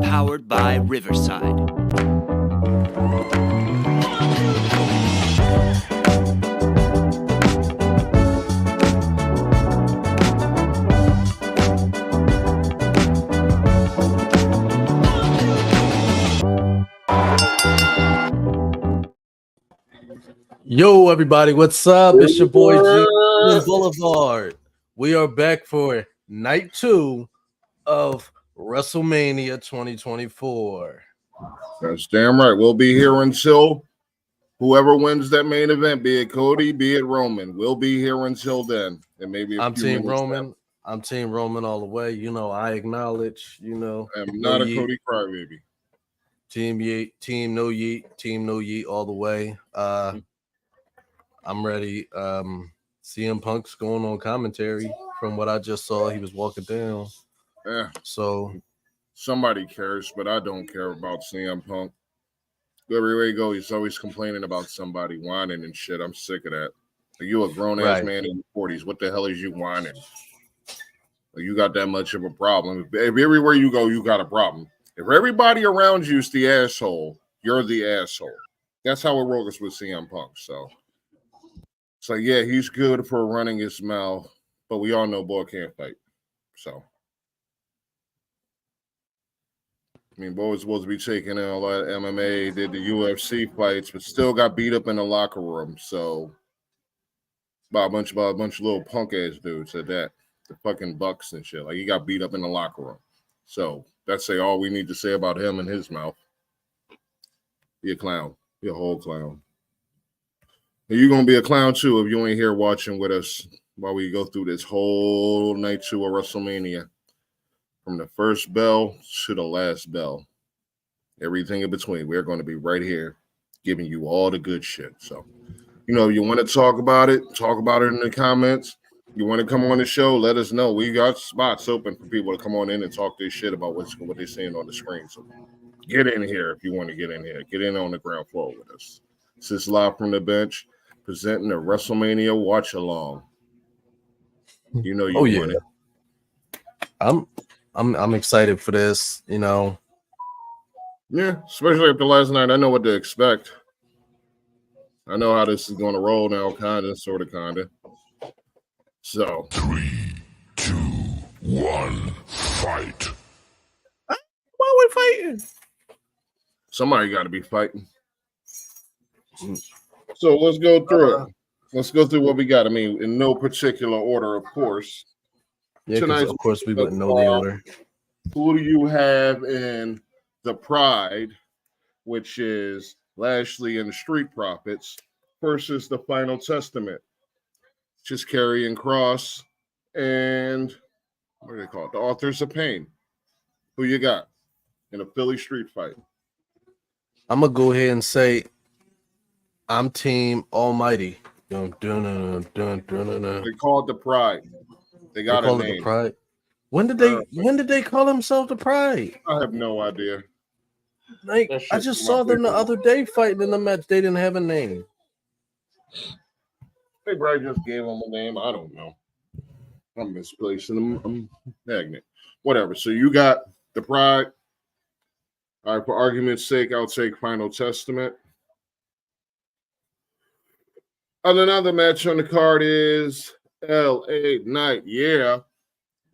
Powered by Riverside. Yo, everybody, what's up? It's your boy G Boulevard. We are back for night 2 of WrestleMania 2024. That's damn right. We'll be here until whoever wins that main event, be it Cody, be it Roman. We'll be here until then. And maybe I'm Team Roman. I'm Team Roman all the way. You know, I acknowledge, I'm not a Cody crybaby. Team Yeet, Team No Yeet all the way. I'm ready. CM Punk's going on commentary. From what I just saw, he was walking down. Yeah. So somebody cares, but I don't care about CM Punk. Everywhere you go, he's always complaining about somebody whining and shit. I'm sick of that. Are you a grown-ass man in your 40s? What the hell is you whining? You got that much of a problem. If everywhere you go, you got a problem. If everybody around you is the asshole, you're the asshole. That's how it rolls with CM Punk. So yeah, he's good for running his mouth, but we all know boy can't fight. So, I mean, boy was supposed to be taking in a lot of MMA, did the UFC fights, but still got beat up in the locker room. So, by a bunch of little punk ass dudes at that, the fucking Bucks and shit. Like he got beat up in the locker room. So that's all we need to say about him and his mouth. Be a clown. Be a whole clown. You're going to be a clown, too, if you ain't here watching with us while we go through this whole night 2 of WrestleMania. From the first bell to the last bell. Everything in between. We're going to be right here giving you all the good shit. So, you want to talk about it in the comments. You want to come on the show, let us know. We got spots open for people to come on in and talk this shit about what they're seeing on the screen. So get in here if you want to get in here. Get in on the ground floor with us. This is Live from the Bench, presenting the WrestleMania Watch Along. You want it. I'm excited for this, Yeah, especially after last night. I know what to expect. I know how this is going to roll now, kinda. So 3, 2, 1, fight. Why are we fighting? Somebody got to be fighting. So let's go through it. Let's go through what we got. I mean, in no particular order, of course. Yeah, of course we wouldn't know the order. Who do you have in the Pride, which is Lashley and the Street Profits, versus the Final Testament, which is Karrion Kross and what do they call it? The Authors of Pain. Who you got in a Philly street fight? I'm gonna go ahead and say I'm Team Almighty. They call it the Pride. They got a name. The Pride. When did they call themselves the Pride? I have no idea. Like I just saw them the other day fighting in the match. They didn't have a name. They probably just gave them a name. I don't know. I'm misplacing them. I'm magnet. Whatever. So you got the Pride. All right, for argument's sake, I'll take Final Testament. Another match on the card is LA Knight,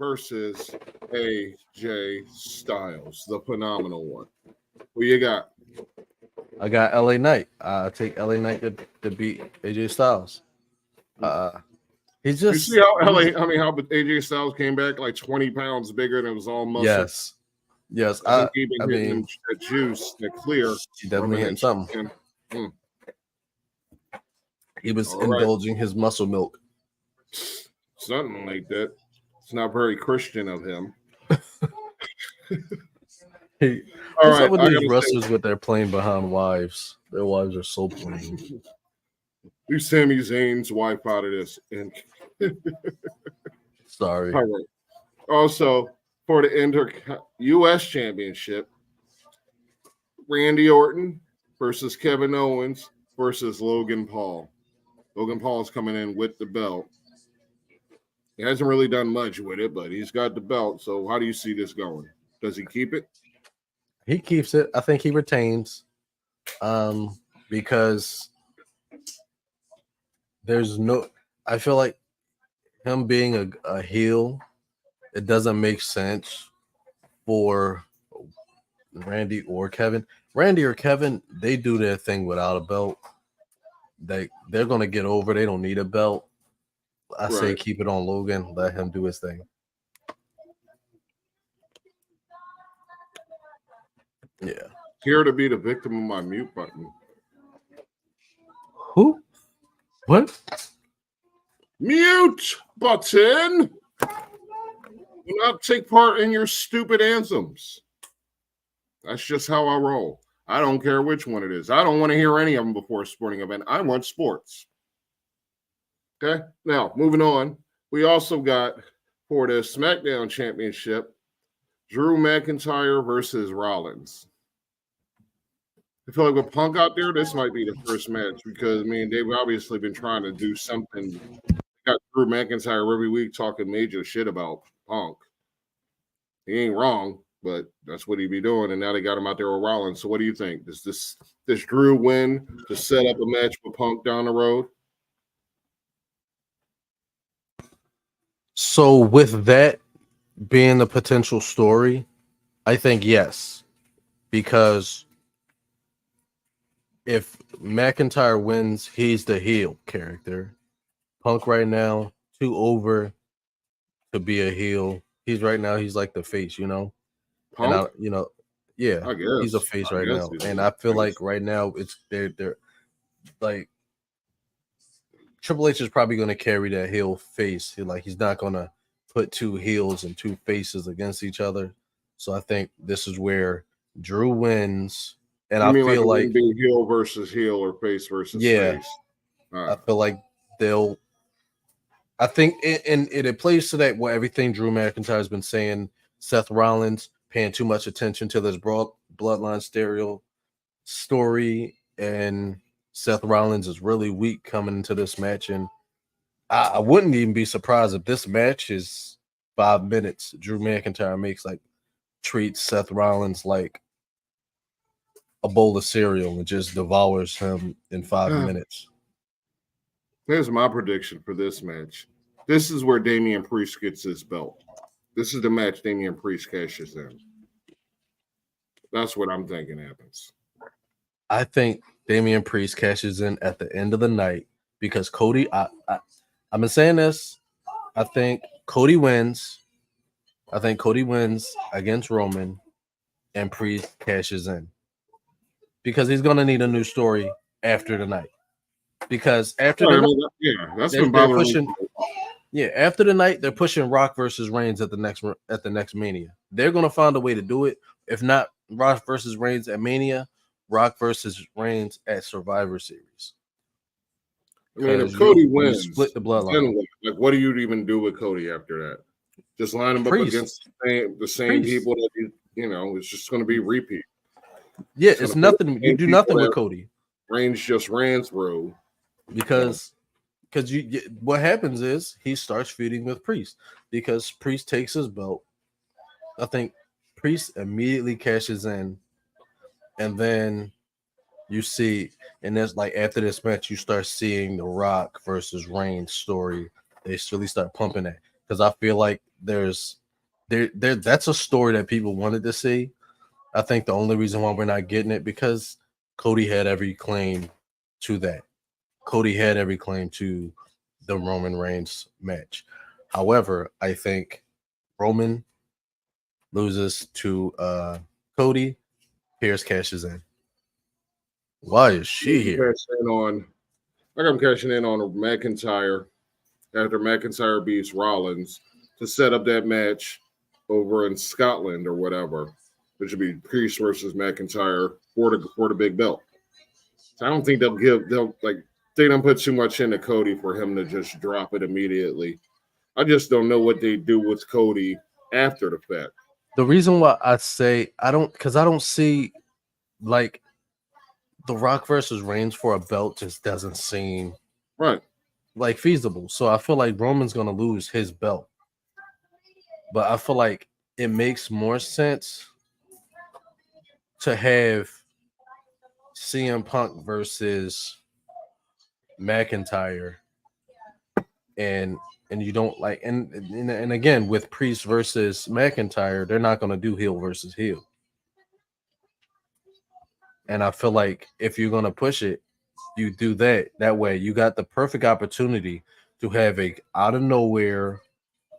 versus AJ Styles, the phenomenal one. Who you got? I got LA Knight. I take LA Knight to beat AJ Styles. He's just. You see how how AJ Styles came back like 20 pounds bigger and it was all muscle. Yes. I think he's been hitting that juice, that clear. He definitely hitting something. He was indulging his muscle milk. Something like that. It's not very Christian of him. What's up with these wrestlers with their plain behind wives? Their wives are so plain. Leave Sami Zayn's wife out of this. Sorry. All right. Also, for the U.S. Championship, Randy Orton versus Kevin Owens versus Logan Paul. Logan Paul is coming in with the belt. He hasn't really done much with it, but he's got the belt. So how do you see this going? Does he keep it? He keeps it. I think he retains. Because there's no, I feel like him being a heel, it doesn't make sense for Randy or Kevin. Randy or Kevin, they do their thing without a belt. They're gonna get over. They don't need a belt. I say Right. keep it on Logan. Let him do his thing. Yeah. Here to be the victim of my mute button. Who? What? Mute button. Do not take part in your stupid anthems. That's just how I roll. I don't care which one it is. I don't want to hear any of them before a sporting event. I want sports. Okay. Now, moving on. We also got for the SmackDown Championship, Drew McIntyre versus Rollins. I feel like with Punk out there, this might be the first match because, I mean, they've obviously been trying to do something. They got Drew McIntyre every week talking major shit about Punk. He ain't wrong, but that's what he be doing. And now they got him out there with Rollins. So what do you think? Does this Drew win to set up a match with Punk down the road? So with that being the potential story, I think yes, because if McIntyre wins, he's the heel character. Punk right now too over to be a heel. He's like the face, you know. Punk? And yeah, I guess he's a face right now, he's and a I feel face. like right now it's they're like Triple H is probably going to carry that heel face. He's not going to put two heels and two faces against each other. So I think this is where Drew wins, and You I mean like feel it like wouldn't be heel versus heel or face versus yeah, face? I feel like they'll. I think it plays to that what everything Drew McIntyre has been saying. Seth Rollins paying too much attention to this bloodline stereo story, and Seth Rollins is really weak coming into this match, and I wouldn't even be surprised if this match is 5 minutes. Drew McIntyre treats Seth Rollins like a bowl of cereal and just devours him in 5 minutes. Here's my prediction for this match. This is where Damian Priest gets his belt. This is the match Damian Priest cashes in. That's what I'm thinking happens. I think Damian Priest cashes in at the end of the night because Cody. I've been saying this. I think Cody wins. I think Cody wins against Roman, and Priest cashes in because he's gonna need a new story after the night. Because after the night, that's been bothering me. Yeah, after the night, they're pushing Rock versus Reigns at the next Mania. They're gonna find a way to do it. If not Rock versus Reigns at Mania, Rock versus Reigns at Survivor Series. I mean, if Cody wins, split the bloodline. Then what do you even do with Cody after that? Just line him up against the same people that it's just going to be repeat. Yeah, it's nothing. You do nothing with Cody. Reigns just ran through because what happens is he starts feuding with Priest because Priest takes his belt. I think Priest immediately cashes in, and then you see, and that's like after this match, you start seeing the Rock versus Reigns story. They really start pumping that because I feel like that's a story that people wanted to see. I think the only reason why we're not getting it because Cody had every claim to that. Cody had every claim to the Roman Reigns match. However, I think Roman loses to Cody. Pierce cashes in. Why is she here? I'm cashing in on McIntyre after McIntyre beats Rollins to set up that match over in Scotland or whatever, which would be Priest versus McIntyre for the big belt. So I don't think they don't put too much into Cody for him to just drop it immediately. I just don't know what they do with Cody after the fact. The reason why I say I don't see like the Rock versus Reigns for a belt just doesn't seem right. like feasible. So I feel like Roman's gonna lose his belt, but I feel like it makes more sense to have CM Punk versus McIntyre, and you don't like and again with Priest versus McIntyre, they're not gonna do heel versus heel. And I feel like if you're gonna push it, you do that. That way, you got the perfect opportunity to have a out of nowhere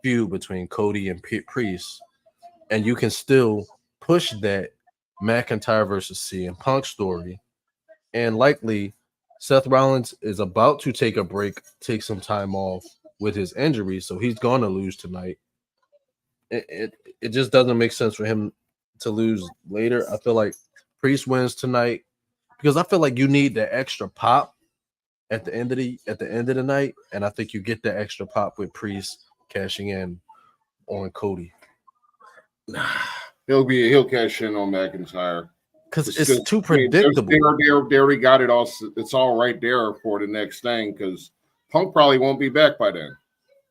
feud between Cody and Priest, and you can still push that McIntyre versus CM Punk story. And likely, Seth Rollins is about to take a break, take some time off with his injury, so he's going to lose tonight. It just doesn't make sense for him to lose later. I feel like Priest wins tonight because I feel like you need the extra pop at the end of the night, and I think you get the extra pop with Priest cashing in on Cody. He'll cash in on McIntyre because it's too predictable. They already got it all. It's all right there for the next thing because Punk probably won't be back by then,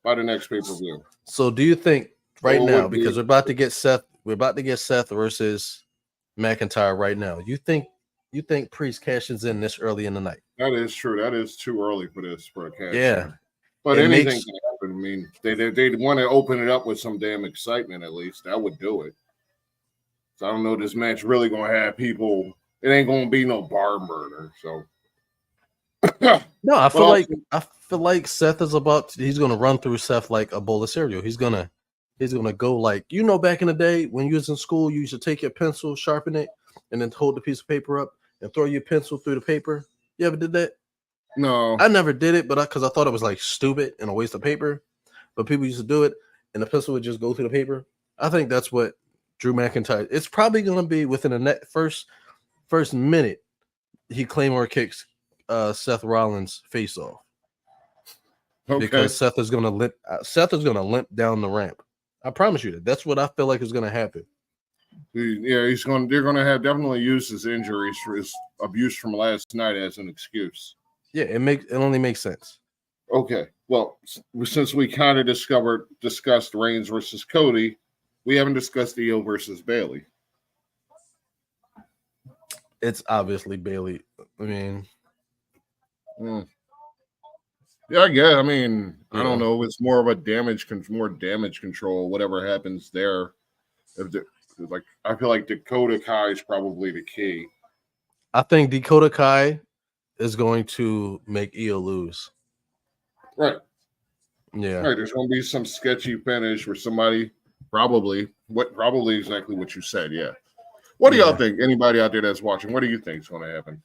by the next pay-per-view. So do you think now, because we're about to get Seth versus McIntyre right now, you think Priest cashes in this early in the night? That is true. That is too early for a cash. Yeah. But anything can happen. I mean, they want to open it up with some damn excitement at least. That would do it. So I don't know this match really gonna have people. It ain't gonna be no bar murder. So no, I feel like Seth is he's gonna run through Seth like a bowl of cereal. He's gonna go like, back in the day when you was in school, you used to take your pencil, sharpen it, and then hold the piece of paper up and throw your pencil through the paper. You ever did that? No, I never did it, but because I thought it was like stupid and a waste of paper. But people used to do it, and the pencil would just go through the paper. I think that's what Drew McIntyre. It's probably going to be within the first minute. He Claymore kicks Seth Rollins face off because Seth is going to limp. Seth is going to limp down the ramp. I promise you that. That's what I feel like is going to happen. Yeah, they're going to have definitely used his injuries for his abuse from last night as an excuse. Yeah, it only makes sense. Okay, well, since we kind of discussed Reigns versus Cody, we haven't discussed Io versus Bayley. It's obviously Bayley. I mean, yeah, I guess. I mean, I don't know. It's more of a damage control. Whatever happens there, I feel like Dakota Kai is probably the key. I think Dakota Kai is going to make Io lose. Right. Yeah. Right. There's going to be some sketchy finish where somebody probably exactly what you said. Yeah. What do y'all think? Anybody out there that's watching, what do you think is going to happen?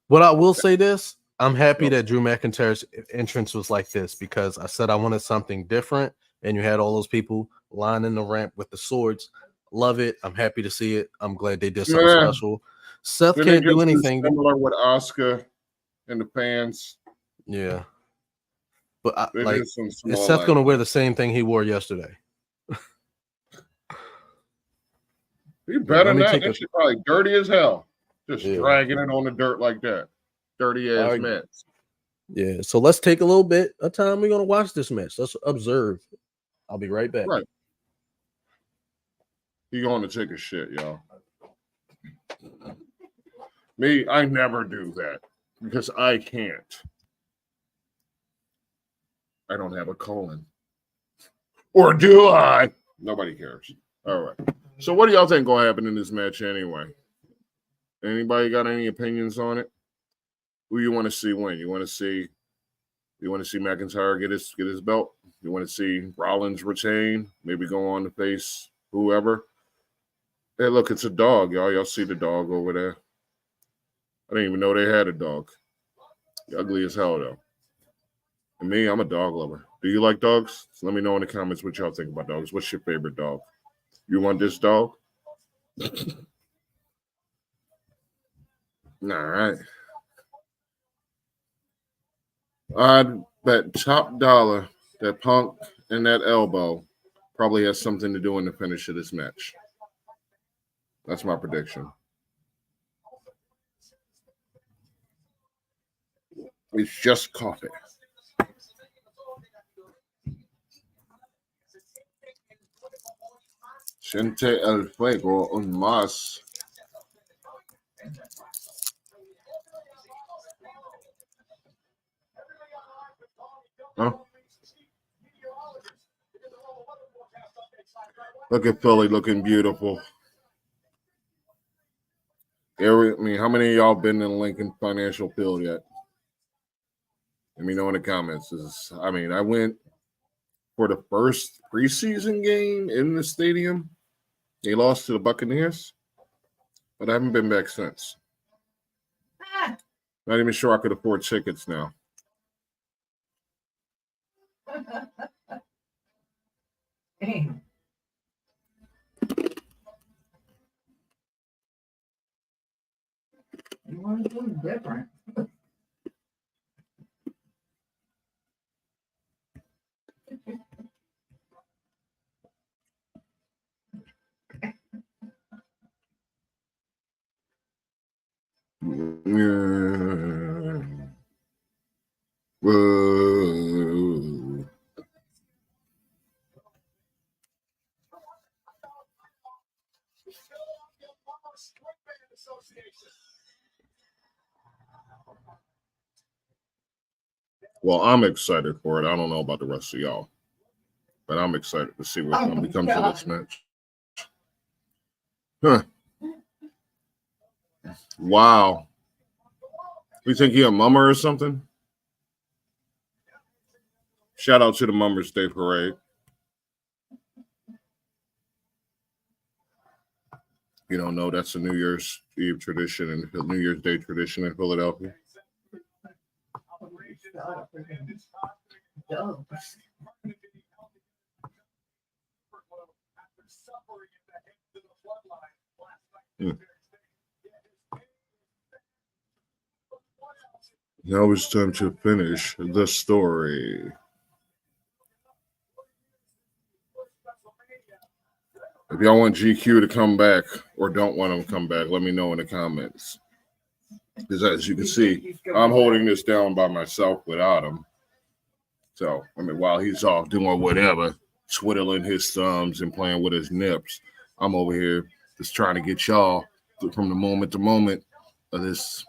What I will say this, I'm happy that Drew McIntyre's entrance was like this because I said I wanted something different, and you had all those people lining the ramp with the swords. Love it. I'm happy to see it. I'm glad they did something special. Seth can't do anything. Similar with Asuka and the fans. Yeah. But is Seth going to wear the same thing he wore yesterday? He better not. That shit probably dirty as hell. Just dragging it on the dirt like that. Dirty ass match. Yeah. So let's take a little bit of time. We're going to watch this match. Let's observe. I'll be right back. Right. He going to take a shit, y'all. Me, I never do that because I can't. I don't have a colon. Or do I? Nobody cares. All right. So what do y'all think going to happen in this match anyway? Anybody got any opinions on it? Who you want to see win? You want to see McIntyre get his belt? You want to see Rollins retain? Maybe go on to face whoever? Hey, look, it's a dog, y'all. Y'all see the dog over there? I didn't even know they had a dog. Ugly as hell, though. And me, I'm a dog lover. Do you like dogs? So let me know in the comments what y'all think about dogs. What's your favorite dog? You want this dog? All right. I'd bet top dollar that Punk and that elbow probably has something to do in the finish of this match. That's my prediction. It's just coffee. Siente el fuego un más. Huh? Look at Philly looking beautiful. I mean, how many of y'all been in Lincoln Financial Field yet? Let me know in the comments. I mean, I went for the first preseason game in the stadium. They lost to the Buccaneers, but I haven't been back since. Not even sure I could afford tickets now. Damn. You want to do different. Whoa. Well, I'm excited for it. I don't know about the rest of y'all, but I'm excited to see what comes of this match. Huh. Wow. You think he a mummer or something? Shout out to the Mummers Day Parade. You don't know that's a New Year's Eve tradition and New Year's Day tradition in Philadelphia. Now it's time to finish the story. If y'all want GQ to come back or don't want him to come back, let me know in the comments. Because as you can see, I'm holding this down by myself without him. So, I mean, while he's off doing whatever, twiddling his thumbs and playing with his nips, I'm over here just trying to get y'all from the moment to moment of this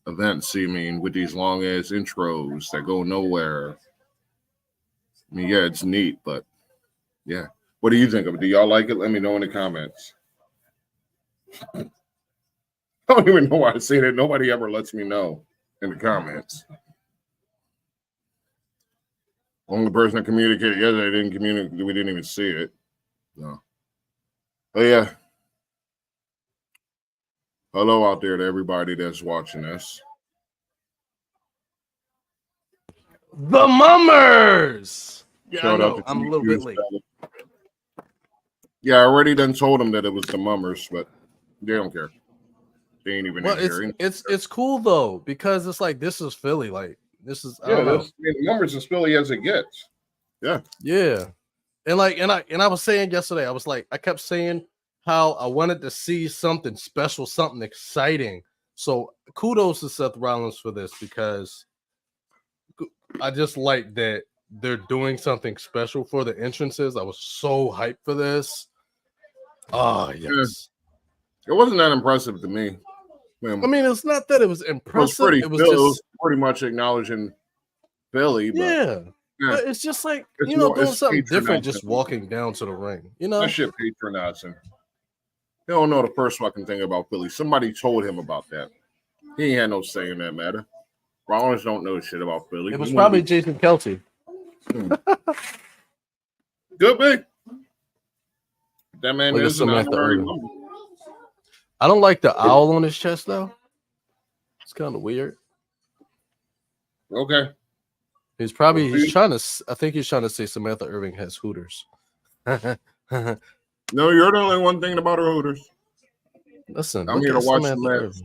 event. See, I mean, with these long ass intros that go nowhere. I mean, yeah, it's neat, but yeah. What do you think of it? Do y'all like it? Let me know in the comments. I don't even know why I say that. Nobody ever lets me know in the comments. Only person that communicated yesterday didn't communicate. We didn't even see it. No. But yeah. Hello out there to everybody that's watching this. The Mummers. Yeah, Shout I out know. to I'm a little bit late. Yeah, I already done told them that it was the Mummers, but they don't care. They ain't even in here. It's cool though, because it's like this is Philly. Like this is I Yeah, don't know. the Mummers as Philly as it gets. Yeah. Yeah. And I was saying yesterday, I kept saying how I wanted to see something special, something exciting. So kudos to Seth Rollins for this, because I just like that they're doing something special for the entrances. I was so hyped for this. Oh, yes. Yeah. It wasn't that impressive to me. I mean, it's not that it was impressive. It was just pretty much acknowledging Philly, but yeah. But it's just like, doing something different, just walking down to the ring. That shit patronizing. He don't know the first fucking thing about Philly. Somebody told him about that. He ain't had no say in that matter. Rollins don't know shit about Philly. It was probably Jason Kelce. Good be. That man is an honorary member. I don't like the owl on his chest though. It's kind of weird. Okay. He's trying to. I think he's trying to say Samantha Irving has Hooters. No, you're the only one thinking about her Hooters. Listen, I'm here to watch the match.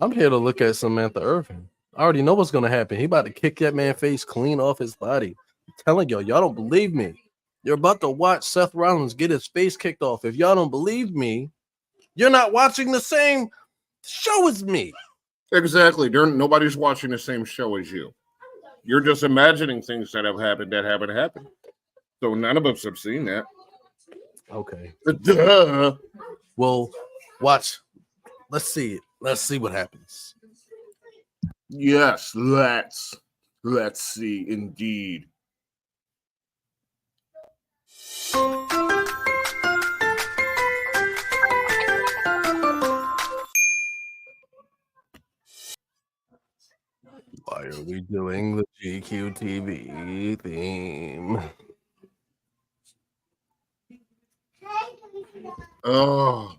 I'm here to look at Samantha Irving. I already know what's gonna happen. He about to kick that man's face clean off his body. I'm telling y'all don't believe me. You're about to watch Seth Rollins get his face kicked off. If y'all don't believe me, you're not watching the same show as me. Exactly. Nobody's watching the same show as you. You're just imagining things that have happened that haven't happened. So none of us have seen that. Okay. Duh. Well, watch. Let's see it. Let's see what happens. Yes, let's see indeed. Why are we doing the GQ TV theme? Oh,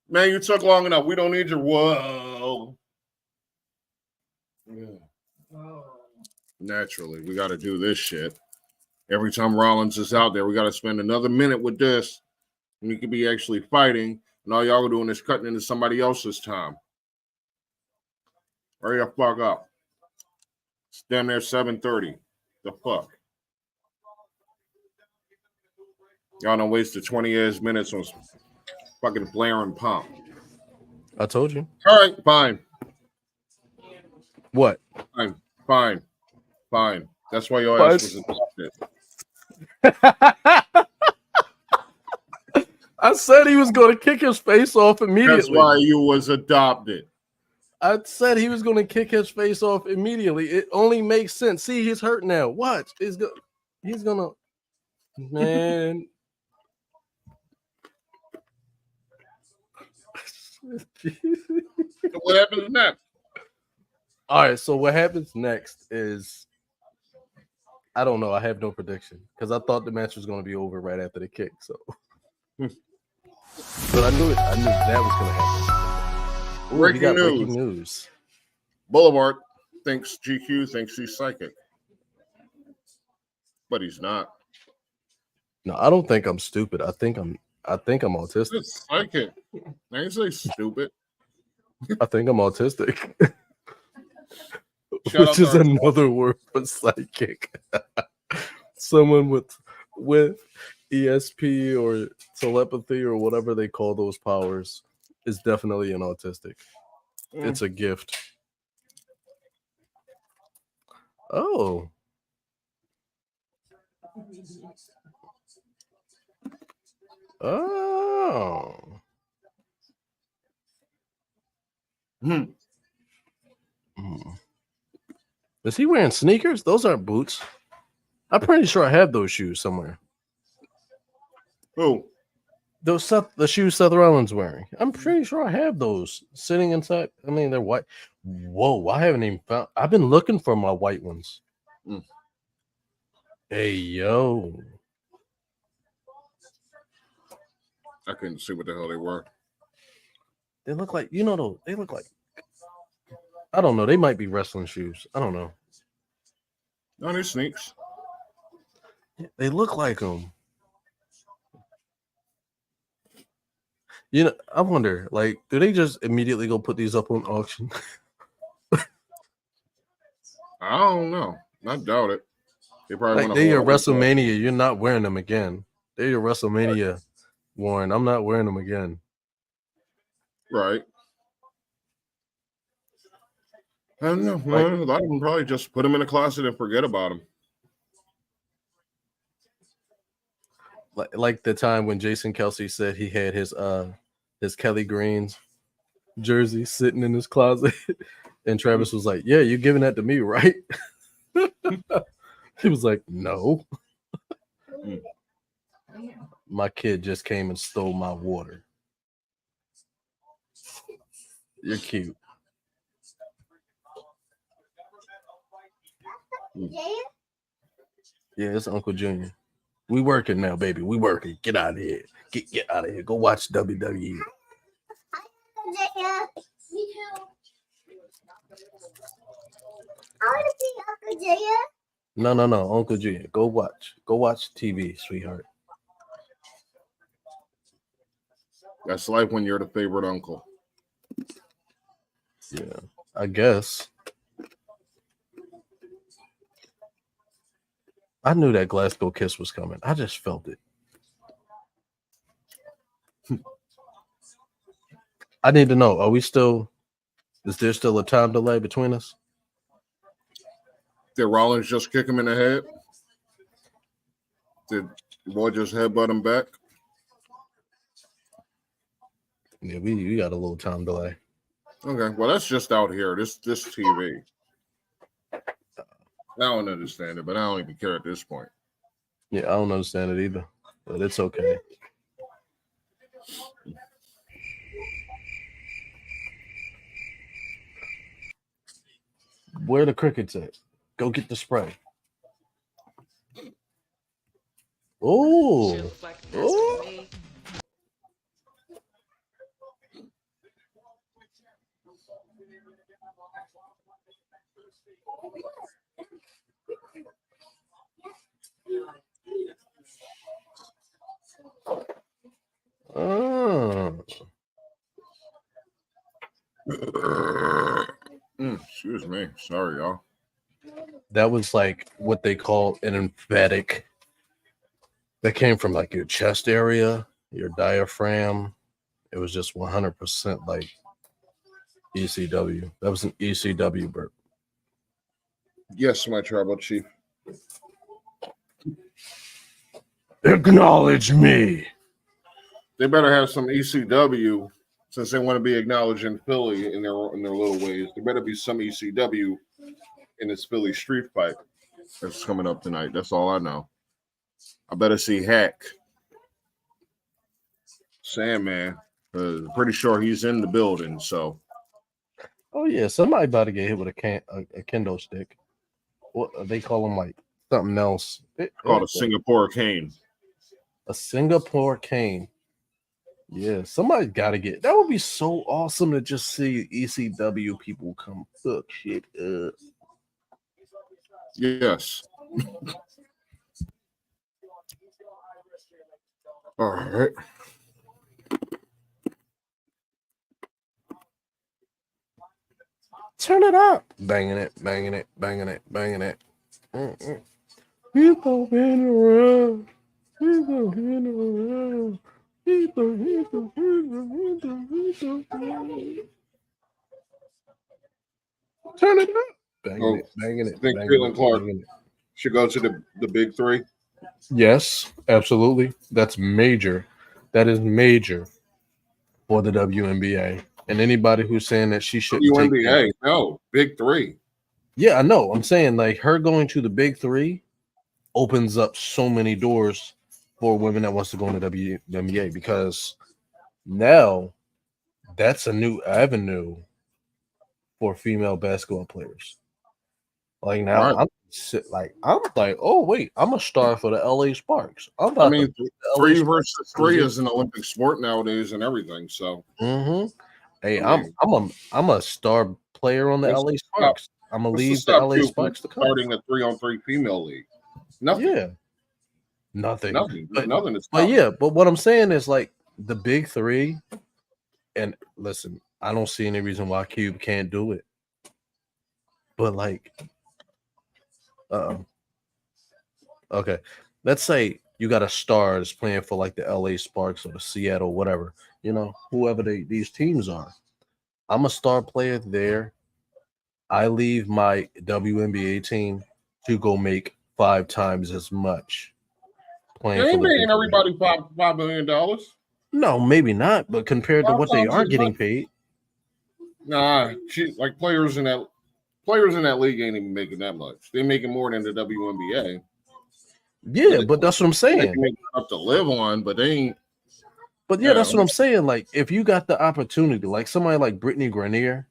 man, you took long enough. We don't need your whoa. Yeah. Naturally, we got to do this shit. Every time Rollins is out there, we got to spend another minute with this. And we could be actually fighting, and all y'all are doing is cutting into somebody else's time. Hurry the fuck up. It's damn near 7:30. The fuck? Y'all done wasted 20 years minutes on fucking blaring pump. I told you. All right, fine. What? Fine. That's why your ass was adopted. I said he was going to kick his face off immediately. That's why you was adopted. I said he was going to kick his face off immediately. It only makes sense. See, he's hurt now. Watch. He's going to, man. What happens next? All right, so what happens next is, I don't know. I have no prediction because I thought the match was going to be over right after the kick. So, but I knew that was going to happen. Ooh, breaking news. Boulevard thinks GQ thinks he's psychic, but he's not. No, I don't think I'm stupid. I think I'm autistic. It's psychic. I ain't say stupid. I think I'm autistic. Shout Which is another word for psychic. Someone with ESP or telepathy or whatever they call those powers is definitely an autistic. It's a gift. Oh. Oh. Is he wearing sneakers? Those aren't boots. I'm pretty sure I have those shoes somewhere. Who? The shoes Seth Rollins wearing. I'm pretty sure I have those sitting inside. I mean, they're white. Whoa, I haven't even found. I've been looking for my white ones. Hey, yo. I couldn't see what the hell they were. They look like, they look like, I don't know. They might be wrestling shoes. I don't know. No, they're sneaks. They look like them. I wonder, like, do they just immediately go put these up on auction? I don't know. I doubt it. They probably like, they're your WrestleMania. You're not wearing them again. They're your WrestleMania worn. I'm not wearing them again. Right. I don't know. Like, a lot of them probably just put them in a closet and forget about them. Like the time when Jason Kelsey said he had his Kelly Greens jersey sitting in his closet, and Travis was like, "Yeah, you're giving that to me, right?" He was like, "No, my kid just came and stole my water. You're cute." Yeah, it's Uncle Junior. We working now, baby. We working. Get out of here. Get out of here. Go watch WWE. I want to see Uncle Junior. No, Uncle Junior. Go watch TV, sweetheart. That's life when you're the favorite uncle. Yeah, I guess. I knew that Glasgow kiss was coming. I just felt it. I need to know, are we still Is there still a time delay between us? Did Rollins just kick him in the head? Did Boy just headbutt him back? Yeah, we got a little time delay. Okay, well that's just out here. This TV. I don't understand it, but I don't even care at this point. Yeah, I don't understand it either, but it's okay. Where the crickets at? Go get the spray. Oh, oh. Excuse me. Sorry, y'all. That was like what they call an emphatic. That came from like your chest area, your diaphragm. It was just 100% like ECW. That was an ECW burp. Yes, my tribal chief. Acknowledge me. They better have some ECW since they want to be acknowledged in Philly in their little ways. There better be some ECW in this Philly street fight that's coming up tonight. That's all I know. I better see Hack, Sandman. Pretty sure he's in the building. So, Oh yeah, somebody about to get hit with a kendo stick. What they call them like something else? called a Singapore cane. A Singapore cane. Yeah, somebody got to get. That would be so awesome to just see ECW people come fuck shit up. Yes. All right. Turn it up. Banging it, banging it, banging it, banging it. People been around. People been around. People. Turn it up. Banging it, banging it. I think banging Caitlin it, Clark banging it. should go to the big three. Yes, absolutely. That's major. That is major for the WNBA. And anybody who's saying that she shouldn't take WNBA, no, big three. Yeah, I know. I'm saying like her going to the big three opens up so many doors for women that wants to go into WNBA because now that's a new avenue for female basketball players. Like now, Right. I'm like, oh wait, I'm a star for the LA Sparks. I'm about I mean, to 3 versus 3 is an Olympic sport nowadays and everything. So, Hey, I mean, I'm a star player on the what's LA to Sparks. I'm gonna what's to leave the stop LA you from Sparks to come. starting a 3-on-3 female league? Nothing. Yeah, nothing. Nothing. But, Nothing to stop. but yeah, but what I'm saying is like the big three. And listen, I don't see any reason why Cube can't do it. But like, okay, let's say you got a star that's playing for like the LA Sparks or the Seattle, whatever, whoever these teams are. I'm a star player there. I leave my WNBA team to go make 5 times as much. They ain't paying everybody $5 million. No, maybe not, but compared to what they are getting paid. Nah, like players in that league ain't even making that much. They're making more than the WNBA. Yeah, but that's what I'm saying. They can make enough to live on, but they ain't. But yeah, that's what I'm saying. Like, if you got the opportunity, like somebody like Brittany Grenier,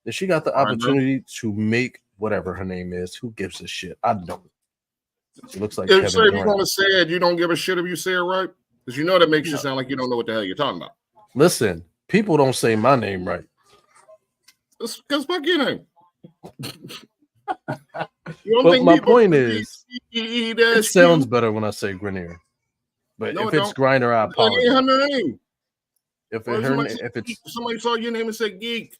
if she got the opportunity to make whatever her name is, who gives a shit? I don't. She looks like Kevin Durant. If you're gonna say it, you don't give a shit if you say it right, because you know that makes you sound like you don't know what the hell you're talking about. Listen, people don't say my name right. Because fuck your name. But my point is, it sounds better when I say Grenier. But if it's Griner, I apologize. Her name. If it's somebody saw your name and said geek,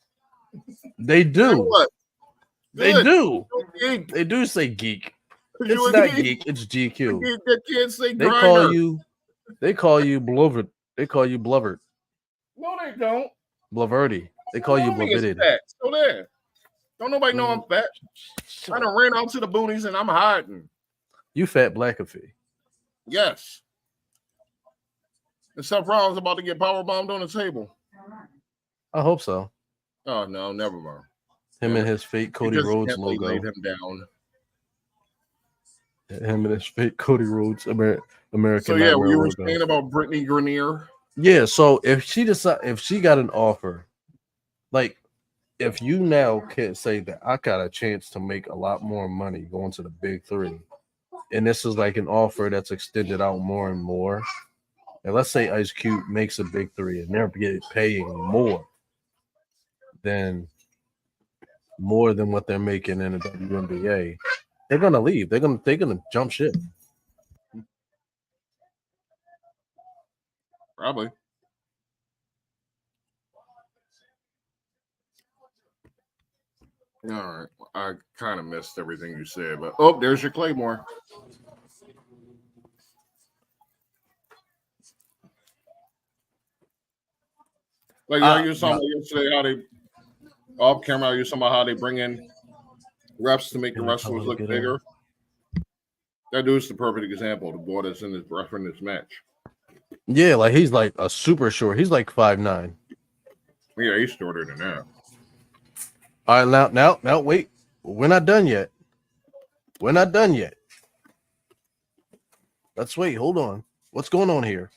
they do. What? They do. Geek. They do say geek. It's not geek. It's GQ. That can't say they call you. They call you Blovert. They call you Blovert. No, they don't. Blaverty. They call you Homie is morbidity. fat. So there. Don't nobody know I'm fat. I done ran out to the boonies and I'm hiding. You fat Blackafee. Yes. And Seth Rollins about to get power bombed on the table. I hope so. Oh no, never mind. Him and his fake Cody Rhodes logo. Laid him down. Him and his fake Cody Rhodes American. So yeah, Nightmare you were logo. saying about Brittany Grenier. Yeah, so if she got an offer, like if you now can say that I got a chance to make a lot more money going to the big three, and this is like an offer that's extended out more and more. And let's say Ice Cube makes a big three and they're paying more than what they're making in the WNBA, they're gonna leave. They're gonna jump ship. Probably. All right. I kind of missed everything you said, but oh, there's your Claymore. Like you saw yesterday how they off camera, you saw how they bring in refs to make the wrestlers look bigger. That dude's the perfect example of the boy that's in this ref in this match. Yeah, like he's like a super short. He's like 5'9". Yeah, he's shorter than that. All right, now, wait. We're not done yet. Let's wait. Hold on. What's going on here?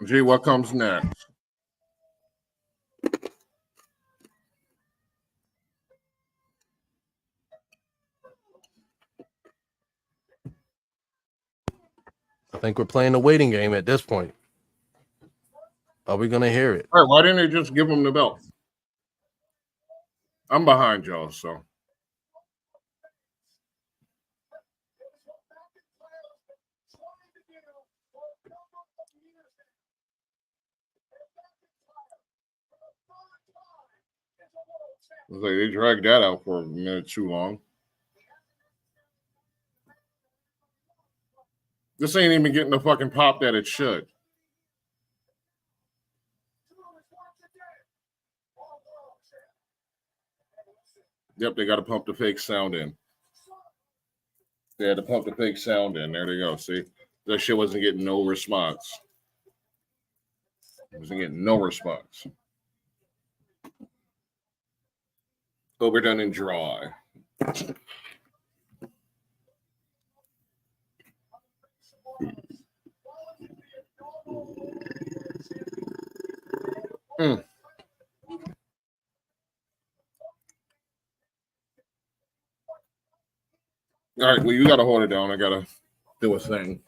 Gee, what comes next? I think we're playing a waiting game at this point. Are we gonna hear it? All right, why didn't they just give him the belt? I'm behind y'all, so. It's like they dragged that out for a minute too long. This ain't even getting the fucking pop that it should. Yep, they got to pump the fake sound in. They had to pump the fake sound in. There they go. See, that shit wasn't getting no response. It wasn't getting no response. Overdone and dry. All right, well, you got to hold it down. I got to do a thing.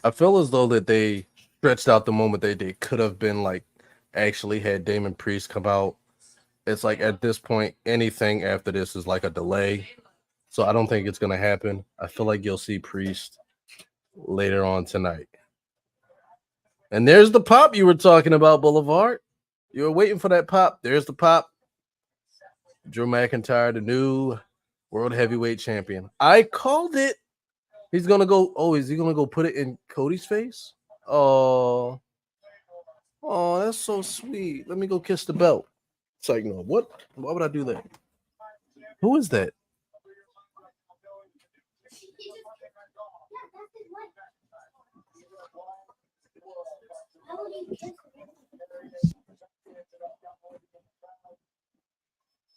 I feel as though that they stretched out the moment they could have been like actually had Damon Priest come out. It's like at this point, anything after this is like a delay. So I don't think it's going to happen. I feel like you'll see Priest later on tonight. And there's the pop you were talking about, Boulevard. You were waiting for that pop. There's the pop. Drew McIntyre, the new World Heavyweight Champion. I called it. He's going to go. Oh, is he going to go put it in Cody's face? Oh, that's so sweet. Let me go kiss the belt. It's like, no, what? Why would I do that? Who is that?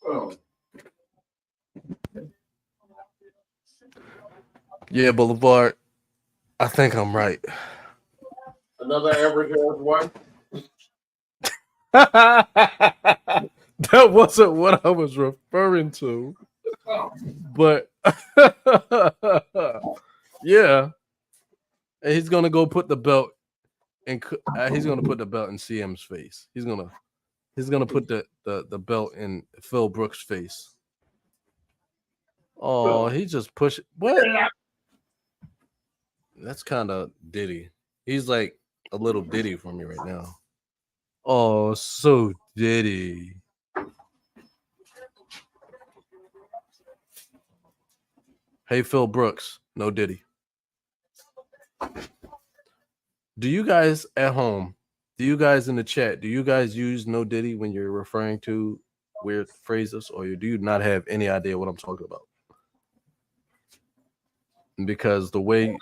Oh. Yeah, Boulevard. I think I'm right. Another average ass wife. That wasn't what I was referring to. But yeah. And he's gonna go put the belt in CM's face. He's gonna put the belt in Phil Brooks' face. Oh, he just pushed what? That's kind of Diddy. He's like a little Diddy for me right now. Oh, so Diddy. Hey, Phil Brooks, no Diddy. Do you guys at home, do you guys in the chat, do you guys use no Diddy when you're referring to weird phrases, or do you not have any idea what I'm talking about? Because the way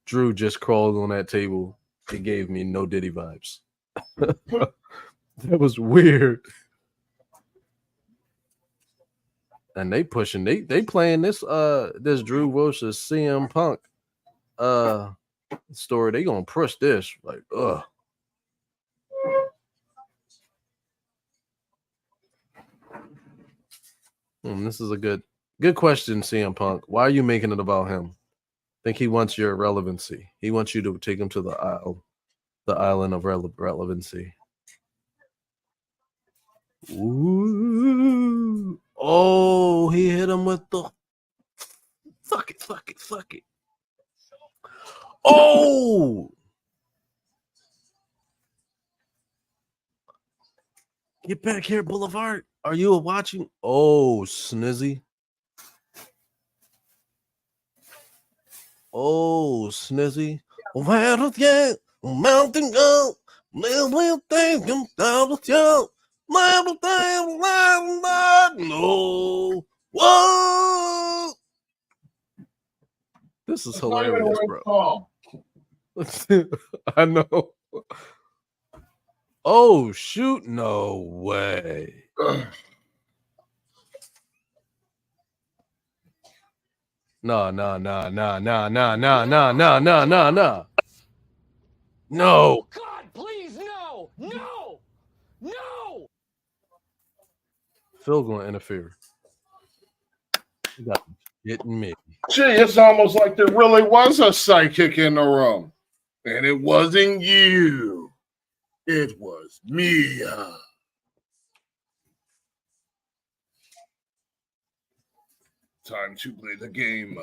Drew just crawled on that table, it gave me no Diddy vibes. That was weird. And they pushing, they playing this this Drew versus CM Punk story. They gonna push this like this is a good question, CM Punk. Why are you making it about him? Think he wants your relevancy. He wants you to take him to the island of relevancy. Ooh. Oh, he hit him with the fuck it. Oh, get back here, Boulevard. Are you watching? Oh, Snizzy. Oh, Snizzy. Well, yeah, mountain go, little thing come down with you. No. Whoa. This is hilarious, bro. I know. Oh, shoot. No way. No. No. God, please, no. Phil gonna interfere. You got getting me. Gee, it's almost like there really was a psychic in the room. And it wasn't you. It was me. Time to play the game.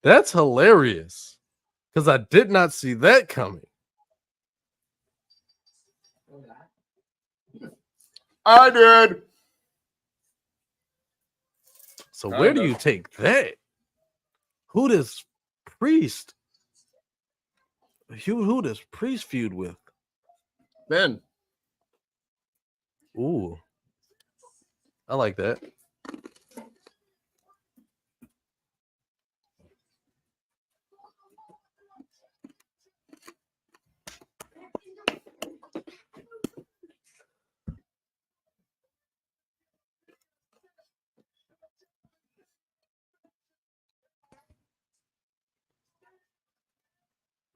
That's hilarious. Because I did not see that coming. I did. So where do you take that? Who does Priest? Who does Priest feud with? Ben. Ooh. I like that.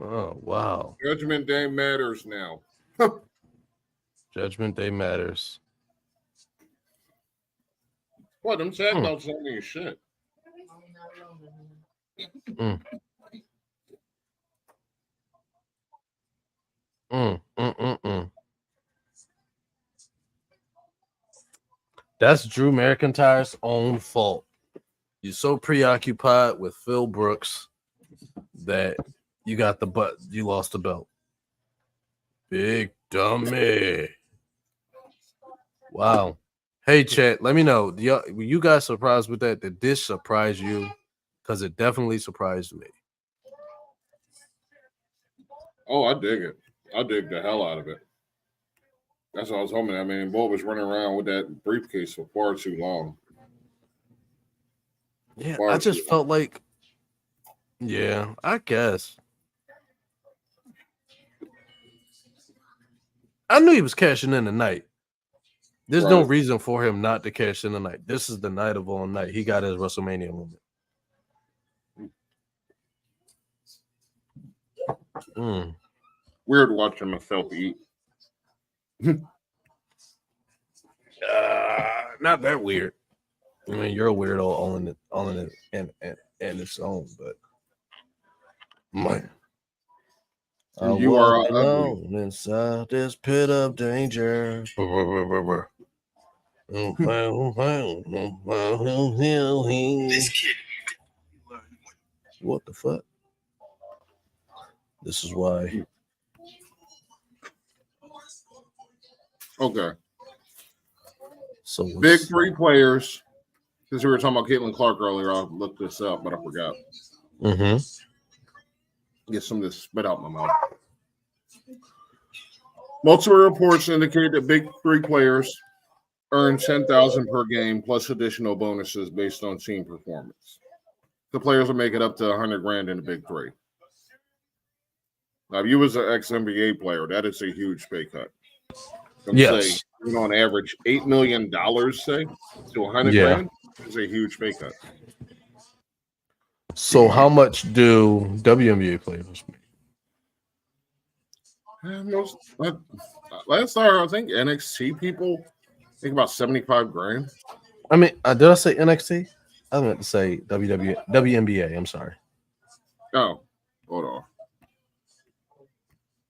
Oh, wow. Judgment Day matters now. Judgment Day matters. What? I'm sad about something as shit. That's Drew McIntyre's own fault. You're so preoccupied with Phil Brooks that you lost the belt. Big dummy. Wow. Hey, chat, let me know. Were you guys surprised with that? Did this surprise you? Because it definitely surprised me. Oh, I dig it. I dig the hell out of it. That's what I was hoping. I mean, Bo was running around with that briefcase for far too long. Yeah, I just felt like, yeah, I guess. I knew he was cashing in tonight. There's no reason for him not to cash in tonight. This is the night of all night. He got his WrestleMania moment. Weird watching myself eat. Not that weird. I mean, you're a weirdo all in its own, but man. You are alone inside this pit of danger. This kid. What the fuck? This is why Okay. So Big three players. Since we were talking about Caitlin Clark earlier, I looked this up, but I forgot. Get some of this spit out my mouth. Multiple reports indicate that big three players earn $10,000 per game plus additional bonuses based on team performance. The players will make it up to $100,000 in the big three. Now, if you was an ex-NBA player, that is a huge pay cut. Yes. Say, on average, $8 million, say, to $100,000 is a huge pay cut. So how much do WNBA players make? Last time I think NXT people think about $75,000. I mean, did I say NXT? I meant to say WNBA. I'm sorry. Oh, hold on.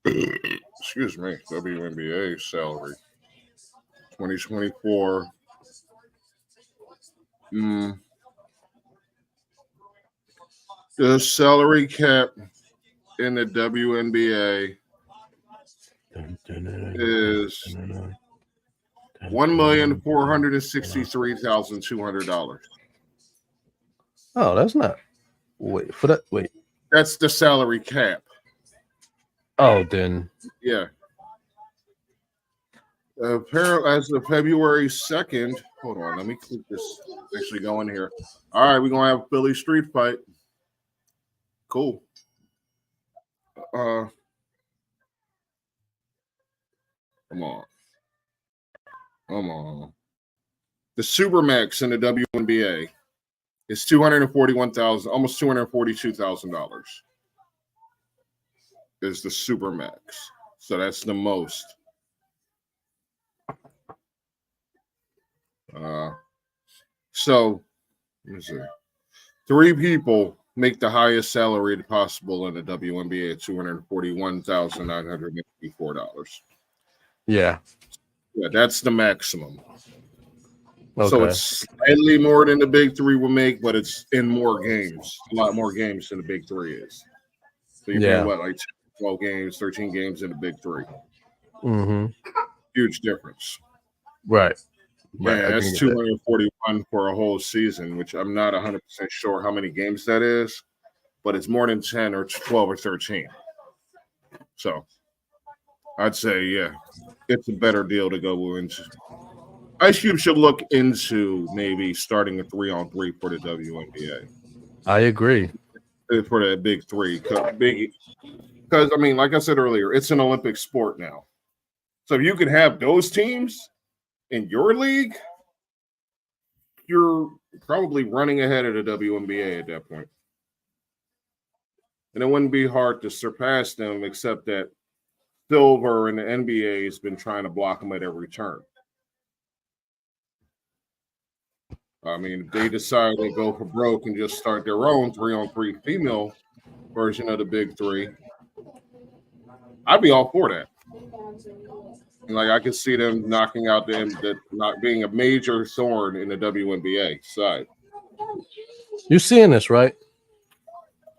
Excuse me. WNBA salary 2024. The salary cap in the WNBA is $1,463,200. Oh, that's not. Wait for that. Wait. That's the salary cap. Oh, then. Yeah. As of February 2nd, hold on, let me keep this actually going here. All right, we're going to have Philly street fight. Cool. Come on. The Supermax in the WNBA is $241,000, almost $242,000 is the Supermax. So that's the most. So let me see. 3 people make the highest salary possible in the WNBA at $241,984. Yeah. Yeah, that's the maximum. Okay. So it's slightly more than the big three will make, but it's in more games, a lot more games than the big three is. So you're playing what, like 12 games, 13 games in the big three. Huge difference. Right. Yeah, that's 241 for a whole season, which I'm not 100% sure how many games that is, but it's more than 10 or 12 or 13. So I'd say, yeah, it's a better deal to go into. Ice Cube should look into maybe starting a 3-on-3 for the WNBA. I agree. For that big three. Because, I mean, like I said earlier, it's an Olympic sport now. So if you could have those teams in your league, you're probably running ahead of the WNBA at that point. And it wouldn't be hard to surpass them, except that Silver and the NBA has been trying to block them at every turn. I mean, if they decide to go for broke and just start their own 3-on-3 female version of the big three, I'd be all for that. And like I could see them knocking out that not being a major thorn in the WNBA side. You're seeing this, right?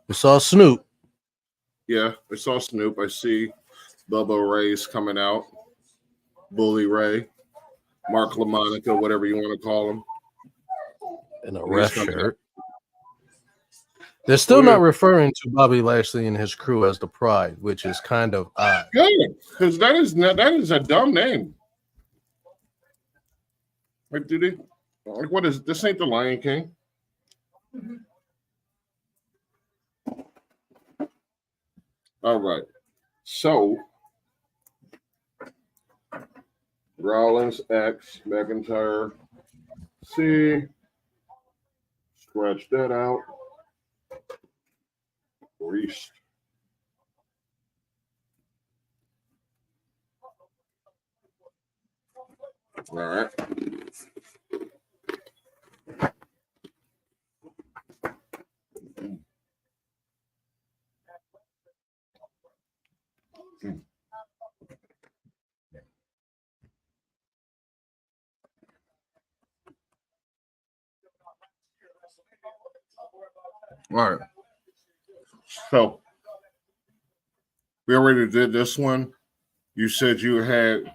You saw Snoop. Yeah, I saw Snoop. I see Bubba Ray's coming out. Bully Ray. Mark LaMonica, whatever you want to call him. In a ref shirt. They're still not referring to Bobby Lashley and his crew as the Pride, which is kind of odd. Good, because that is a dumb name. Like, what is this? Ain't the Lion King? All right. So Rollins X, McIntyre C. Scratch that out. Priest. All right. All right. So we already did this one. You said you had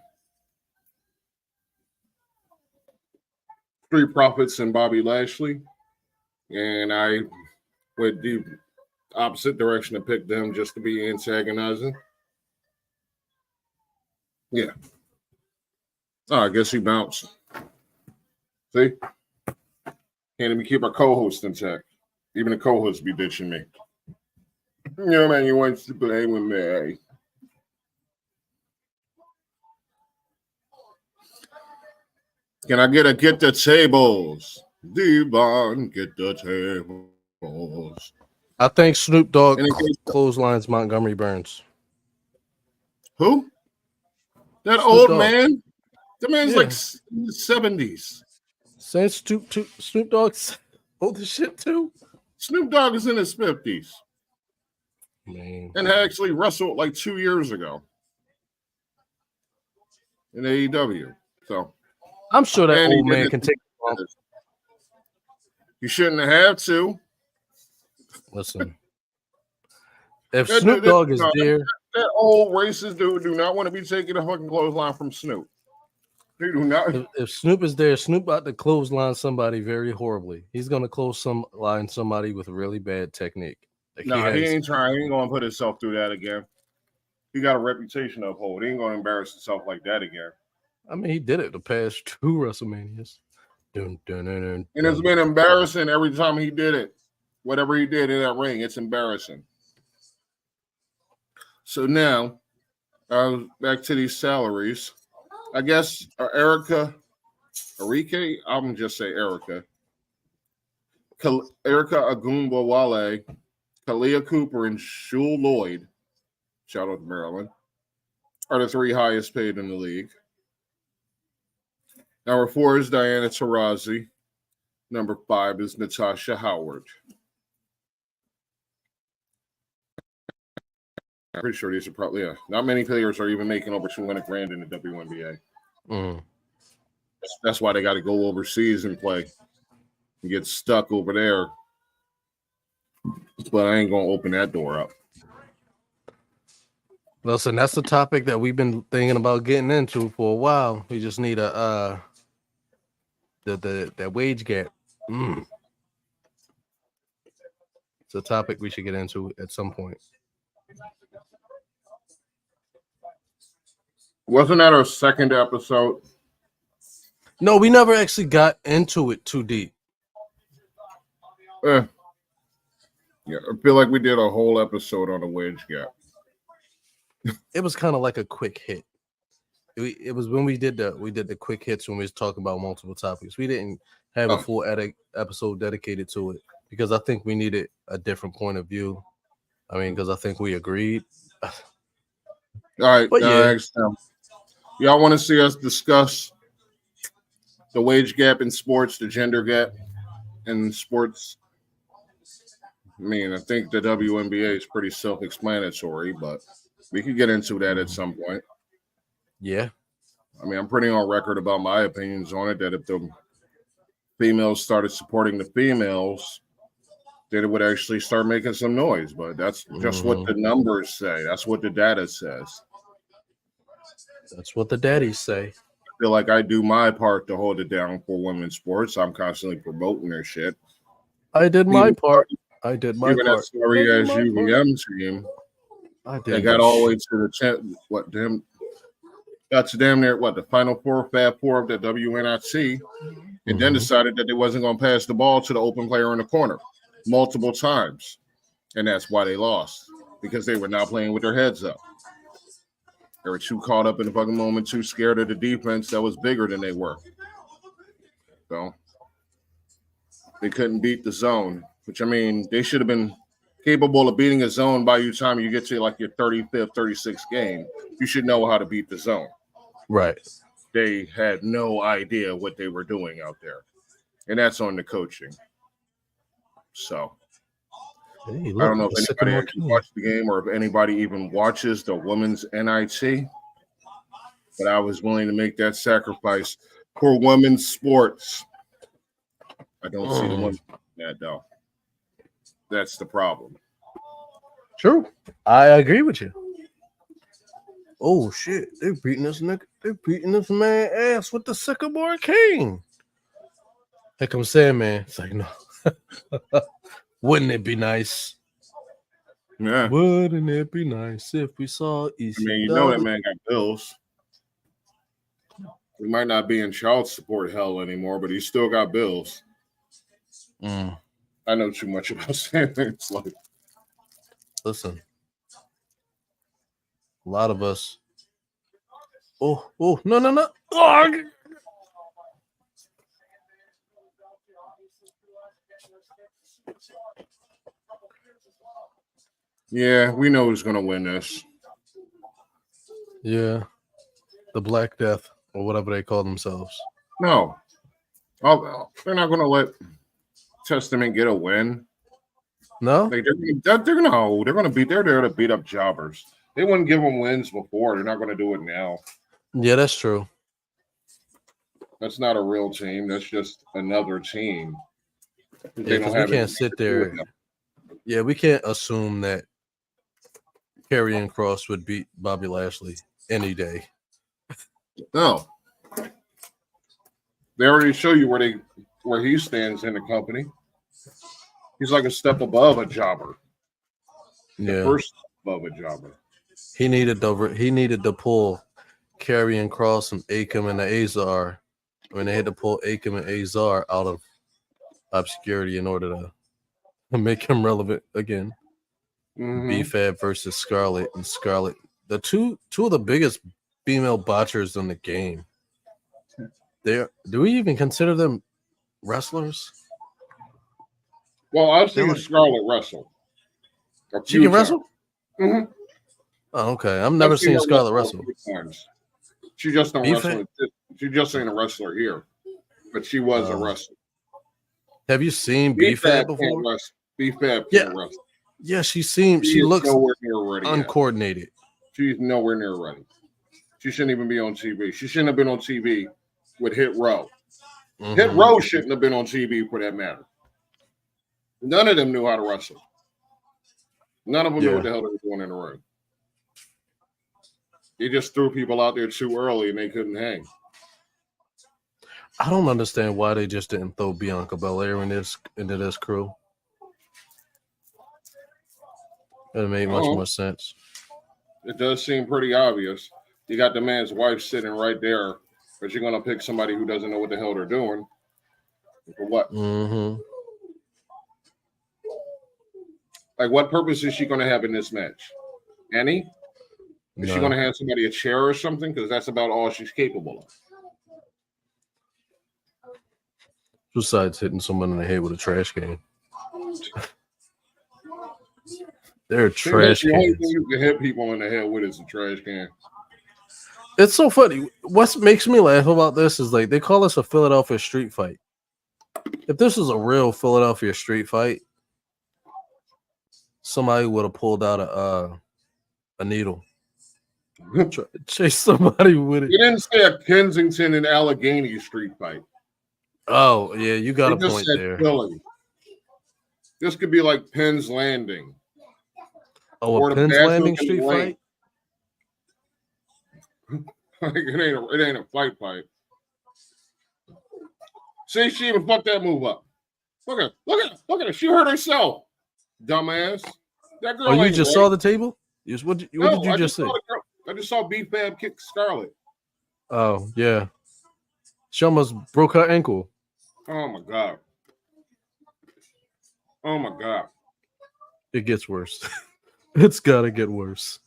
Street Profits and Bobby Lashley, and I went the opposite direction and picked them just to be antagonizing. Yeah. Oh, I guess he bounced. See? Can't even keep our co-host intact. Even the co-host be ditching me. Yeah, man, you want to play with me. Can I get the tables? Devon, get the tables. I think Snoop Dogg And in case- clotheslines Montgomery Burns. Who? That Snoop old Dogg. man? The man's Yeah. like in the 70s. Since Snoop Dogg's old as shit too. Snoop Dogg is in his 50s Man. and actually wrestled like 2 years ago in AEW. So I'm sure that And he old man did it- can take it off. you shouldn't have to. Listen. If That- Snoop that- Dogg is no, there, That old racist dude do not want to be taking a fucking clothesline from Snoop. They do not. if Snoop is there, Snoop about to clothesline somebody very horribly. He's gonna clothesline somebody with really bad technique. Like Nah, he has- ain't trying. He ain't gonna put himself through that again. He got a reputation to uphold. He ain't gonna embarrass himself like that again. I mean, he did it the past 2 WrestleManias. Dun, dun, dun, dun, And it's dun. been embarrassing every time he did it. Whatever he did in that ring, it's embarrassing. So now, back to these salaries. I guess Erika, I'm gonna just say Erika. Erika Agunbowale, Kalia Cooper, and Shul Lloyd, shout out to Maryland, are the 3 highest paid in the league. Number 4 is Diana Taurasi. Number 5 is Natasha Howard. I'm pretty sure these are probably, not many players are even making over 200 grand in the WNBA. Mm. That's why they got to go overseas and play and get stuck over there. But I ain't going to open that door up. Listen, that's the topic that we've been thinking about getting into for a while. We just need a that wage gap. Mm. It's a topic we should get into at some point. Wasn't that our second episode? No, we never actually got into it too deep. Yeah, I feel like we did a whole episode on the wage gap. It was kind of like a quick hit. It was when we did the quick hits when we was talking about multiple topics. We didn't have a full episode dedicated to it because I think we needed a different point of view. I mean, because I think we agreed. All right, But yeah. Y'all want to see us discuss the wage gap in sports, the gender gap in sports? I mean, I think the WNBA is pretty self-explanatory, but we could get into that at some point. Yeah. I mean, I'm pretty on record about my opinions on it, that if the females started supporting the females, then it would actually start making some noise. But that's just what the numbers say. That's what the data says. That's what the daddies say. I feel like I do my part to hold it down for women's sports. I'm constantly promoting their shit. I did my Even- part. I did my Even part. that sorry I did ass my UVM team, I they did. got all the way to the got to damn near the final four, Fab Four of the WNIT, and then decided that they wasn't going to pass the ball to the open player in the corner multiple times, and that's why they lost, because they were not playing with their heads up. They were too caught up in the fucking moment, too scared of the defense that was bigger than they were. So they couldn't beat the zone, which, I mean, they should have been capable of beating a zone by the time you get to like your 35th, 36th game. You should know how to beat the zone. Right. They had no idea what they were doing out there. And that's on the coaching. So Hey, I look, don't know the if Sycamore anybody actually King. watched the game or if anybody even watches the women's NIT. But I was willing to make that sacrifice for women's sports. I don't see the women doing that, though. That's the problem. True. I agree with you. Oh shit! They're beating this nigga. They're beating this man ass with the Sycamore King. Here comes Sandman. It's like, no. Wouldn't it be nice? Yeah. Wouldn't it be nice if we saw ECW? I mean, you know that man got bills. He might not be in child support hell anymore, but he still got bills. Mm. I know too much about Sandman. It's like, Listen, a lot of us. Oh, no. Oh. yeah, we know who's going to win this. Yeah, the Black Death or whatever they call themselves. No. They're not going to let Testament get a win. No, They're going to beat. They're there to beat up jobbers. They wouldn't give them wins before. They're not going to do it now. yeah, that's true. That's not a real team. That's just another team. Yeah, because we can't sit there. Yeah, we can't assume that Karrion Kross would beat Bobby Lashley any day. No. They already show you where he stands in the company. He's like a step above a jobber. Yeah, First above a jobber. he needed to pull Karrion Kross and Akam and the Azar. I mean, they had to pull Akam and Azar out of obscurity in order to make him relevant again. Mm-hmm. B-Fab versus Scarlett, and Scarlett, the two of the biggest female botchers in the game. Do we even consider them wrestlers? Well, I've seen Scarlett wrestle. She can wrestle? Mm-hmm. Oh, okay. I've never seen Scarlett wrestle. She just don't wrestle. She just ain't a wrestler here, but she was a wrestler. Have you seen B-Fab before? B-Fab can't wrestle. Yeah, she looks nowhere near ready uncoordinated. She's nowhere near ready. She shouldn't even be on TV. She shouldn't have been on TV with Hit Row. Mm-hmm. Hit Row shouldn't have been on TV for that matter. None of them knew how to wrestle. None of them knew what the hell they were doing in the ring. They just threw people out there too early and they couldn't hang. I don't understand why they just didn't throw Bianca Belair into this crew. It made much more sense. It does seem pretty obvious. You got the man's wife sitting right there, but you're going to pick somebody who doesn't know what the hell they're doing. For what? Mm-hmm. Like, what purpose is she going to have in this match? Any? Is she going to hand somebody a chair or something? Because that's about all she's capable of. Besides hitting someone in the head with a trash can. They're trash cans. The only thing you can hit people in the head with is a trash can. It's so funny. What makes me laugh about this is like they call this a Philadelphia street fight. If this was a real Philadelphia street fight, somebody would have pulled out a needle. Chase somebody with it. You didn't say a Kensington and Allegheny street fight. Oh, yeah, you got a point there. Philly. This could be like Penn's Landing. Oh, a Penn's Landing street fight? Like it ain't a fight. See, she even fucked that move up. Look at her. She hurt herself. Dumbass. That girl. Oh, you just saw the table? What did you just say? I just saw B-Fab kick Scarlett. Oh, yeah. She almost broke her ankle. Oh my god. It gets worse. It's gotta get worse.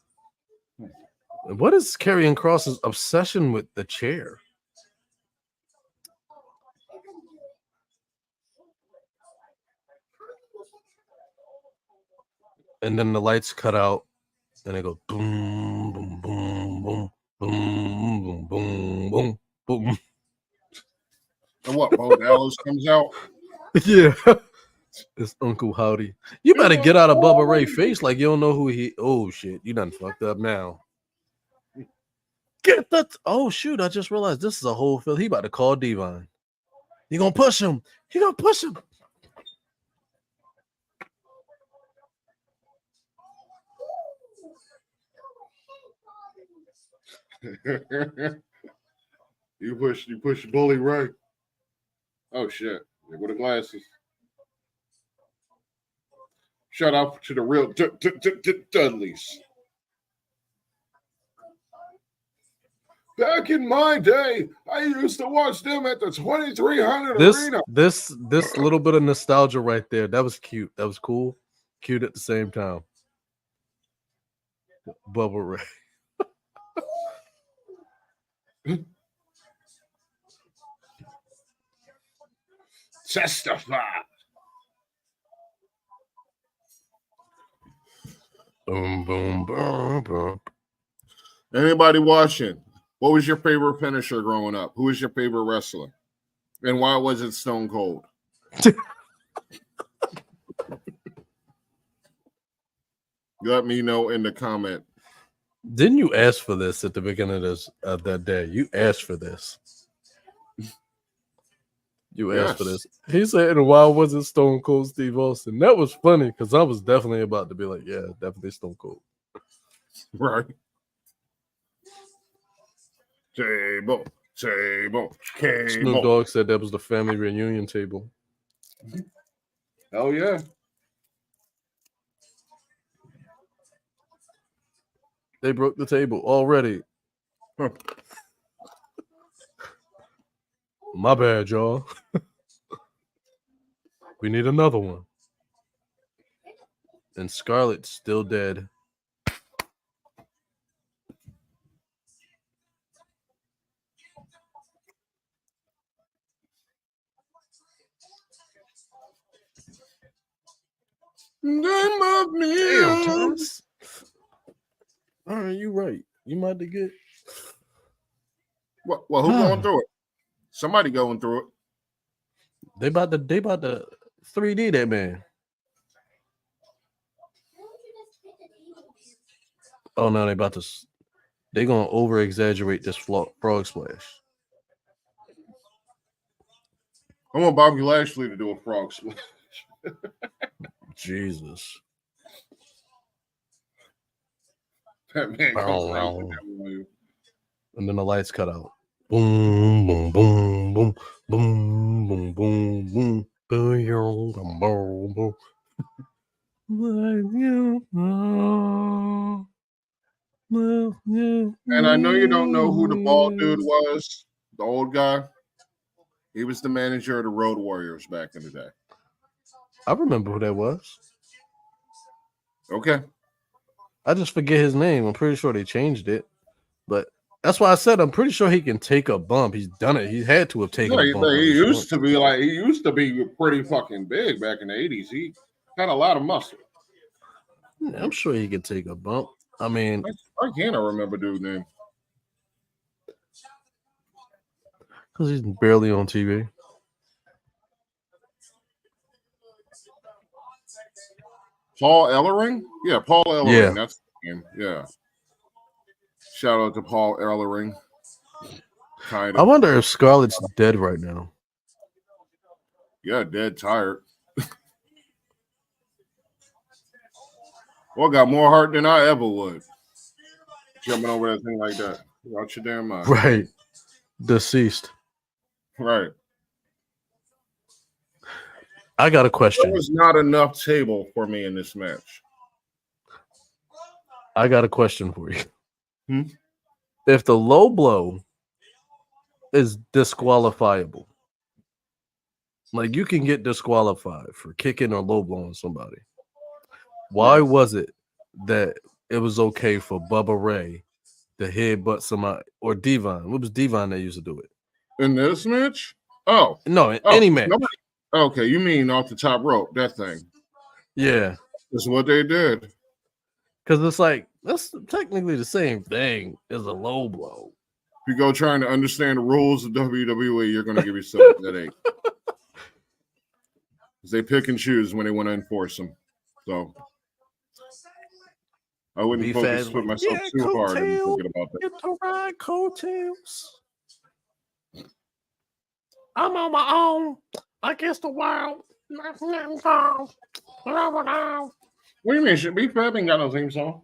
What is Karrion Kross's obsession with the chair? And then the lights cut out, and they go boom, boom, boom, boom, boom, boom, boom, boom, boom. And what? Bo Dallas comes out? Yeah. It's Uncle Howdy. You better get out of Bubba Ray's face like you don't know who he. Oh shit, you done fucked up now. Get that. Oh shoot, I just realized this is a whole field. He about to call Devon. You gonna push him? He gonna push him. You push Bully Ray. Oh shit. There go the glasses. Shout out to the real Dudleys. Back in my day, I used to watch them at the 2300 Arena. This little bit of nostalgia right there. That was cute. That was cool. Cute at the same time. Bubba Ray. Testify. Boom, boom, boom, boom. Anybody watching? What was your favorite finisher growing up? Who was your favorite wrestler? And why was it Stone Cold? Let me know in the comment. Didn't you ask for this at the beginning of that day? You asked for this. You asked for this. He said, and why was it Stone Cold Steve Austin? That was funny because I was definitely about to be like, yeah, definitely Stone Cold. Right. Table. Snoop Dogg said that was the family reunion table. Hell yeah. They broke the table already. Huh. My bad, y'all. We need another one. And Scarlett's still dead. Name of me. Damn, Thomas. All right, you right. You might have get. Well, who going through it? Somebody going through it. They about to 3D that man. Oh no, they gonna over exaggerate this frog splash. I want Bobby Lashley to do a frog splash. Jesus. That man comes And then the lights cut out. Boom, boom, boom, boom, boom, boom, boom, boom, boom, boom, boom. And I know you don't know who the bald dude was, the old guy. He was the manager of the Road Warriors back in the day. I remember who that was. Okay. I just forget his name. I'm pretty sure they changed it. But that's why I said I'm pretty sure he can take a bump. He's done it. He had to have taken a bump. He used to be pretty fucking big back in the 80s. He had a lot of muscle. Yeah, I'm sure he could take a bump. I mean, I can't remember dude's name. Because he's barely on TV. Paul Ellering? Yeah, Paul Ellering. Yeah. That's him. Yeah. Shout out to Paul Ellering. I wonder if Scarlett's dead right now. Yeah, dead tired. Well, got more heart than I ever would. Jumping over that thing like that. Watch your damn mind. Right. Deceased. Right. I got a question. There was not enough table for me in this match. I got a question for you. If the low blow is disqualifiable, like you can get disqualified for kicking or low blowing somebody, why was it that it was okay for Bubba Ray to headbutt somebody or Devon? What was Devon that used to do it? In this match? Oh. No, in any match. Okay, you mean off the top rope, that thing. Yeah. That's what they did. Because it's like, that's technically the same thing as a low blow. If you go trying to understand the rules of WWE, you're going to give yourself a headache. Because they pick and choose when they want to enforce them. So I wouldn't put myself too hard in thinking about that. Get the right coattails. I'm on my own against the world. What do you mean? Should be Fab ain't got no theme song.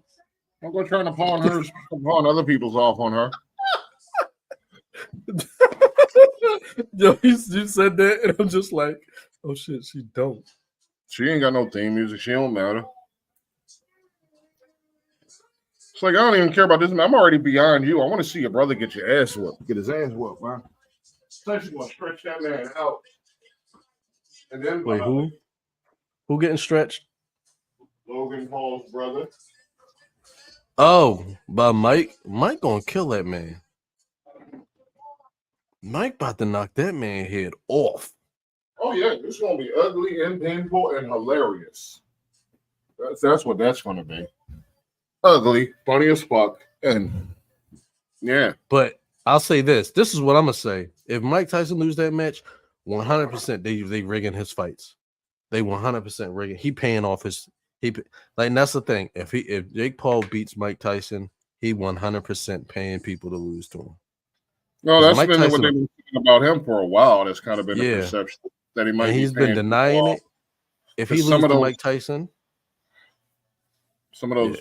Don't go trying to pawn other people's off on her. Yo, you said that, and I'm just like, oh shit, she don't. She ain't got no theme music. She don't matter. It's like I don't even care about this. I'm already beyond you. I want to see your brother get your ass whooped. Get his ass whooped, man. Especially gonna stretch that man out. And then Wait, who? Who getting stretched? Logan Paul's brother. Oh, by Mike. Mike gonna kill that man. Mike about to knock that man head off. Oh yeah, it's gonna be ugly and painful and hilarious. That's what that's gonna be. Ugly, funny as fuck, and yeah. But I'll say this. This is what I'm gonna say. If Mike Tyson lose that match, 100% they rigging his fights. They 100% rigging. He paying off his like, and that's the thing. If Jake Paul beats Mike Tyson, he 100% paying people to lose to him. No, that's Mike been Tyson, what they've been thinking about him for a while. That's kind of been the perception that he might. And he's been denying it. If he loses to Mike Tyson, some of those,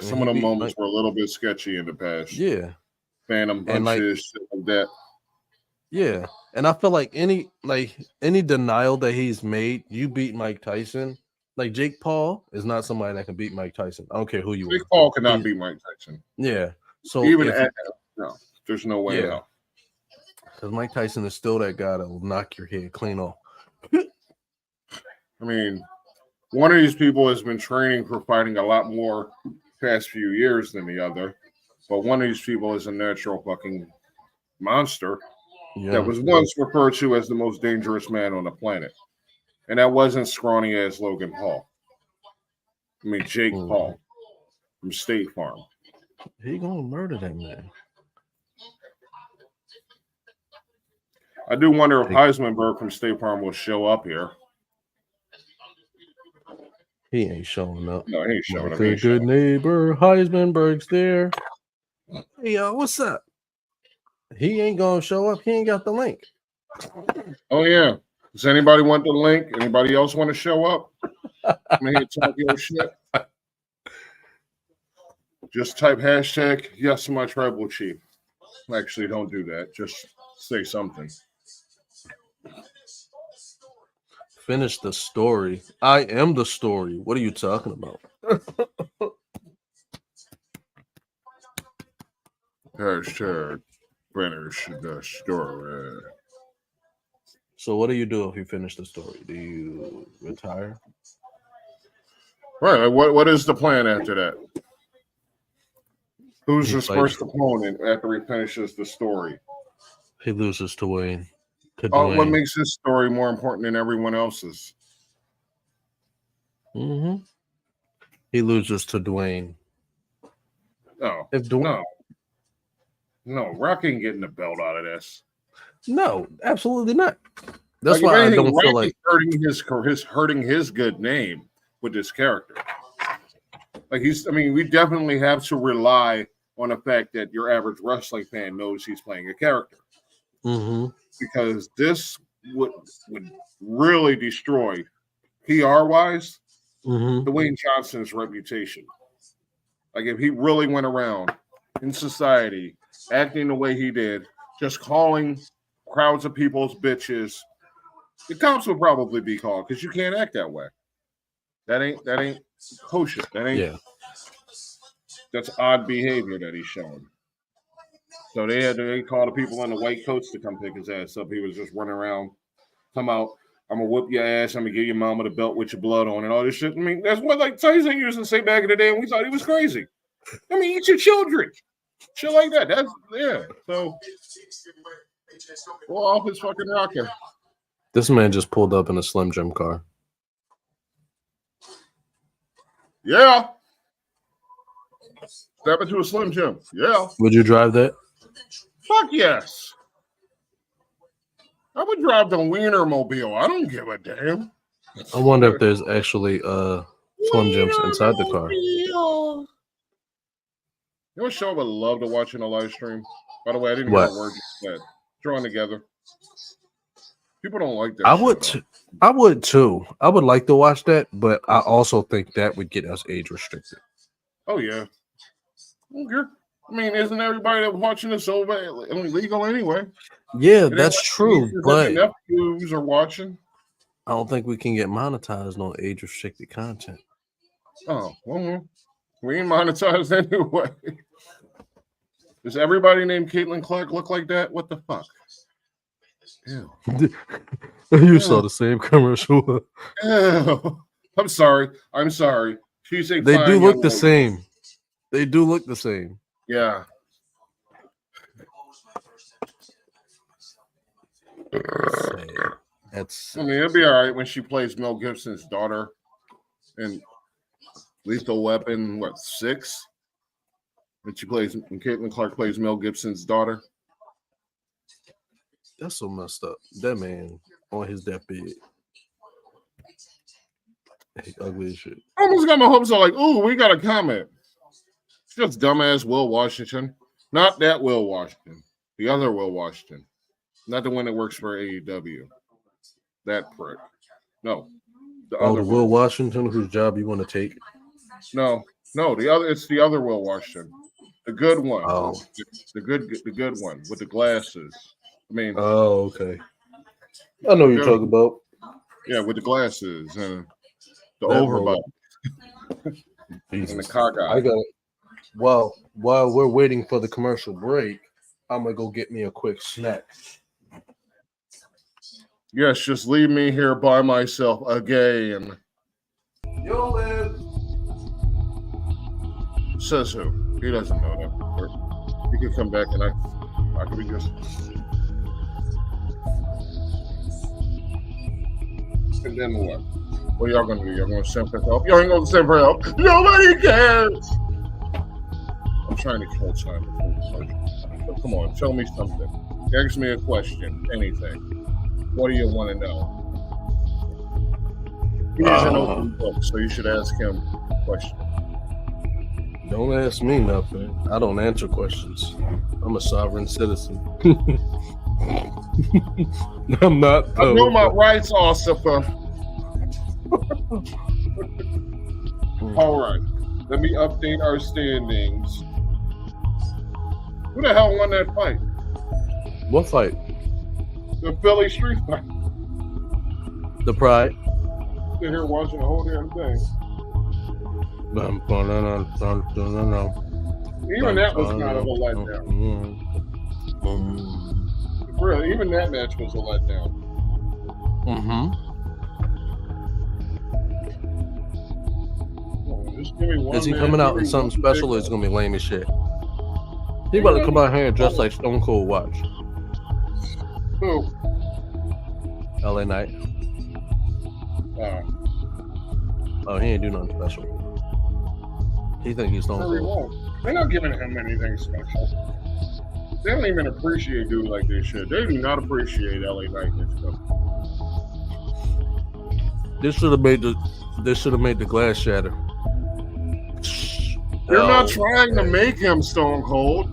some of the moments were a little bit sketchy in the past. Yeah, phantom punches, shit like that. Yeah, and I feel like any denial that he's made, you beat Mike Tyson. Like Jake Paul is not somebody that can beat Mike Tyson. I don't care who you are. Jake Paul cannot beat Mike Tyson. Yeah. So even no, there's no way out. Because Mike Tyson is still that guy that will knock your head clean off. I mean, one of these people has been training for fighting a lot more past few years than the other, but one of these people is a natural fucking monster that was once referred to as the most dangerous man on the planet. And that wasn't scrawny ass Logan Paul. I mean, Jake Paul from State Farm. He gonna murder that man. I do wonder if Heisenberg from State Farm will show up here. He ain't showing up. No, he ain't showing up. A good neighbor, Heisenberg's there. Hey, yo, what's up? He ain't gonna show up. He ain't got the link. Oh yeah. Does anybody want the link? Anybody else want to show up? I'm here talk your shit. Just type hashtag yes my tribal chief. Actually, don't do that. Just say something. Finish the story. I am the story. What are you talking about? Hashtag finish the story. So what do you do if you finish the story? Do you retire? Right. What is the plan after that? Who's his first opponent after he finishes the story? He loses to Wayne. What makes this story more important than everyone else's? Mm-hmm. He loses to Dwayne. No, Rock ain't getting the belt out of this. No, absolutely not. That's why I don't feel like hurting his good name with this character. We definitely have to rely on the fact that your average wrestling fan knows he's playing a character. Mm-hmm. Because this would really destroy, PR-wise, Dwayne Johnson's reputation. Like if he really went around in society acting the way he did, just calling crowds of people's bitches, the cops would probably be called because you can't act that way. That ain't kosher. That's odd behavior that he's showing. So they called the people in the white coats to come pick his ass up. He was just running around, come out, I'm gonna whoop your ass, I'm gonna give your mama the belt with your blood on and all this shit. I mean, that's what like Tyson used to say back in the day, and we thought he was crazy. I mean, eat your children. Shit like that. So go off his fucking rocker. This man just pulled up in a Slim Jim car. Yeah. Step into a Slim Jim. Yeah. Would you drive that? Fuck yes. I would drive the Wienermobile. I don't give a damn. I wonder if there's actually Slim Jims inside the car. You know what show I would love to watch in a live stream? By the way, I didn't hear a word you said. Drawn Together. People don't like that. I would too. I would like to watch that, but I also think that would get us age restricted. Oh yeah. Okay. I mean, isn't everybody that watching this over illegal anyway? Yeah, And that's true, nieces but and nephews are watching. I don't think we can get monetized on age restricted content. Oh, well, we ain't monetized anyway. Does everybody named Caitlin Clark look like that? What the fuck? Ew. You saw the same commercial. Ew. I'm sorry. She's a They fine do look young the lady. same. They do look the same. Yeah. That's I mean, it'll be all right when she plays Mel Gibson's daughter in Lethal Weapon, 6? When Caitlin Clark plays Mel Gibson's daughter. that's so messed up. That man on his deathbed. He ugly as shit. I almost got my hopes up like, ooh, we got a comment. It's just dumbass Will Washington. Not that Will Washington. The other Will Washington. Not the one that works for AEW. That prick. No. The Oh, other the Will Washington whose job you want to take? No, it's the other Will Washington. The good one. Oh. The good one with the glasses. I mean, Oh, okay. I know what you're talking about. yeah, with the glasses and the That overbite and the cock eye. I got it. Well, while we're waiting for the commercial break, I'm gonna go get me a quick snack. Yes, just leave me here by myself again. Yo, live. Says who? He doesn't know that. He could come back and I could be just. And then what? What y'all gonna do? Y'all gonna send for help? Y'all ain't gonna send for help. Nobody cares. I'm trying to kill time before the commercial. So come on, tell me something. Ask me a question. Anything. What do you want to know? He's an open book, so you should ask him a question. Don't ask me nothing. I don't answer questions. I'm a sovereign citizen. I'm not. I know my rights, Ossifer. All right. Let me update our standings. Who the hell won that fight? What fight? The Philly street fight. The Pride. Sit here watching the whole damn thing. Even that was kind of a letdown. Really, even that match was a letdown. Just give me one. Is he coming out in something special or is it gonna be lame as shit? He about to come out here dressed like Stone Cold. Watch. Who? LA Knight. Oh, he ain't do nothing special. He think he's Stone Cold. They're not giving him anything special. They don't even appreciate dudes like this shit. They do not appreciate LA Knight and stuff. This should have made the glass shatter. They're not trying to make him Stone Cold.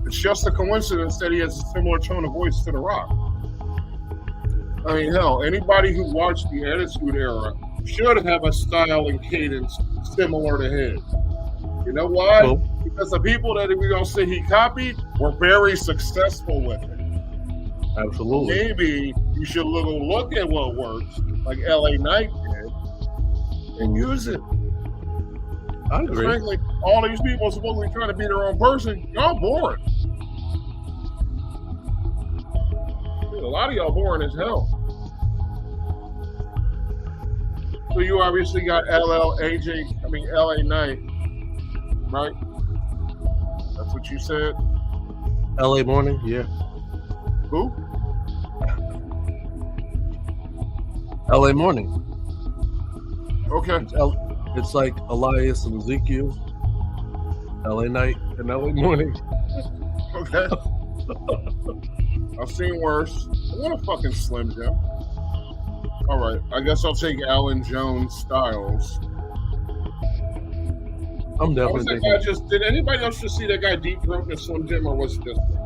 It's just a coincidence that he has a similar tone of voice to The Rock. I mean, hell, anybody who watched the Attitude Era should have a style and cadence similar to his. You know why? Well, because the people that we're going to say he copied were very successful with it. Absolutely. Maybe you should look at what works, like LA Knight did, and use it. I agree. Frankly, all these people are supposedly trying to be their own person. Y'all boring. Dude, a lot of y'all boring as hell. So you obviously got LA Knight, right? That's what you said? LA Morning, yeah. Who? LA Morning. Okay. It's like Elias and Ezekiel. LA Night and LA Morning. Okay. I've seen worse. I want a fucking Slim Jim. All right. I guess I'll take Alan Jones Styles. I'm definitely thinking. Did anybody else just see that guy deep throating a Slim Jim, or was it just me?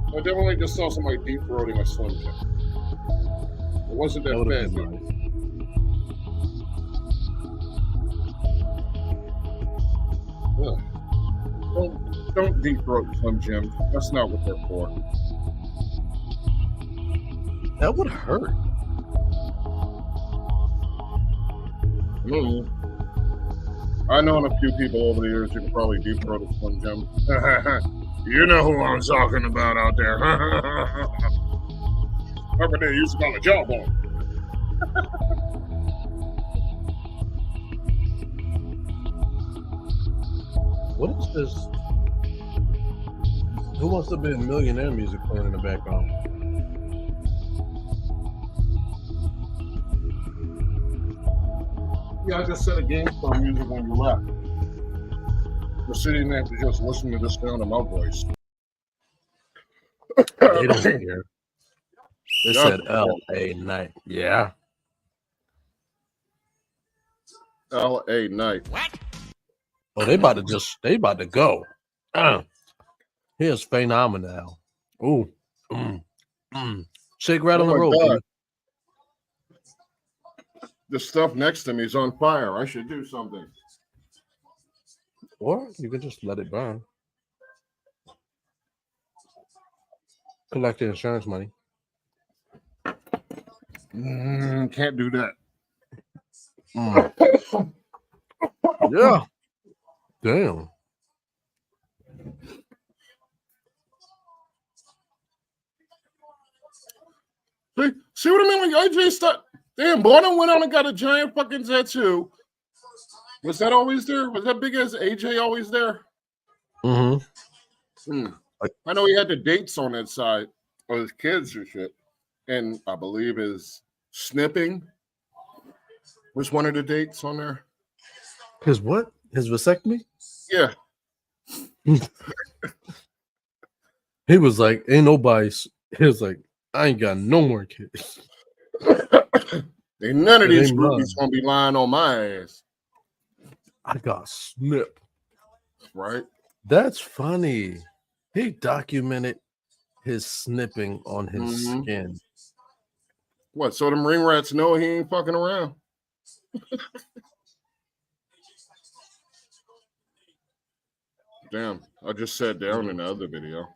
I definitely just saw somebody deep throating a Slim Jim. It wasn't that bad. Don't deep throat Slim Jim. That's not what they're for. That would hurt. I know a few people over the years who can probably deep throat a Slim Jim. You know who I'm talking about out there. Remember they used to call it jawbone. What is this? Who Wants to Be a Millionaire music playing in the background? Yeah, I just set a GameStop music when you left. We're sitting there to just listen to the sound of my voice. They don't care. They Yeah. said L.A. Night. Yeah. L.A. Night. Oh, they about to go. Here's Phenomenal. Ooh. Shake, rattle, Oh and my roll, God. baby. The stuff next to me is on fire. I should do something. Or you can just let it burn. Collect the insurance money. Can't do that. Yeah. Damn. See what I mean? Like AJ stuff. Damn, boy, I went on and got a giant fucking tattoo. Was that always there? Was that big as AJ always there? Mm-hmm. I know he had the dates on that side, or his kids or shit. And I believe his snipping was one of the dates on there. His what? His vasectomy? Yeah. He was like, ain't nobody. He was like, I ain't got no more kids. Ain't none of It these ain't groupies mine. gonna be lying on my ass. I got snipped. Right? That's funny. He documented his snipping on his Mhm. skin. What? So them ring rats know he ain't fucking around. Damn, I just sat down in the other video.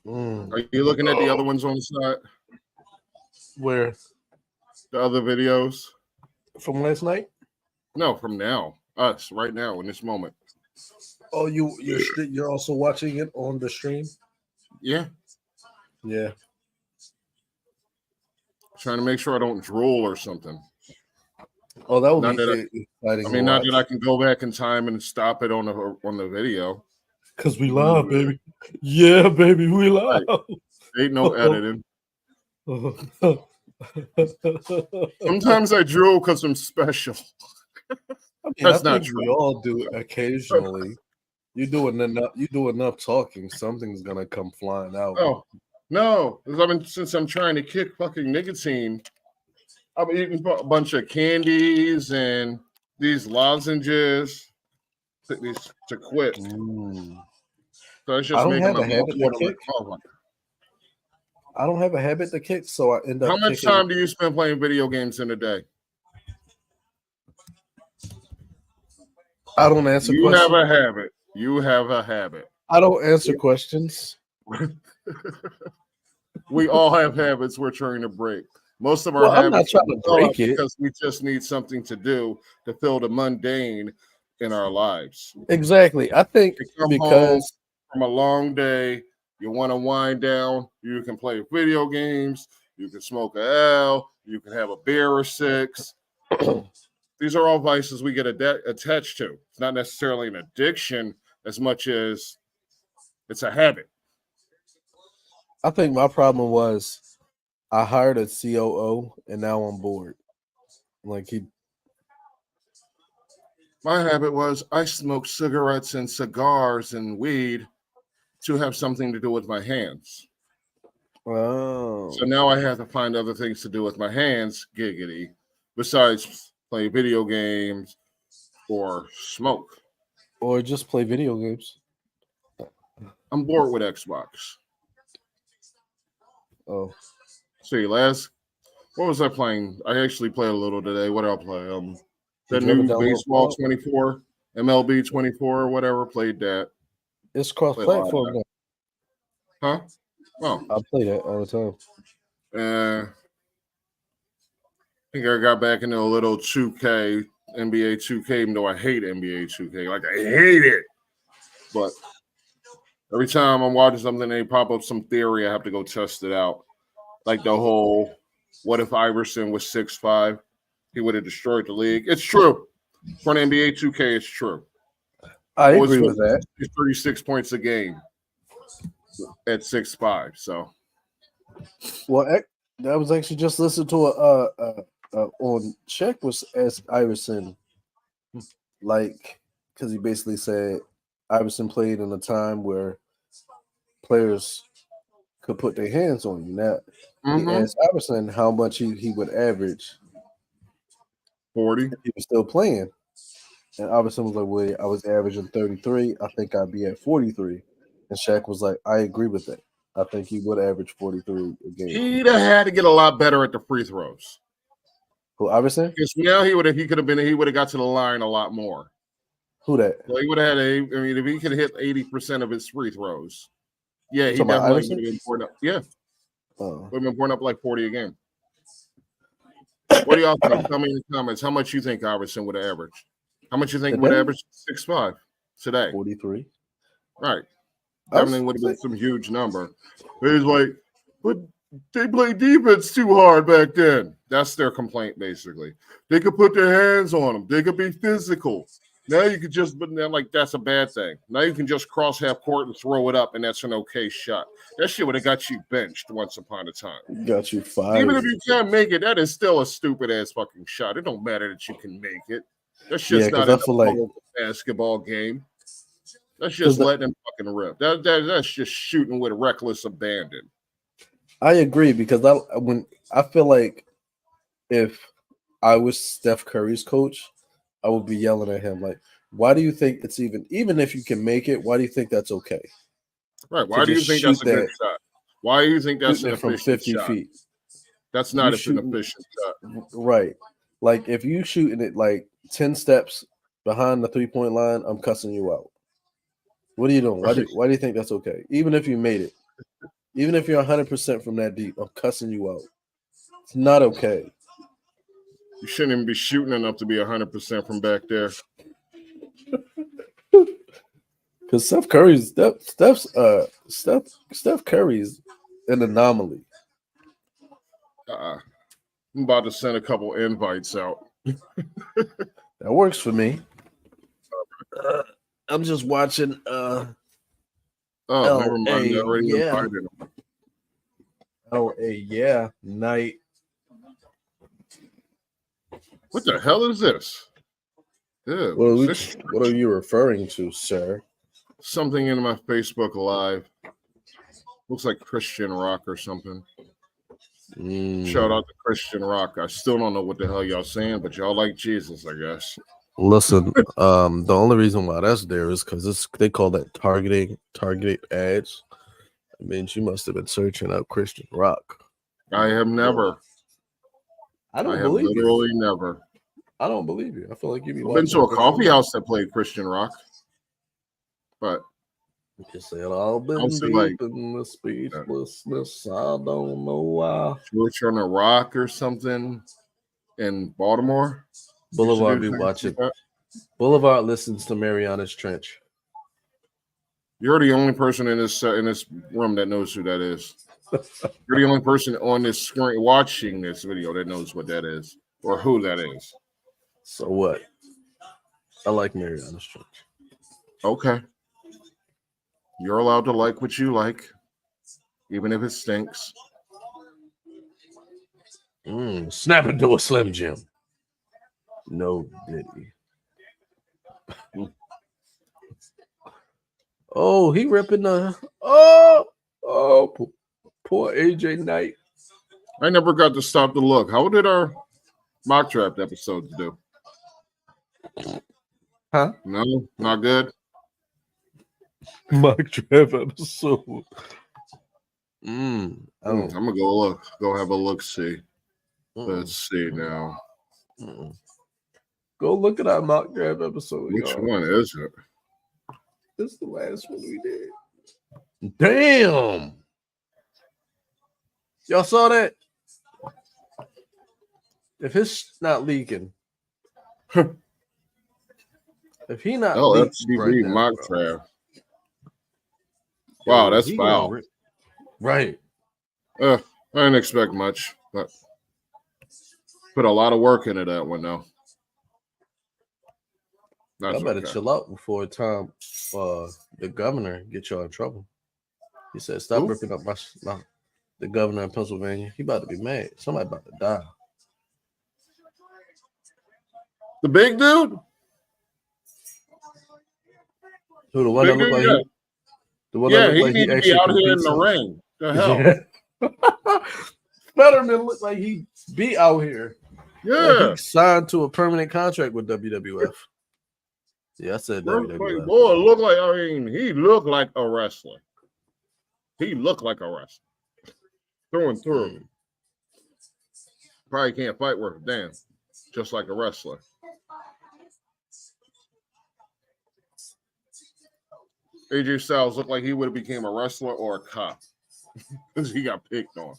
Are you looking at the other ones on the side? Where? The other videos? From last night? No, from now. Us, right now, in this moment. Oh, you're also watching it on the stream? Yeah. Yeah. Trying to make sure I don't drool or something. Oh, that would Not be that exciting. I mean, not that I can go back in time and stop it on the video. Because we live, baby. Yeah, baby, we live. Ain't no editing. Sometimes I drool because I'm special. That's not true. We all do occasionally. You do enough talking, something's gonna come flying out. Oh no! Since I'm trying to kick fucking nicotine, I've been eating a bunch of candies and these lozenges to quit. So it's just making my mouth water like motherfucker. I don't have a habit to kick, so I end up. How much time do you spend playing video games in a day? I don't answer questions. You have a habit. You have a habit. I don't answer questions. We all have habits we're trying to break. Most of our habits I'm not trying to break it because we just need something to do to fill the mundane in our lives. Exactly. I think because from a long day, you want to wind down, you can play video games, you can smoke a L, you can have a beer or six. These are all vices we get attached to. It's not necessarily an addiction as much as it's a habit. I think my problem was I hired a COO and now I'm bored. My habit was I smoked cigarettes and cigars and weed to have something to do with my hands. Oh. So now I have to find other things to do with my hands, giggity, besides play video games or smoke. Or just play video games. I'm bored with Xbox. Oh. See, what was I playing? I actually played a little today. What did I play? The Did you ever new download Baseball Fallout? 24, MLB 24, or whatever, played that. It's cross-platform now. Huh? Oh. I play that all the time. I think I got back into a little 2K, NBA 2K, even though I hate NBA 2K. Like, I hate it. But every time I'm watching something, they pop up some theory, I have to go test it out. Like the whole, what if Iverson was 6'5"? He would have destroyed the league. It's true. For an NBA 2K, it's true. I agree with that. 36 points a game at 6'5". So, well, I was actually just listening to on Check was as Iverson, like, because he basically said Iverson played in a time where players could put their hands on you. Now, he asked Iverson how much he would average 40. if he was still playing. And Iverson was like, well, I was averaging 33. I think I'd be at 43. And Shaq was like, I agree with that. I think he would average 43 a game. He'd have had to get a lot better at the free throws. Who, Iverson? Because now he would have got to the line a lot more. Who that? Well, he would have had if he could hit 80% of his free throws. Yeah, he definitely would have been pouring up. Yeah. Would have been pouring up like 40 a game. What do y'all think? Tell me in the comments how much you think Iverson would have averaged. How much you think would average 6'5" today? 43. Right. Definitely would have been some huge number. He's like, but they played defense too hard back then. That's their complaint, basically. They could put their hands on them. They could be physical. Now you could just, but then like that's a bad thing. Now you can just cross half court and throw it up, and that's an okay shot. That shit would have got you benched once upon a time. Got you fired. Even if you can't make it, that is still a stupid ass fucking shot. It don't matter that you can make it. That's just not a basketball game. That's just letting them fucking rip. That's just shooting with reckless abandon. I agree because I feel like if I was Steph Curry's coach, I would be yelling at him like, "Why do you think it's even if you can make it? Why do you think that's okay?" Right? Why do you think that's a good shot? Why do you think that's an efficient from 50 shot? feet? That's not an efficient shot. Right. Like if you shooting it like 10 steps behind the 3-point line, I'm cussing you out. What are you doing? Why do you think that's okay? Even if you made it, even if you're 100% from that deep, I'm cussing you out. It's not okay. You shouldn't even be shooting enough to be 100% from back there. Because Steph Curry's an anomaly. I'm about to send a couple invites out. That works for me. I'm just watching. Never mind. I already invited him. LA, night. What the hell is this? Yeah, what are you referring to, sir? Something in my Facebook Live. Looks like Christian Rock or something. Shout out to Christian Rock. I still don't know what the hell y'all saying, but y'all like Jesus, I guess. Listen, the only reason why that's there is because they call that targeted ads. I mean, you must have been searching up Christian Rock. I have never. I have literally never. I don't believe you. I feel like you've been to a coffee house that played Christian Rock, but you said I've been deep in the speechlessness. I don't know why. Church on a Rock or something in Baltimore. Boulevard be watching. Boulevard listens to Mariana's Trench. You're the only person in this room that knows who that is. You're the only person on this screen watching this video that knows what that is or who that is. So what? I like Mariana's Trench. Okay. You're allowed to like what you like, even if it stinks. Snap into a Slim Jim. No Diddy. Oh, he ripping the poor AJ Knight. I never got to stop to look. How did our mock draft episodes do? Huh? No, not good. Mock draft episode. I'm gonna go have a look. See. Let's see now. Go look at our mock draft episode. Which one is it? This is the last one we did. Damn. Y'all saw that? If his not leaking, if he not leaking LFTB right now, mock bro. draft. Wow, Yo, that's he foul. gonna right. I didn't expect much, but put a lot of work into that one though. That's I better okay. chill out before time the governor get y'all in trouble. He said, "Stop Who? ripping up my the governor in Pennsylvania. He about to be mad. Somebody about to die." The big dude? Who the one Big that look dude, like yeah. he? The one Yeah, that look he like needs he to be actually out here in competes the in- ring. The hell? Yeah. Fetterman looked like he be out here. Yeah. Like he signed to a permanent contract with WWF. Yeah, I said Bro, WWF. boy, look like he looked like a wrestler. He looked like a wrestler. Through and through. Probably can't fight worth a damn. Just like a wrestler. AJ Styles looked like he would have became a wrestler or a cop. Because he got picked on.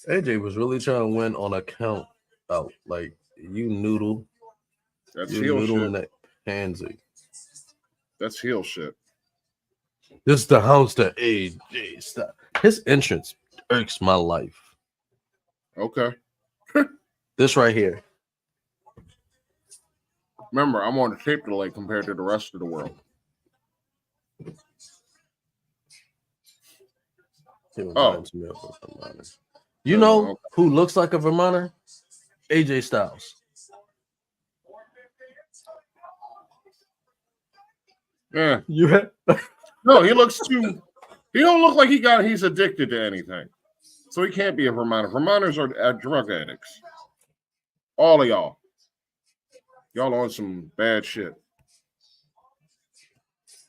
AJ was really trying to win on a count out. Like you noodle. That's You heel noodle shit. neck pansy. That's heel shit. This is the house that AJ Styles. His entrance irks my life. Okay. This right here. Remember, I'm on the tape delay compared to the rest of the world. He reminds me of a Vermonter. You Oh, know okay. who looks like a Vermonter? AJ Styles. Yeah. Yeah. No, he looks too. He don't look like he's addicted to anything. So he can't be a Vermonter. Vermonters are drug addicts. All of y'all. Y'all on some bad shit.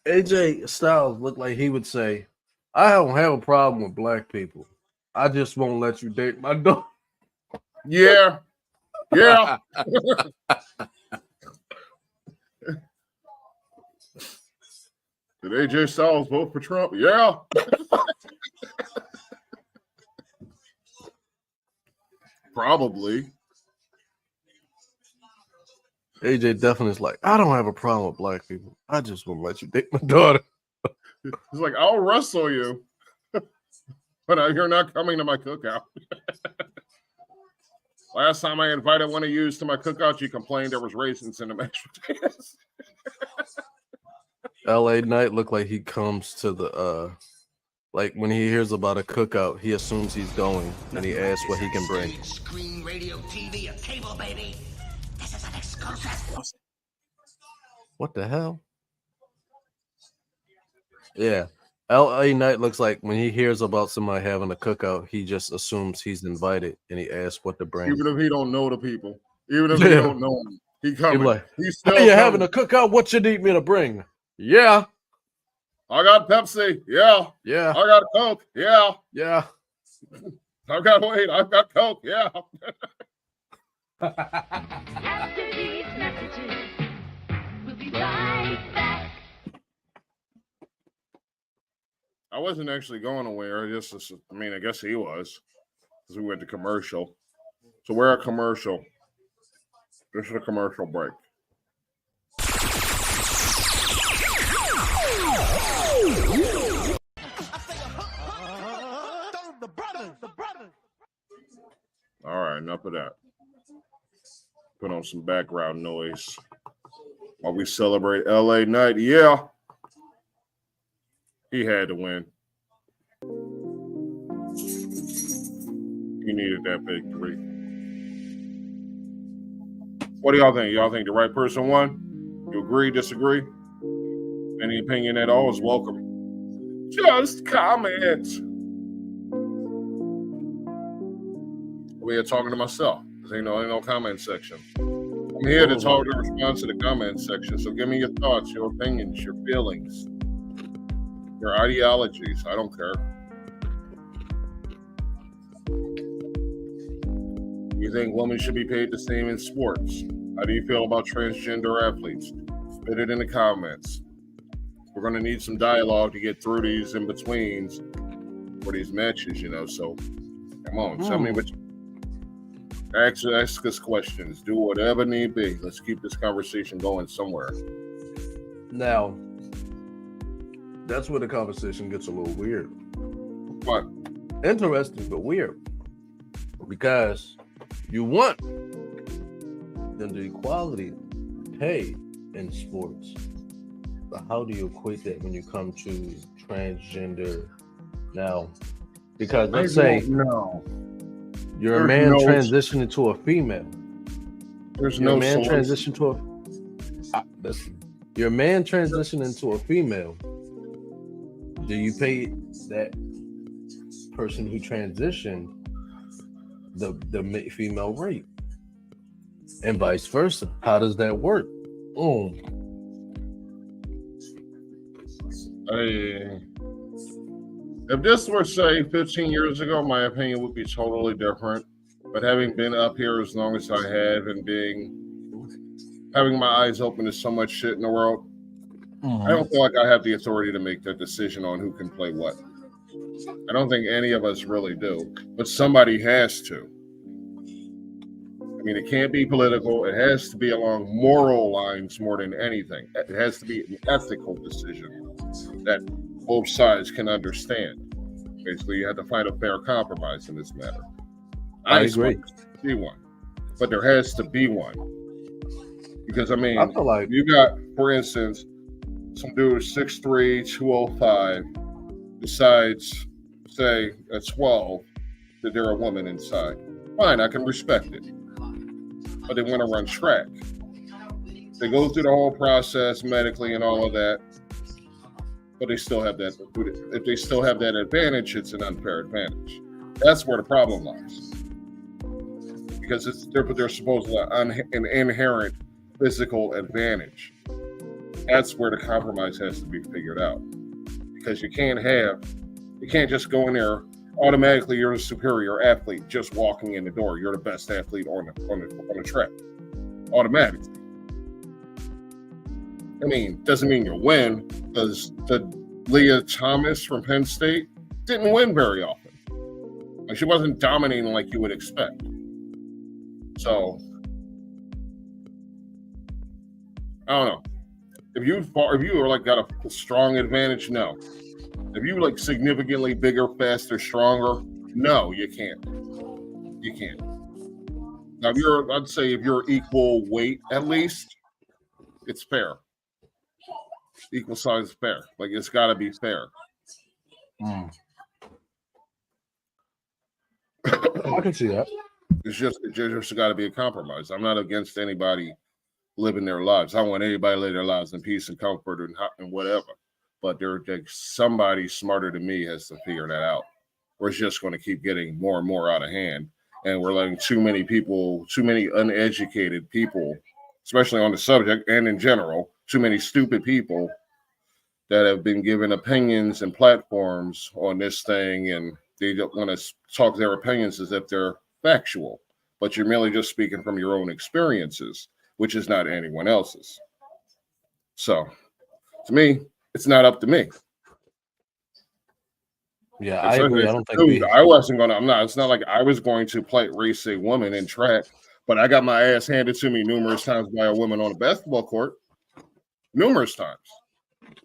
AJ Styles looked like he would say, "I don't have a problem with black people. I just won't let you date my daughter." Yeah. Yeah. Did AJ Styles vote for Trump? Yeah. Probably. AJ definitely is like, "I don't have a problem with black people. I just won't let you date my daughter." He's like, I'll wrestle you, but you're not coming to my cookout. Last time I invited one of you to my cookout, you complained there was raisins in the mashed potatoes. LA Knight looked like he comes to the like when he hears about a cookout, he assumes he's going and he asks what he can bring. Screen, radio, TV, or cable, baby. This is an exclusive. What the hell? Yeah. LA Knight looks like when he hears about somebody having a cookout, he just assumes he's invited and he asks what to bring. Even if he don't know the people, even if he don't know them, he coming. Like, He's still hey, you coming. having a cookout? What you need me to bring? Yeah. I got Pepsi. Yeah. Yeah. I got Coke. Yeah. Yeah. I've got Coke. Yeah. After these messages, we'll be right back. I wasn't actually going anywhere. I guess he was, because we went to commercial. So we're at commercial. This is a commercial break. All right, enough of that. Put on some background noise while we celebrate LA Knight. Yeah. He had to win. He needed that victory. What do y'all think? Y'all think the right person won? You agree, disagree? Any opinion at all is welcome. Just comment. We are talking to myself. Ain't no comment section. I'm here to talk to respond to the comment section. So give me your thoughts, your opinions, your feelings, your ideologies. I don't care. You think women should be paid the same in sports? How do you feel about transgender athletes? Spit it in the comments. We're going to need some dialogue to get through these in-betweens for these matches, so come on, tell me what you ask us questions, do whatever need be. Let's keep this conversation going somewhere. Now, that's where the conversation gets a little weird. What? Interesting, but weird. Because you want the equality pay in sports. But how do you equate that when you come to transgender now? Because let's say you're a man transitioning to a female. You're a man transitioning to a female. Do you pay that person who transitioned the female rate? And vice versa. How does that work? If this were, say, 15 years ago, my opinion would be totally different. But having been up here as long as I have and having my eyes open to so much shit in the world, I don't feel like I have the authority to make that decision on who can play what. I don't think any of us really do, but somebody has to. I mean, it can't be political. It has to be along moral lines more than anything. It has to be an ethical decision that both sides can understand. Basically, you have to find a fair compromise in this matter. I agree. Be one, but there has to be one. Because, I mean, I feel like you got, for instance, some dude 6'3", 205 decides, say, at 12, that they're a woman inside. Fine, I can respect it. But they want to run track. They go through the whole process medically and all of that, but they still have that. If they still have that advantage, it's an unfair advantage. That's where the problem lies. Because they're supposed to have an inherent physical advantage. That's where the compromise has to be figured out. Because you can't just go in there automatically. You're a superior athlete just walking in the door. You're the best athlete on the track. Automatically. I mean, doesn't mean you'll win, because the Leah Thomas from Penn State didn't win very often. Like, she wasn't dominating like you would expect. So, I don't know. If you are like got a strong advantage, no. If you like significantly bigger, faster, stronger, no, you can't. You can't. Now, I'd say if you're equal weight at least, it's fair. Equal size fair. Like, it's got to be fair. I can see that. It's just got to be a compromise. I'm not against anybody living their lives. I want anybody to live their lives in peace and comfort and whatever. But somebody smarter than me has to figure that out. Or it's just going to keep getting more and more out of hand. And we're letting too many uneducated people, especially on the subject and in general, too many stupid people that have been given opinions and platforms on this thing, and they don't want to talk their opinions as if they're factual. But you're merely just speaking from your own experiences, which is not anyone else's. So, to me, it's not up to me. Yeah, I agree. I don't think it's not like I was going to race a woman in track, but I got my ass handed to me numerous times by a woman on a basketball court. Numerous times.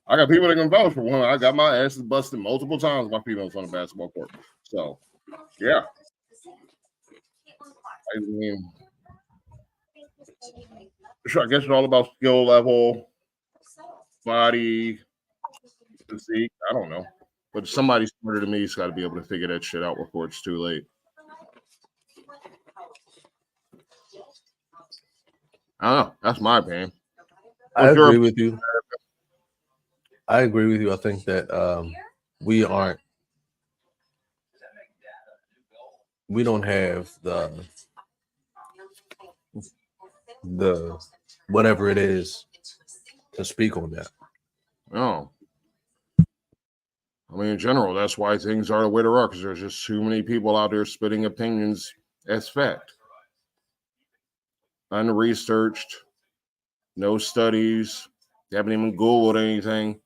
I got people that can vouch for women. I got my ass busted multiple times by females on a basketball court. So, yeah. I mean, I guess it's all about skill level, body, physique. I don't know. But somebody smarter than me has got to be able to figure that shit out before it's too late. I don't know. That's my opinion. I agree with you. I think that we don't have the whatever it is to speak on that. No. I mean, in general, that's why things are the way they are, because there's just too many people out there spitting opinions as fact. unresearched, no studies. They haven't even Googled anything,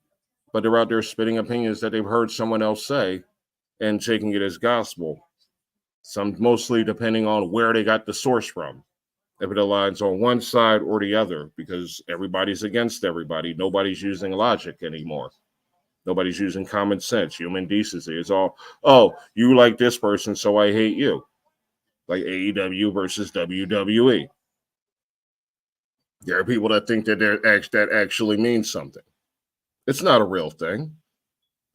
but they're out there spitting opinions that they've heard someone else say and taking it as gospel. Some mostly depending on where they got the source from. If it aligns on one side or the other, because everybody's against everybody. Nobody's using logic anymore. Nobody's using common sense, human decency. It's all, oh, you like this person, so I hate you. Like AEW versus WWE. There are people that think that that actually means something. It's not a real thing.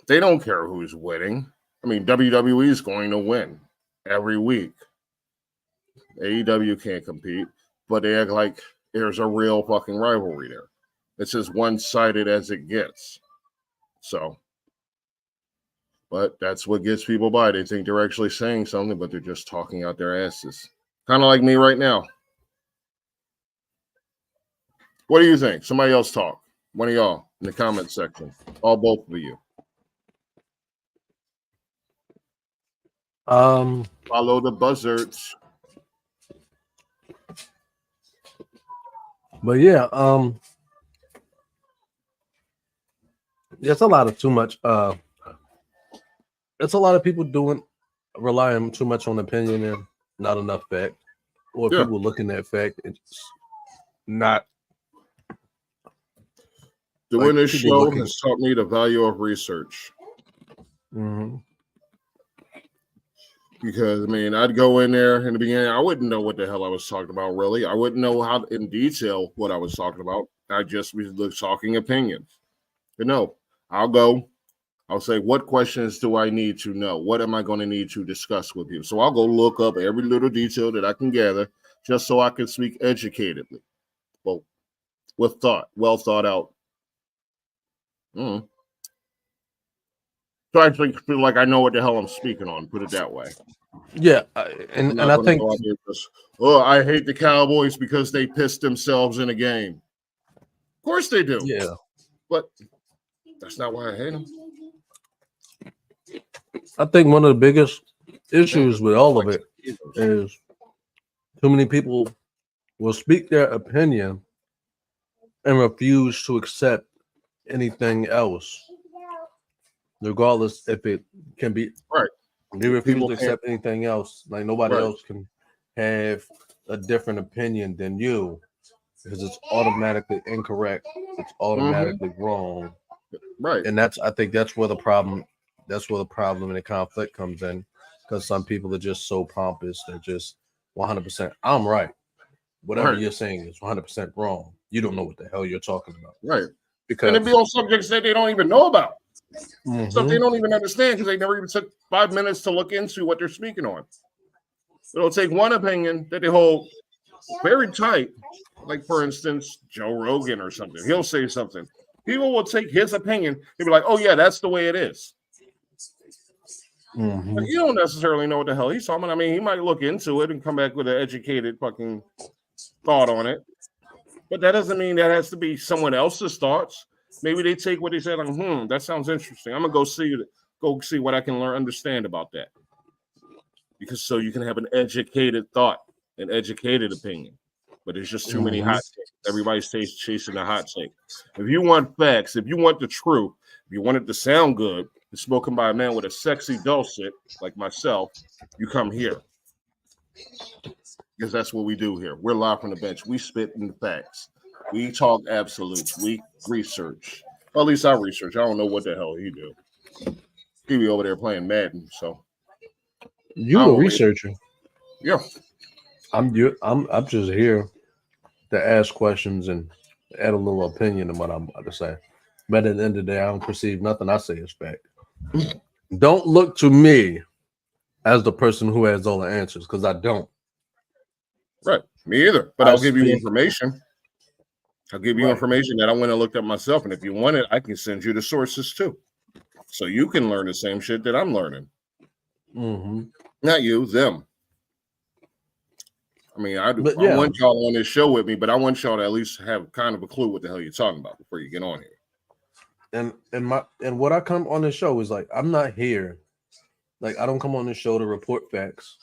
They don't care who's winning. I mean, WWE is going to win every week. AEW can't compete, but they act like there's a real fucking rivalry there. It's as one-sided as it gets. So, but that's what gets people by. They think they're actually saying something, but they're just talking out their asses. Kind of like me right now. What do you think? Somebody else talk. One of y'all in the comment section. All both of you. Follow the buzzards. But yeah, it's a lot of too much. It's a lot of people relying too much on opinion and not enough fact, or people looking at fact and just not. Doing this show has taught me the value of research. Mm-hmm. Because, I mean, I'd go in there in the beginning. I wouldn't know what the hell I was talking about, really. I wouldn't know how in detail what I was talking about. I just was talking opinions. But no, I'll say, what questions do I need to know? What am I going to need to discuss with you? So I'll go look up every little detail that I can gather just so I can speak educatedly. Well, with thought, well thought out. So I actually feel like I know what the hell I'm speaking on, put it that way. Yeah, and I think I hate the Cowboys because they pissed themselves in a game. Of course they do. Yeah, but that's not why I hate them. I think one of the biggest issues with all of it is too many people will speak their opinion and refuse to accept anything else, regardless if it can be right. They refuse to accept anything else. Like nobody else can have a different opinion than you because it's automatically incorrect. It's automatically wrong. Right. And I think that's where the problem and the conflict comes in, because some people are just so pompous. They're just 100%. I'm right. Whatever you're saying is 100% wrong. You don't know what the hell you're talking about. Right. Because and it be on subjects that they don't even know about. Stuff they don't even understand because they never even took 5 minutes to look into what they're speaking on. It'll take one opinion that they hold very tight, like for instance, Joe Rogan or something. He'll say something. People will take his opinion. They'll be like, "Oh yeah, that's the way it is." But you don't necessarily know what the hell he's talking about. I mean, he might look into it and come back with an educated fucking thought on it. But that doesn't mean that has to be someone else's thoughts. Maybe they take what they said, like, that sounds interesting. I'm gonna go see what I can understand about that. Because so you can have an educated thought, an educated opinion. But there's just too many hot takes. Everybody's chasing a hot take. If you want facts, if you want the truth, if you want it to sound good, it's spoken by a man with a sexy dulcet like myself, you come here. Because that's what we do here. We're live from the bench. We spit in the facts. We talk absolutes. We research. Well, at least I research. I don't know what the hell he do. He be over there playing Madden. So you a researcher. Yeah. I'm just here to ask questions and add a little opinion to what I'm about to say. But at the end of the day, I don't perceive nothing I say as fact. Don't look to me as the person who has all the answers, because I don't. Right. Me either. But I'll give you information. I'll give you information that I went and looked up myself. And if you want it, I can send you the sources too. So you can learn the same shit that I'm learning. Not you, them. I mean, I want y'all on this show with me, but I want y'all to at least have kind of a clue what the hell you're talking about before you get on here. And what I come on this show is like, I'm not here. Like, I don't come on this show to report facts.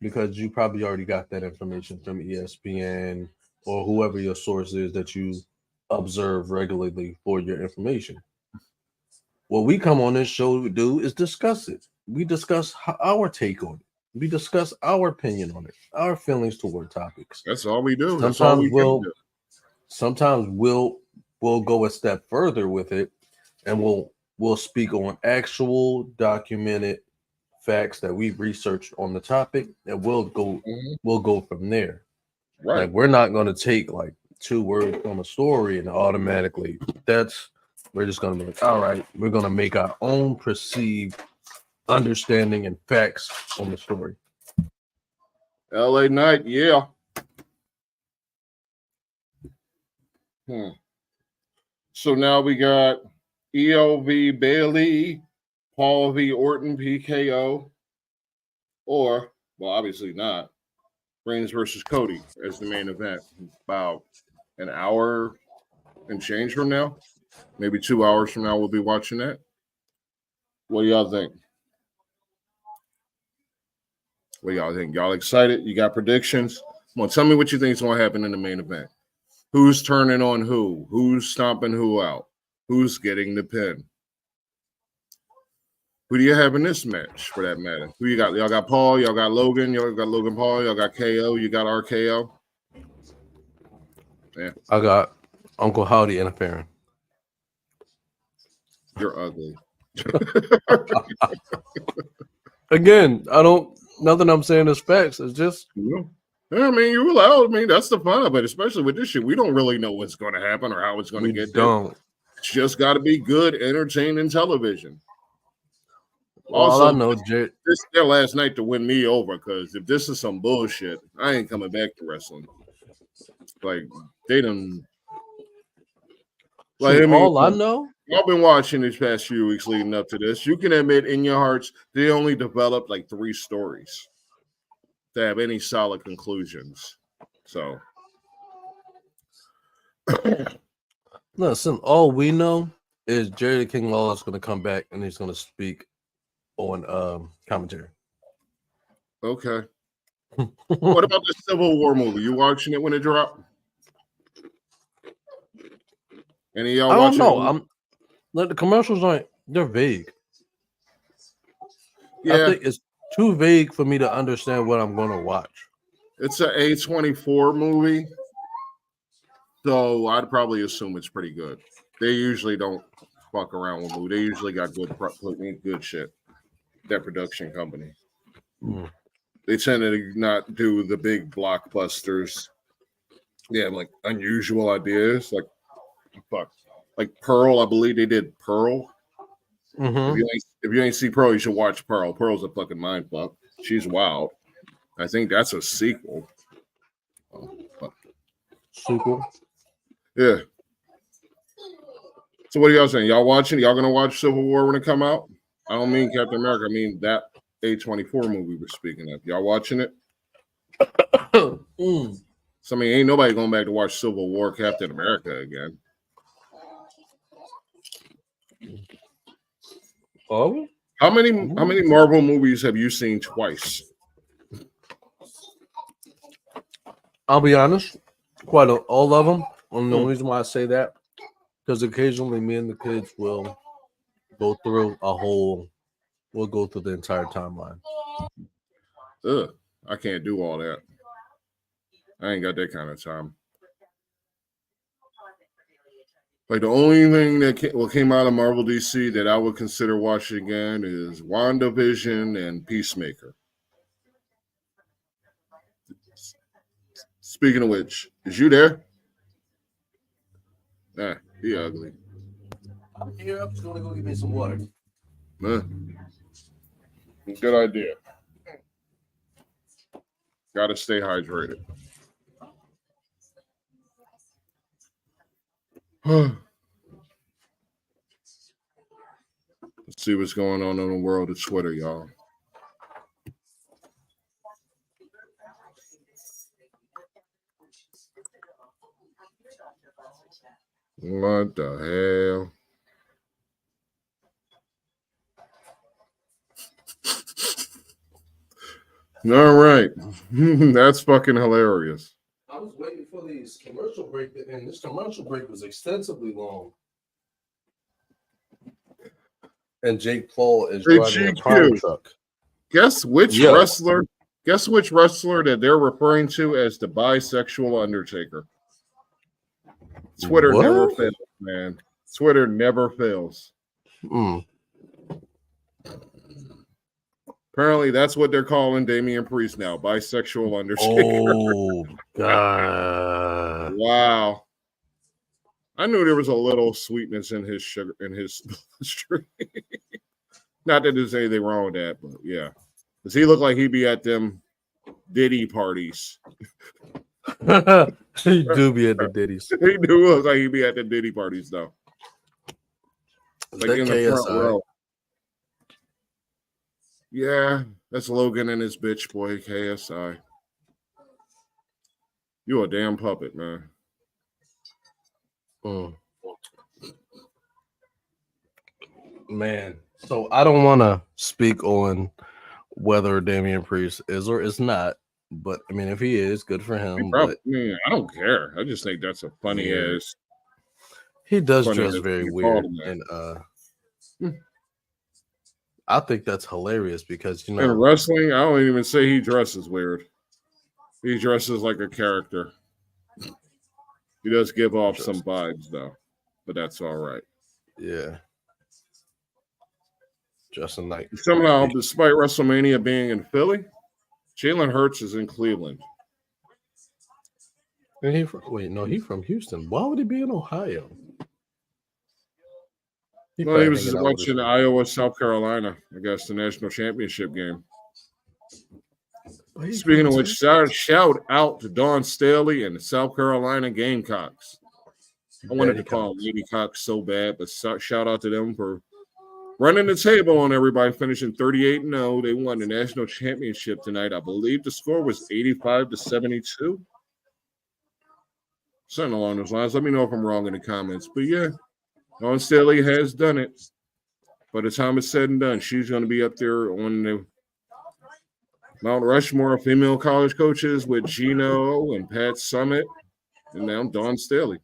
because you probably already got that information from ESPN or whoever your source is that you observe regularly for your information. What we come on this show to do is discuss it. We discuss our take on it. We discuss our opinion on it, our feelings toward topics. That's all we do. That's all Sometimes we can we'll do. sometimes we'll go a step further with it, and we'll speak on actual documented facts that we've researched on the topic, and Mhm. we'll go from there. Right. Like, we're not going to take like 2 words from a story and automatically we're just going to be like, all right, we're going to make our own perceived understanding and facts on the story. LA Knight, yeah. So now we got ELV Bailey, Paul v. Orton PKO, or, well, obviously not, Reigns versus Cody as the main event. About an hour and change from now, maybe 2 hours from now, we'll be watching that. What do y'all think? What do y'all think? Y'all excited? You got predictions? Come on, tell me what you think is going to happen in the main event. Who's turning on who? Who's stomping who out? Who's getting the pin? Who do you have in this match, for that matter? Who you got? Y'all got Paul. Y'all got Logan. Y'all got Logan Paul. Y'all got KO. You got RKO. Yeah, I got Uncle Howdy interfering. you're ugly. Again, nothing I'm saying is facts. It's just Yeah, I mean, you're allowed. I mean, that's the fun of it, especially with this shit. We don't really know what's going to happen or how it's going to we get there. don't. It's just got to be good, entertaining television. All I Also, know, this is their last night to win me over, because if this is some bullshit, I ain't coming back to wrestling. Like, they done. Like, I mean, all I know, y'all been watching these past few weeks leading up to this. You can admit in your hearts they only developed like 3 stories to have any solid conclusions. So, listen, all we know is Jerry the King Lawler is going to come back and he's going to speak on commentary. okay. What about the Civil War movie? You watching it when it dropped? Any of y'all I don't watching know. Like, the commercials they're vague. Yeah, I think it's too vague for me to understand what I'm going to watch. it's an A24 movie, so I'd probably assume it's pretty good. They usually don't fuck around with movies. They usually got good shit. That production company. Mm. They tend to not do the big blockbusters. They have like unusual ideas, like Pearl. I believe they did Pearl. Mm-hmm. If you ain't see Pearl, you should watch Pearl. Pearl's a fucking mind fuck. She's wild. I think that's a sequel. Sequel. Yeah. So what are y'all saying? Y'all watching? Y'all gonna watch Civil War when it come out? I don't mean Captain America. I mean that A24 movie we're speaking of. Y'all watching it? Mm. So I mean, ain't nobody going back to watch Civil War Captain America again. Oh, How many Marvel movies have you seen twice? I'll be honest, all of them. And the reason why I say that, because occasionally me and the kids will go through we'll go through the entire timeline. Ugh, I can't do all that. I ain't got that kind of time. Like, the only thing that came out of Marvel DC that I would consider watching again is WandaVision and Peacemaker. Speaking of which, is you there? Nah, he ugly. I'm here. I'm just gonna go get me some water. Good idea. Gotta stay hydrated. Let's see what's going on in the world of Twitter, y'all. What the hell? All right. That's fucking hilarious. I was waiting for these commercial break, and this commercial break was extensively long. And Jake Paul is Hey, driving a GQ. pine truck. Guess which Yo. wrestler? Guess which wrestler that they're referring to as the bisexual Undertaker? Twitter What? never fails, man. Twitter never fails. Apparently, that's what they're calling Damian Priest now, bisexual Undertaker. Oh God! Wow. I knew there was a little sweetness in his sugar in his stream. Not that there's anything wrong with that, but yeah. Does he look like he'd be at them Diddy parties? He do be at the Diddy's. He do look like he'd be at the Diddy parties, though. Like That in the front KSI. row. Yeah, that's Logan and his bitch boy, KSI. You a damn puppet, man. Man, so I don't want to speak on whether Damian Priest is or is not, but I mean, if he is, good for him. But I don't care. I just think that's a funny ass. He does funny dress as very you weird, call him and I think that's hilarious because in wrestling, I don't even say he dresses weird. He dresses like a character. He does give off some vibes though, but that's all right. Yeah. Justin Knight. Somehow, despite WrestleMania being in Philly, Jalen Hurts is in Cleveland. And he's from Houston. Why would he be in Ohio? He was watching Iowa, South Carolina, I guess, the national championship game. Speaking of which, shout out to Dawn Staley and the South Carolina Gamecocks. I wanted to call them Lady Cocks so bad, but shout out to them for running the table on everybody, finishing 38-0. They won the national championship tonight. I believe the score was 85-72. Something along those lines. Let me know if I'm wrong in the comments. But yeah, Dawn Staley has done it. By the time it's said and done, she's going to be up there on the Mount Rushmore of female college coaches with Gino and Pat Summit, and now Dawn Staley.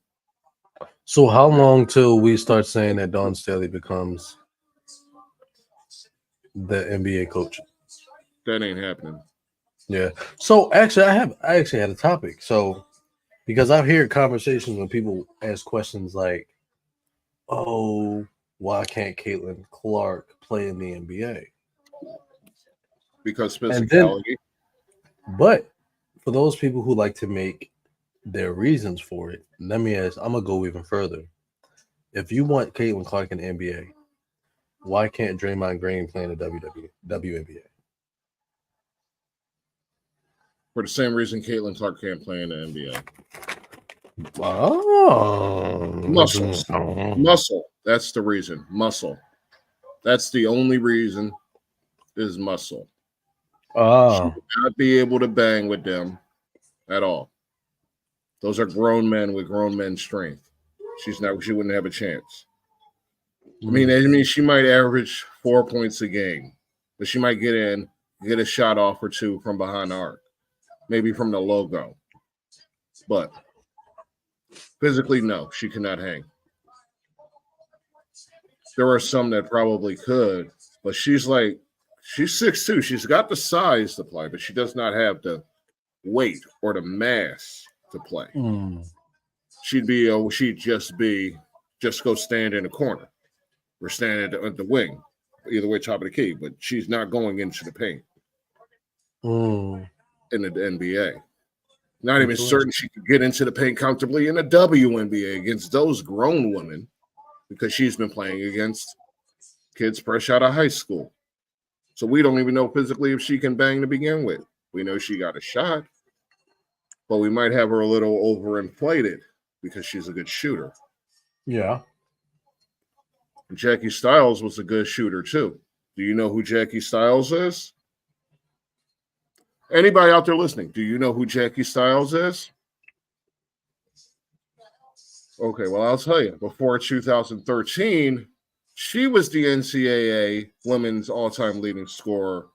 So how long till we start saying that Dawn Staley becomes the NBA coach? That ain't happening. Yeah. So actually, I actually had a topic. So because I've heard conversations when people ask questions like, "Oh, why can't Caitlin Clark play in the NBA?" Because physicality. But for those people who like to make their reasons for it, let me ask. I'm gonna go even further. If you want Caitlin Clark in the NBA, why can't Draymond Green play in the WNBA? For the same reason Caitlin Clark can't play in the NBA. Oh, Muscle. That's the reason. Muscle. That's the only reason is muscle. She would not be able to bang with them at all. Those are grown men with grown men's strength. She wouldn't have a chance. I mean, she might average 4 points a game, but she might get a shot off or two from behind the arc, maybe from the logo. But physically, no, she cannot hang. There are some that probably could, but she's 6'2". She's got the size to play, but she does not have the weight or the mass to play. She'd just go stand in the corner or stand at the wing, either way, top of the key. But she's not going into the paint in the NBA. Not even certain she could get into the paint comfortably in the WNBA against those grown women, because she's been playing against kids fresh out of high school. So we don't even know physically if she can bang to begin with. We know she got a shot, but we might have her a little overinflated because she's a good shooter. Yeah. Jackie Styles was a good shooter too. Do you know who Jackie Styles is? Anybody out there listening, do you know who Jackie Styles is? Okay, well, I'll tell you. Before 2013, she was the NCAA women's all-time leading scorer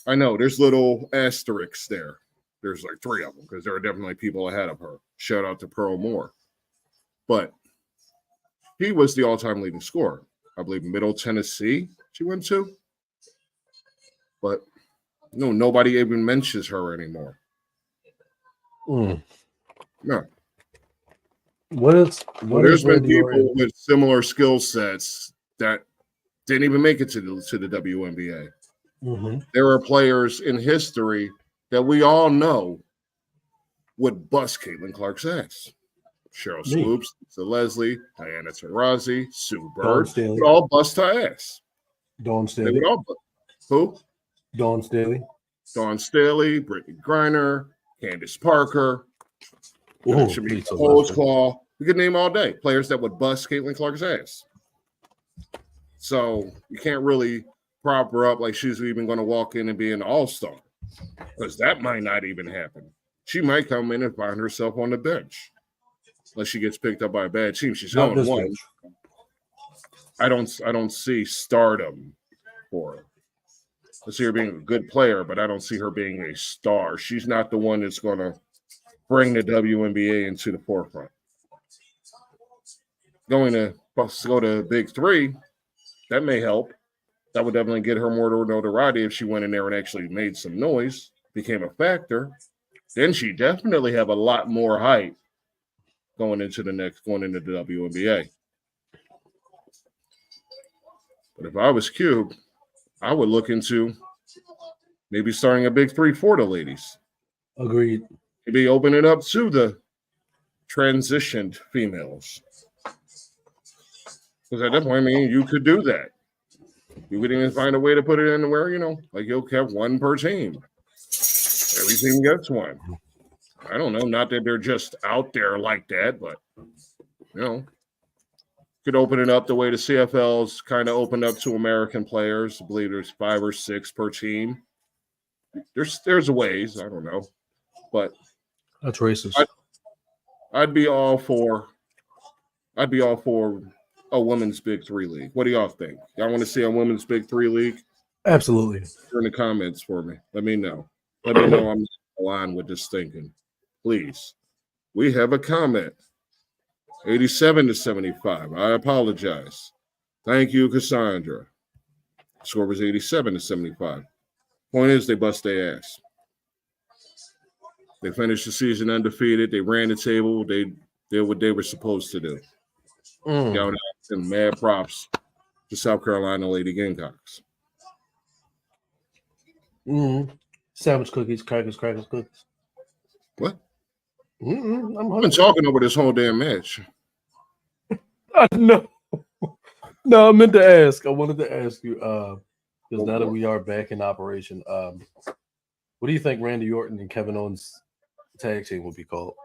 I know there's little asterisks there. There's like 3 of them because there are definitely people ahead of her. Shout out to Pearl Moore. But he was the all-time leading scorer. I believe Middle Tennessee she went to. But no, nobody even mentions her anymore. Mm. No. What There's is been Randy Orton? people with similar skill sets that didn't even make it to the WNBA. Mm-hmm. There are players in history that we all know would bust Caitlin Clark's ass. Cheryl Me. Swoops, Lisa Leslie, Diana Taurasi, Sue Dawn Bird Staley. would all bust her ass. Dawn They Staley. would all who? Dawn Staley. Dawn Staley, Brittany Griner, Candace Parker. Oh, Should be Lisa Cole's Leslie. Claw. We could name all day players that would bust Caitlin Clark's ass. So you can't really prop her up like she's even going to walk in and be an all-star because that might not even happen. She might come in and find herself on the bench unless she gets picked up by a bad team. She's Not going this one. bench. I don't see stardom for her. I see her being a good player, but I don't see her being a star. She's not the one that's going to bring the WNBA into the forefront. Going to go to Big 3, that may help. That would definitely get her more notoriety if she went in there and actually made some noise, became a factor. Then she definitely have a lot more hype going into the WNBA. But if I was Cube, I would look into maybe starting a Big 3 for the ladies. Agreed. Maybe open it up to the transitioned females. Because at that point, I mean, you could do that. You could even find a way to put it in where, like you'll have one per team. Every team gets one. I don't know. Not that they're just out there like that, but, could open it up the way the CFL's kind of opened up to American players. I believe there's 5 or 6 per team. There's ways. I don't know. But That's racist. I'd be all for a women's Big 3 league. What do y'all think? Y'all want to see a women's Big 3 league? Absolutely. In the comments for me. Let me know. Let me know I'm aligned with this thinking. Please. We have a comment. 87-75. I apologize. Thank you, Cassandra. Score was 87-75. Point is, they bust their ass. They finished the season undefeated. They ran the table. They did what they were supposed to do. Y'all and mad props to South Carolina Lady Gamecocks. Sandwich cookies, crackers, cookies. What? I'm I've been talking over this whole damn match. No, I meant to ask. I wanted to ask you, because now that we are back in operation, what do you think Randy Orton and Kevin Owens tag team will be called?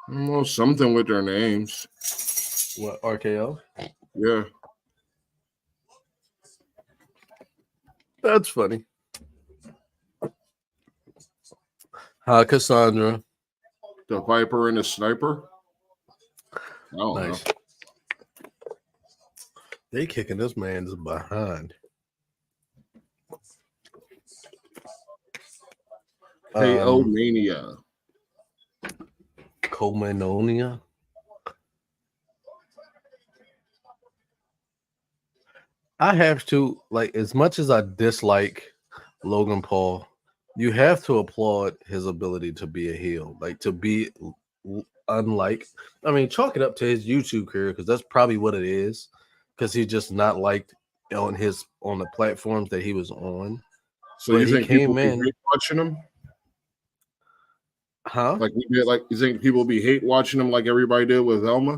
Well, something with their names. What, RKO? Yeah. That's funny. Hi, Cassandra. The Viper and the Sniper. I don't know. They kicking this man's behind. KO Mania. Comanonia. I have to, like, as much as I dislike Logan Paul, you have to applaud his ability to be a heel, like to be unlike. I mean, chalk it up to his YouTube career because that's probably what it is. Because he's just not liked on the platforms that he was on. So but you think people came in be hate watching him? Huh? Like we did, like you think people be hate watching him like everybody did with Velma?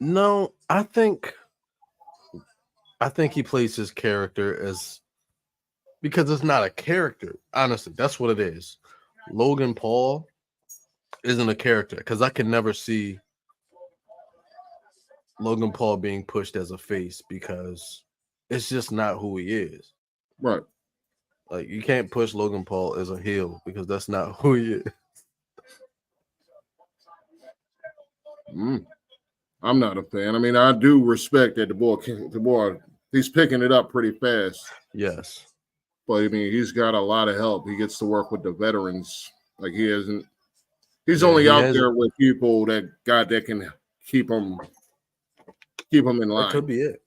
No, I think he plays his character as because it's not a character. Honestly, that's what it is. Logan Paul isn't a character because I can never see Logan Paul being pushed as a face because it's just not who he is. Right. Like you can't push Logan Paul as a heel because that's not who he is. I'm not a fan. I mean, I do respect that the boy he's picking it up pretty fast. Yes. But I mean, he's got a lot of help. He gets to work with the veterans. Like he hasn't. He's Yeah, only he out hasn't. there with people that can keep him in That line. could be it.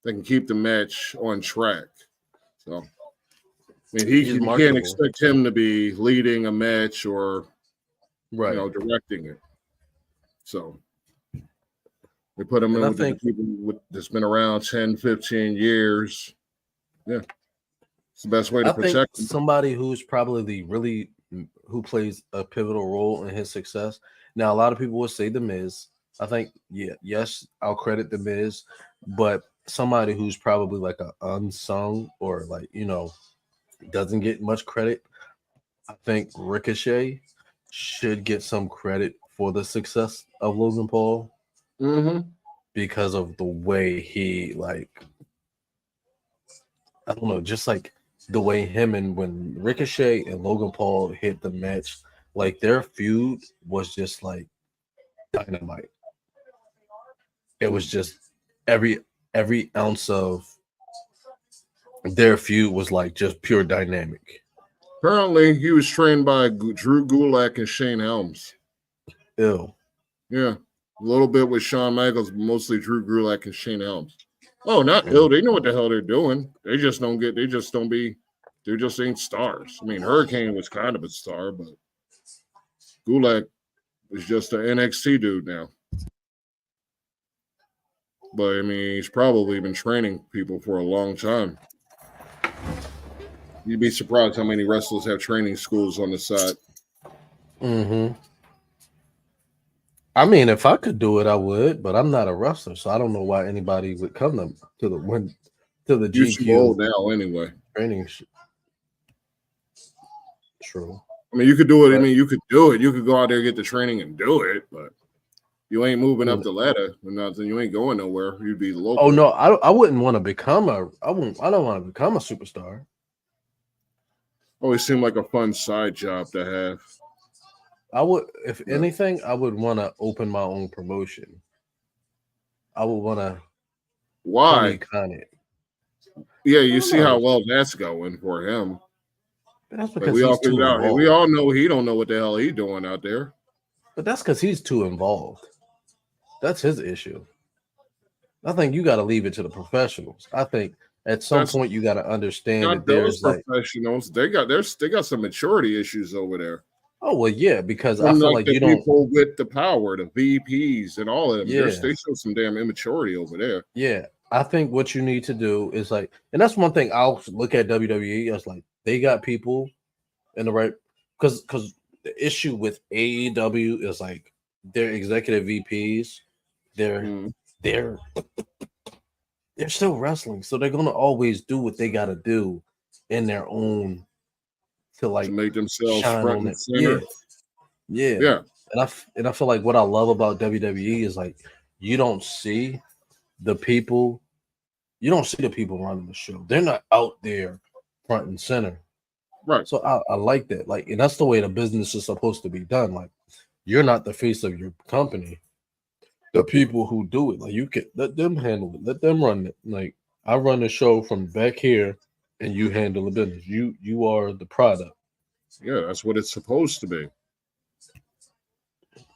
They can keep the match on track. So, I mean, He's you can't marketable. expect him to be leading a match or Right. directing it. So they put him And in I with think- the people that's been around 10, 15 years. Yeah. It's the best way to I think protect him. somebody who's probably who plays a pivotal role in his success. Now, a lot of people will say The Miz. I think, yes, I'll credit The Miz, but somebody who's probably like an unsung or doesn't get much credit. I think Ricochet should get some credit for the success of Logan Paul because of the way he I don't know, just like the way when Ricochet and Logan Paul hit the match, like their feud was just like dynamite. It was just every ounce of their feud was like just pure dynamic. Apparently, he was trained by Drew Gulak and Shane Helms. Ew. Yeah. A little bit with Shawn Michaels, but mostly Drew Gulak and Shane Helms. Oh, not ill. They know what the hell they're doing. They just ain't stars. I mean, Hurricane was kind of a star, but Gulak is just an NXT dude now. But I mean, he's probably been training people for a long time. You'd be surprised how many wrestlers have training schools on the side. I mean, if I could do it, I would, but I'm not a wrestler, so I don't know why anybody would come to the You're too GQ old now, anyway. training. True. I mean, you could do it. I mean, you could do it. You could go out there and get the training and do it, but you ain't moving up the ladder or nothing. You ain't going nowhere. You'd be local. Oh no, I wouldn't want to become I don't want to become a superstar. Always seemed like a fun side job to have. I would, if anything, I would want to open my own promotion. I would want to. Why? It. Yeah, you see how well that's going for him. That's because we all he's too figured out. involved. We all know he don't know what the hell he's doing out there. But that's because he's too involved. That's his issue. I think you got to leave it to the professionals. I think at some point you got to understand that there's professionals. They got some maturity issues over there. Oh well, yeah, because I feel like the you don't people with the power, the VPs, and all of them. Yeah. They show some damn immaturity over there. Yeah, I think what you need to do is and that's one thing I'll look at WWE as they got people in the right because the issue with AEW is their executive VPs, they're still wrestling, so they're gonna always do what they got to do in their own to make themselves front and center. Yeah. And I feel like what I love about WWE is you don't see the people running the show. They're not out there front and center. Right. So I like that. And that's the way the business is supposed to be done. You're not the face of your company. The people who do it, you can let them handle it. Let them run it. I run the show from back here and you handle the business. You are the product. Yeah, that's what it's supposed to be.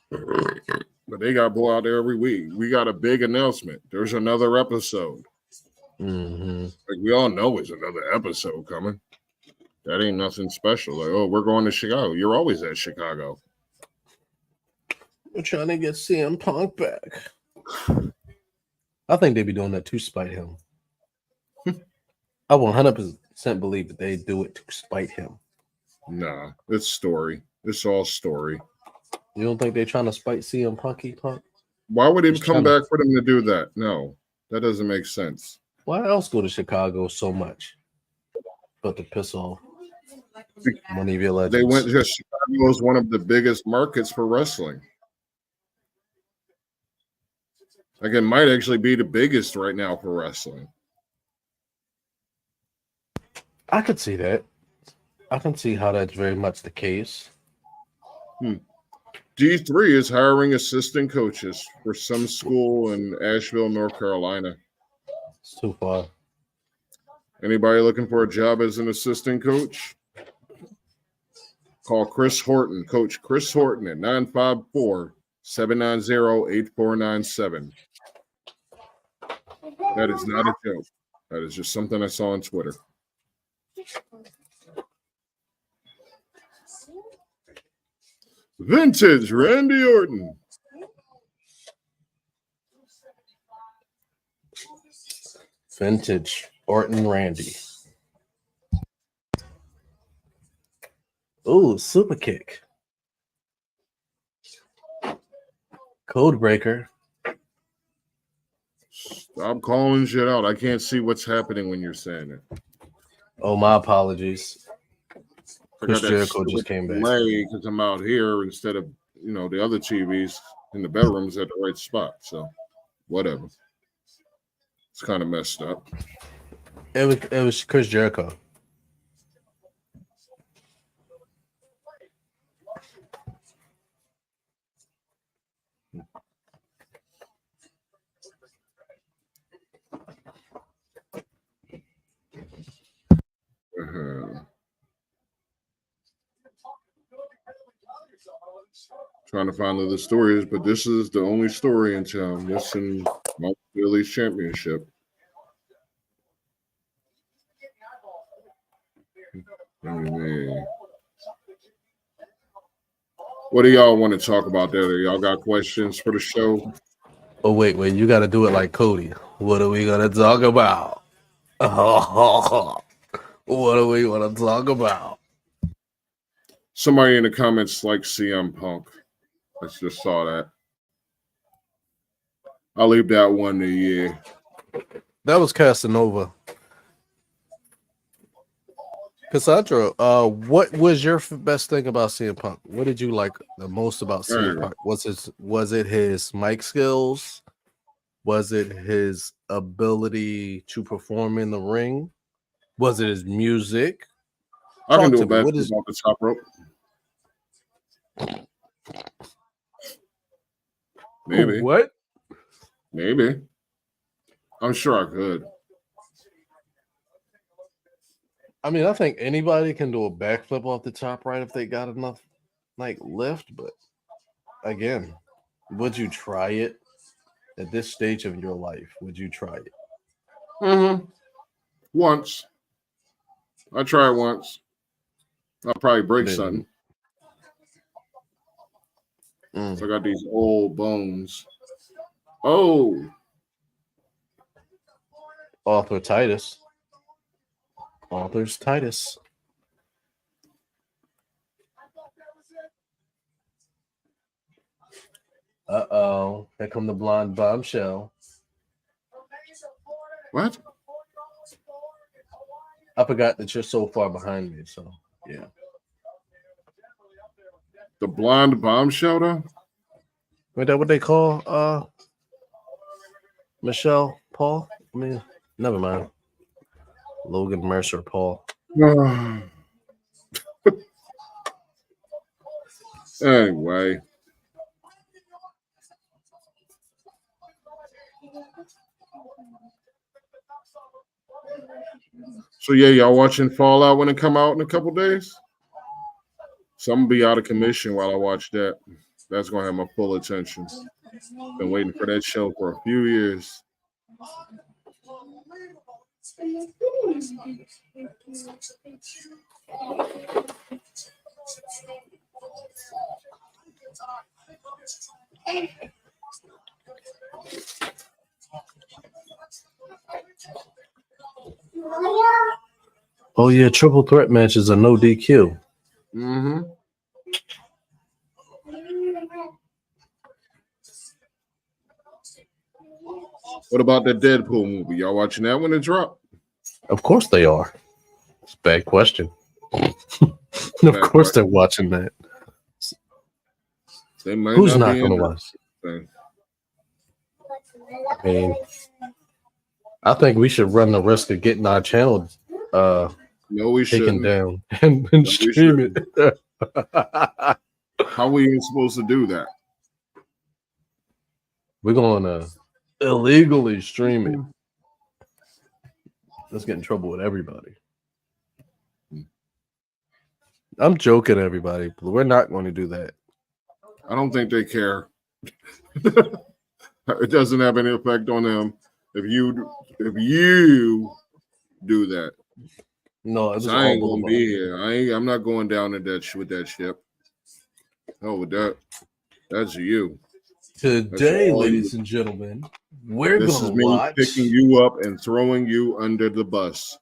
But they got boy out there every week. We got a big announcement. There's another episode. We all know it's another episode coming. That ain't nothing special. We're going to Chicago. You're always at Chicago. We're trying to get CM Punk back. I think they be doing that to spite him. I 100% believe that they do it to spite him. Nah, it's story. It's all story. You don't think they're trying to spite CM Punky Punk? Why would it come back for them to do that? No, that doesn't make sense. Why else go to Chicago so much? But to piss off one of your legends. They went to Chicago is one of the biggest markets for wrestling. It might actually be the biggest right now for wrestling. I could see that. I can see how that's very much the case. D3 is hiring assistant coaches for some school in Asheville, North Carolina. It's too far. Anybody looking for a job as an assistant coach? Call Chris Horton, Coach Chris Horton at 954-790-8497. That is not a joke. That is just something I saw on Twitter. Vintage Randy Orton. Vintage Orton Randy. Ooh, super kick. Code breaker. Stop calling shit out. I can't see what's happening when you're saying it. Oh, my apologies. I Chris got that Jericho just came back. delay because I'm out here instead of the other TVs in the bedrooms at the right spot. So whatever. It's kind of messed up. It was Chris Jericho. Trying to find other stories, but this is the only story in town. This and Billy's championship. What do y'all want to talk about there? Y'all got questions for the show? Oh, wait, you got to do it like Cody. What are we going to talk about? What are we going to talk about? Somebody in the comments like CM Punk. I just saw that. I'll leave that one to you. That was Casanova. Cassandra, what was your best thing about CM Punk? What did you like the most about CM Punk? Was it his mic skills? Was it his ability to perform in the ring? Was it his music? I can do a basketball off the top rope. Maybe. What? Maybe. I'm sure I could. I mean, I think anybody can do a backflip off the top right if they got enough lift, but again, would you try it at this stage of your life? Would you try it? Mm-hmm. Once. I try it once. I'll probably break something. So I got these old bones. Oh. Arthritis. Author's Titus. Uh-oh. Here come the blonde bombshell. What? I forgot that you're so far behind me, so yeah. The blonde bombshell, though? Is that what they call Michelle Paul? I mean, never mind. Logan Mercer Paul. Anyway. So yeah, y'all watching Fallout when it come out in a couple days? So I'm gonna be out of commission while I watch that. That's gonna have my full attention. Been waiting for that show for a few years. Oh yeah, triple threat matches are no DQ. Mm-hmm. What about the Deadpool movie? Y'all watching that when it dropped? Of course they are. It's a bad question. Of course they're watching that. They might Who's not be going to watch? I mean, I think we should run the risk of getting our channel no, we taken shouldn't. down and stream it. How are we even supposed to do that? We're going to illegally stream it. Let's get in trouble with everybody. I'm joking, everybody. But we're not going to do that. I don't think they care. It doesn't have any effect on them if you do that. No, it was I ain't all gonna be here. I'm not going down with that ship. No, with that. That's you. Today, all ladies you. and gentlemen, we're This going is to me watch. picking you up and throwing you under the bus.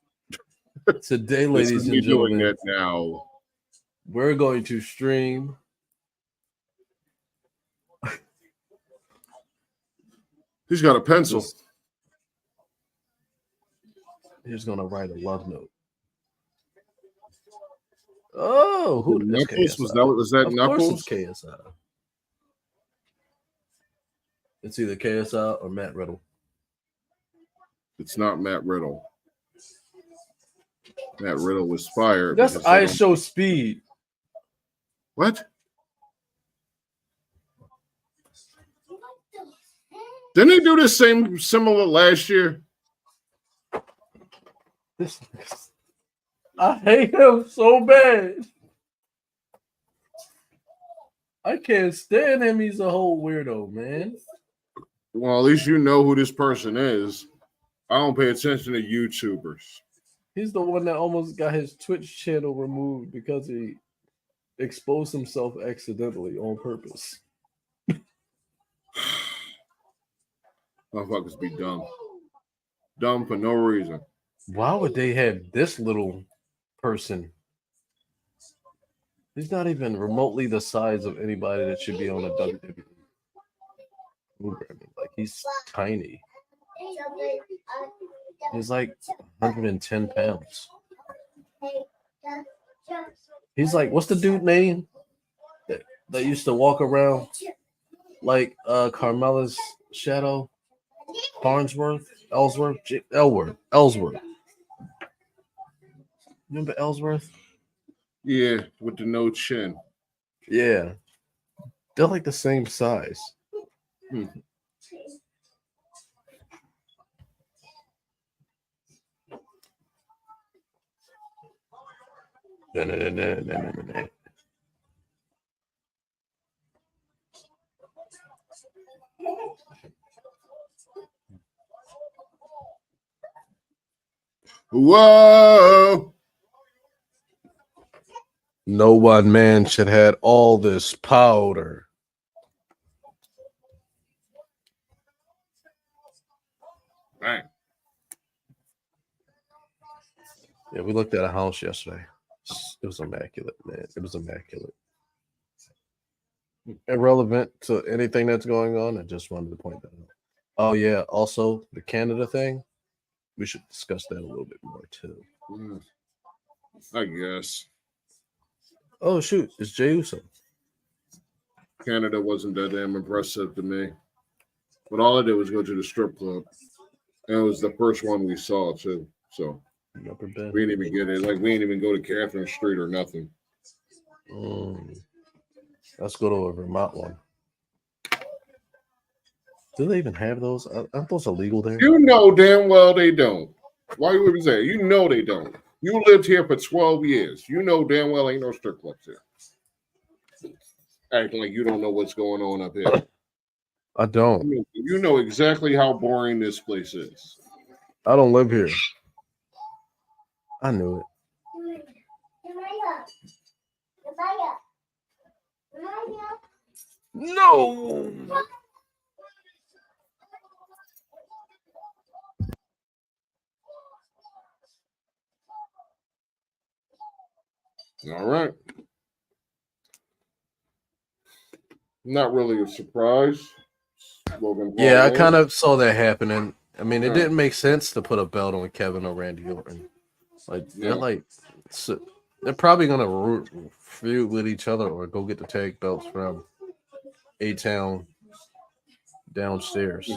Today, This ladies is and me doing gentlemen, that now. we're going to stream He's got a pencil. He's going to write a love note. Oh, who is Knuckles? KSI? Was that of Knuckles? Course it's KSI. It's either KSI or Matt Riddle. It's not Matt Riddle. Matt Riddle was fired. That's ISO Speed. What? Didn't he do this similar last year? I hate him so bad. I can't stand him. He's a whole weirdo, man. Well, at least you know who this person is. I don't pay attention to YouTubers. He's the one that almost got his Twitch channel removed because he exposed himself accidentally on purpose. Motherfuckers be dumb. Dumb for no reason. Why would they have this little person? He's not even remotely the size of anybody that should be on a WWE programming. Like, he's tiny. He's like 110 pounds. He's like, what's the dude name that used to walk around like Carmella's shadow? Ellsworth. Remember Ellsworth? Yeah, with the no chin. Yeah. They're like the same size. Whoa! No one man should have all this powder. Bang. Yeah, we looked at a house yesterday. It was immaculate, man. It was immaculate. Irrelevant to anything that's going on. I just wanted to point that out. Oh, yeah. Also, the Canada thing. We should discuss that a little bit more, too. I guess. Oh, shoot. It's Jey Uso. Canada wasn't that damn impressive to me. But all I did was go to the strip club. And it was the first one we saw, too. So Never been. we didn't even get it. Like, we didn't even go to Catherine Street or nothing. Let's go to a Vermont one. Do they even have those? Aren't those illegal there? You know damn well they don't. Why you even say? You know they don't. You lived here for 12 years. You know damn well ain't no strip clubs here. Acting like you don't know what's going on up here. I don't. You know exactly how boring this place is. I don't live here. I knew it. No. All right. Not really a surprise. Yeah, I kind of saw that happening. I mean, it Yeah. didn't make sense to put a belt on Kevin or Randy Orton. Like, Yeah. they're probably gonna feud with each other or go get the tag belts from A-Town downstairs.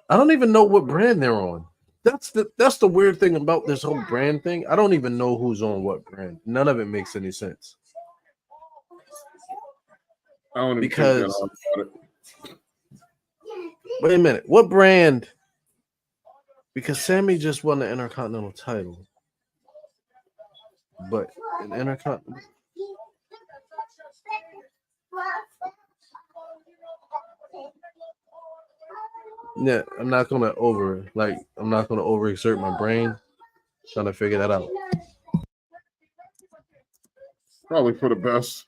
I don't even know what brand they're on. That's the weird thing about this whole brand thing. I don't even know who's on what brand. None of it makes any sense. I don't even Because think that hard about it. wait a minute, what brand Because Sammy just won the Intercontinental title. But an Intercontinental. Yeah, I'm not gonna overexert my brain trying to figure that out. Probably for the best.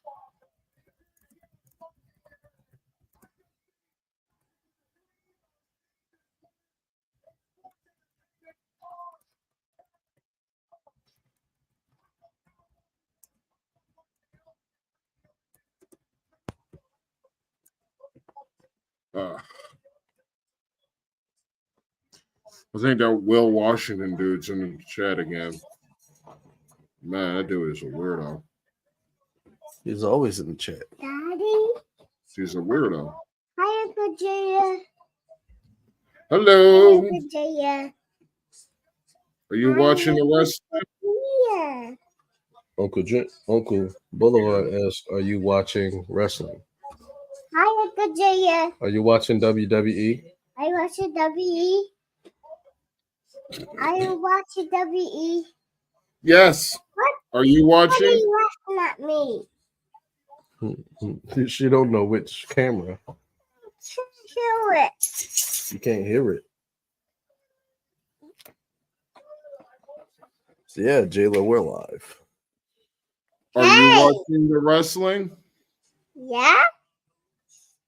I think that Will Washington dude's in the chat again. Man, that dude is a weirdo. He's always in the chat. Daddy. He's a weirdo. Hi, Uncle Jaya. Hello. Uncle Jaya. Are you watching the wrestling? Yeah. Uncle Boulevard asks, "Are you watching wrestling? Hi, Uncle Jaya. Are you watching WWE?" I watch the WE. I watch the WE. Yes. What? Are you Why are watching? you laughing at me? She don't know which camera. Show it. You can't hear it. So yeah, Jayla, we're live. Are you watching the wrestling? Yeah?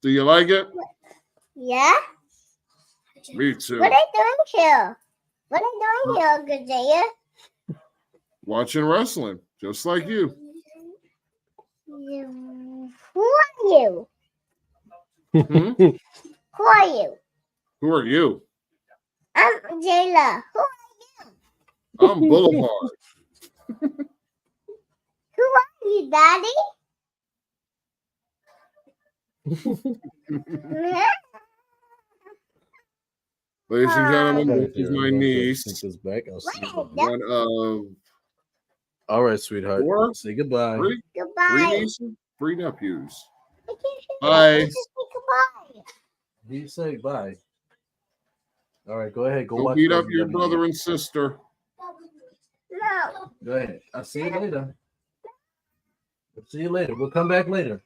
Do you like it? Yeah? Me too. What are you doing here? What are you doing here, Uncle Jaya? Watching wrestling, just like you. Who are you? Hmm? Who are you? Who are you? I'm Jayla. Who I'm Boulevard. are you, Daddy? Ladies and gentlemen, this is my Take niece. this back. I'll see you. One of All right, sweetheart. Four? Say goodbye. three Goodbye. nieces, 3 nephews. I can't say Bye. goodbye. You say bye. All right, go ahead. Go Don't watch beat up your WWE. brother and sister. No. Go ahead. I'll see you later. I'll see you later. We'll come back later.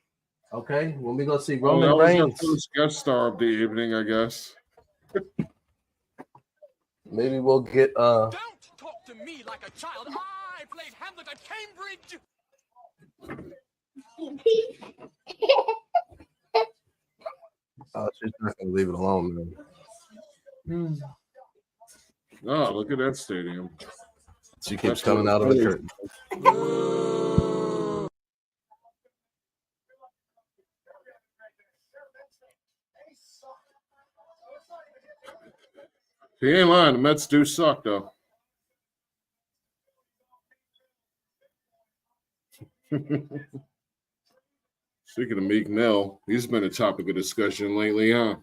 Okay? When we go see Oh, Roman that was Reigns. our first guest star of the evening, I guess. Maybe we'll get Don't talk to me like a child. I played Hamlet at Cambridge. she's not gonna leave it alone, man. Oh, look at that stadium. She keeps That's coming what out of the it curtain. He ain't lying. The Mets do suck, though. Speaking of Meek Mill, he's been a topic of discussion lately, huh?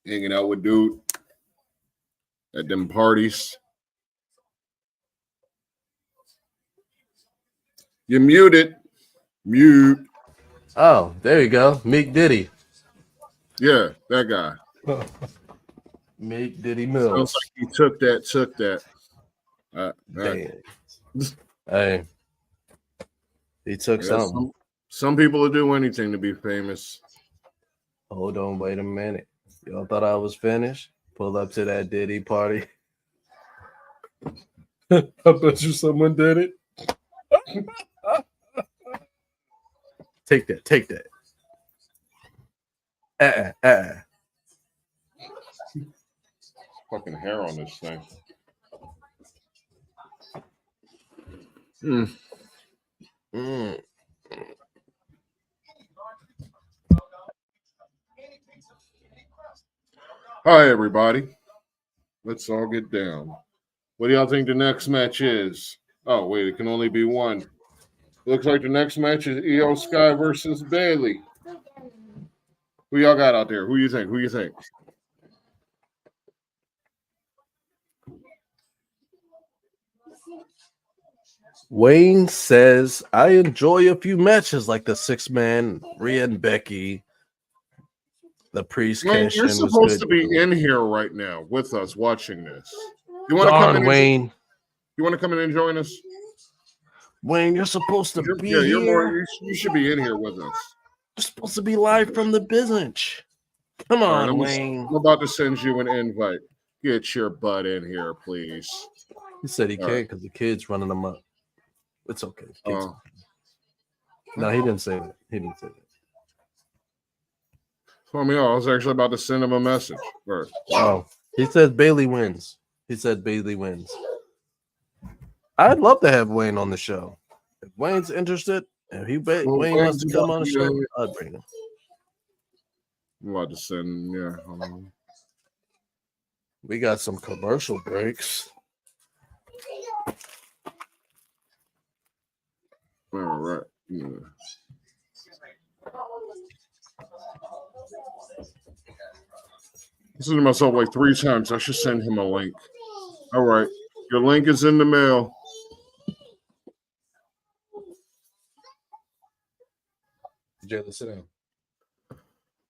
Hanging out with dude at them parties. You're muted. Mute. Oh, there you go. Meek Diddy. Yeah, that guy. Meek Diddy Sounds Mills. like he took that. Damn. Hey. He took Yeah, something. some people will do anything to be famous. Hold on, wait a minute. Y'all thought I was finished? Pull up to that Diddy party. I bet you someone did it. Take that. Fucking hair on this thing. Hi, everybody. Let's all get down. What do y'all think the next match is? Oh, wait, it can only be one. Looks like the next match is Io Sky versus Bailey. Who y'all got out there? Who you think? Wayne says, I enjoy a few matches like the 6-man Rhea and Becky, The priest Wayne, cash you're in was supposed to good. be in here right now with us watching this. You want to come Darn, in? Wayne. You want to come in and join us? Wayne, you're supposed to be Yeah, you're more. here. You should be in here with us. You're supposed to be live from the business. Come All right, on, Wayne. I'm about to send you an invite. Get your butt in here, please. He said he All can't because the kid's running him up. It's okay. Uh, No, he didn't say that. He didn't say that. I was actually about to send him a message. Right. Oh, he says Bailey wins. He said Bailey wins. I'd love to have Wayne on the show. If Wayne's interested, if Wayne wants to come on the show, I'd bring him. I'm about to send, yeah. We got some commercial breaks. All right. Yeah. I said to myself like 3 times, I should send him a link. All right. Your link is in the mail. Jayla, sit down.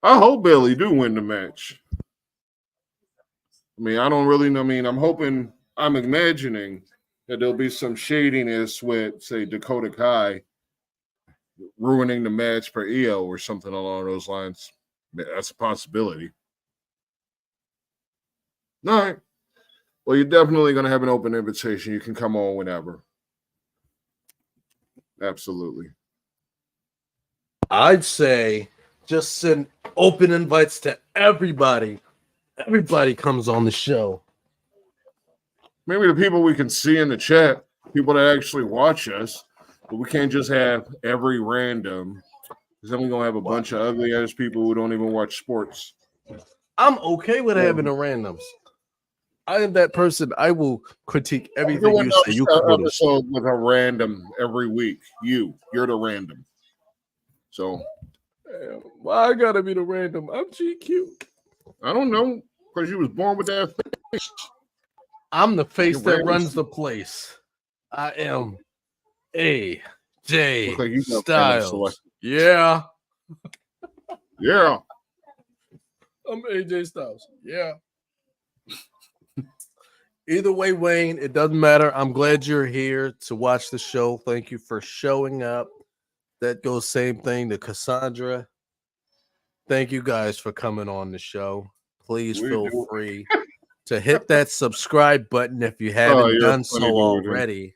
I hope Bailey do win the match. I mean, I don't really know. I mean, I'm imagining that there'll be some shadiness with, say, Dakota Kai ruining the match for EO or something along those lines. That's a possibility. All right. Well, you're definitely going to have an open invitation. You can come on whenever. Absolutely. I'd say just send open invites to everybody. Everybody comes on the show. Maybe the people we can see in the chat, people that actually watch us, but we can't just have every random, because then we're going to have a bunch of ugly ass people who don't even watch sports. I'm okay with having the randoms. I am that person. I will critique everything you say. You can episode with a random every week. You're the random. So why I gotta be the random? I'm GQ. I don't know, because you was born with that face. I'm the face that random. runs the place. I am AJ Like Styles. Yeah. Yeah. I'm AJ Styles. Yeah. Either way, Wayne, it doesn't matter. I'm glad you're here to watch the show. Thank you for showing up. That goes same thing to Cassandra. Thank you guys for coming on the show. Please feel free to hit that subscribe button if you haven't done so already.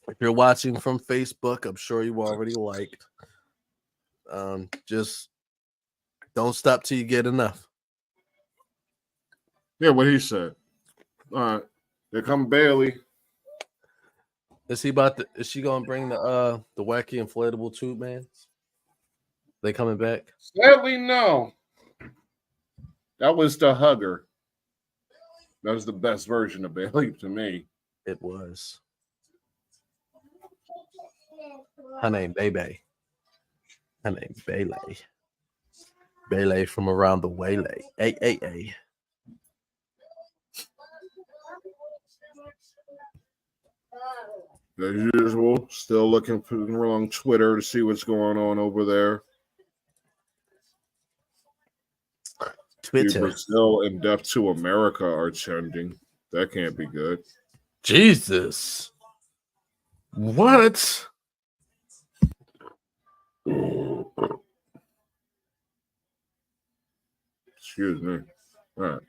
If you're watching from Facebook, I'm sure you already liked. Just don't stop till you get enough. Yeah, what he said. All right. Here come Bailey. Is she gonna bring the wacky inflatable tube man? They coming back? Sadly, no. That was the hugger. That was the best version of Bailey to me. It was. Her name Baby. Her name Bailey. Bailey from around the waylay. Hey. As usual, still looking on Twitter to see what's going on over there. Twitter. Brazil and Death to America are trending. That can't be good. Jesus. What? Excuse me. All right.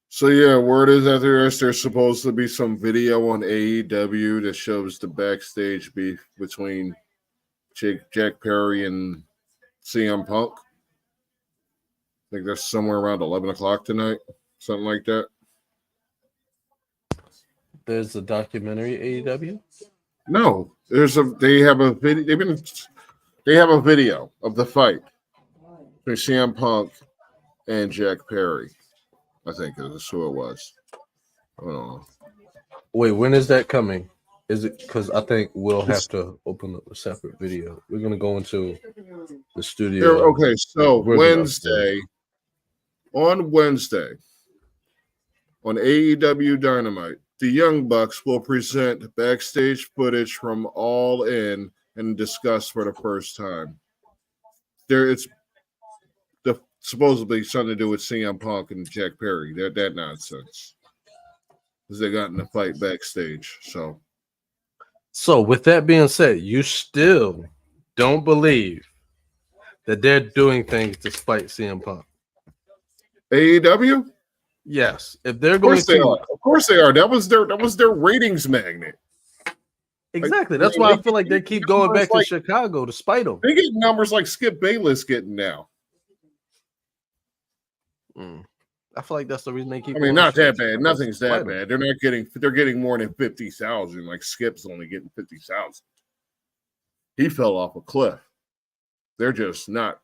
So yeah, word is that there's supposed to be some video on AEW that shows the backstage beef between Jack Perry and CM Punk. I think that's somewhere around 11 o'clock tonight, something like that. There's a documentary AEW? No, they have a video. They have a video of the fight between CM Punk and Jack Perry. I think that's who it was. I don't know. Wait, when is that coming? Is it because I think we'll have to open up a separate video. We're gonna go into the studio. Okay, so Wednesday, on AEW Dynamite, the Young Bucks will present backstage footage from All In and discuss for the first time. It's supposedly something to do with CM Punk and Jack Perry. That nonsense. Because they got in a fight backstage. So with that being said, you still don't believe that they're doing things to spite CM Punk? AEW? Yes. If they're Of going course they to, are. Of course they are. That was their ratings magnet. exactly. That's why I feel like they keep going back to Chicago to spite them. They get numbers like Skip Bayless getting now. I feel like that's the reason they keep. I mean, not that bad. Nothing's that bad. They're getting more than 50,000. Like Skip's only getting 50,000. He fell off a cliff. They're just not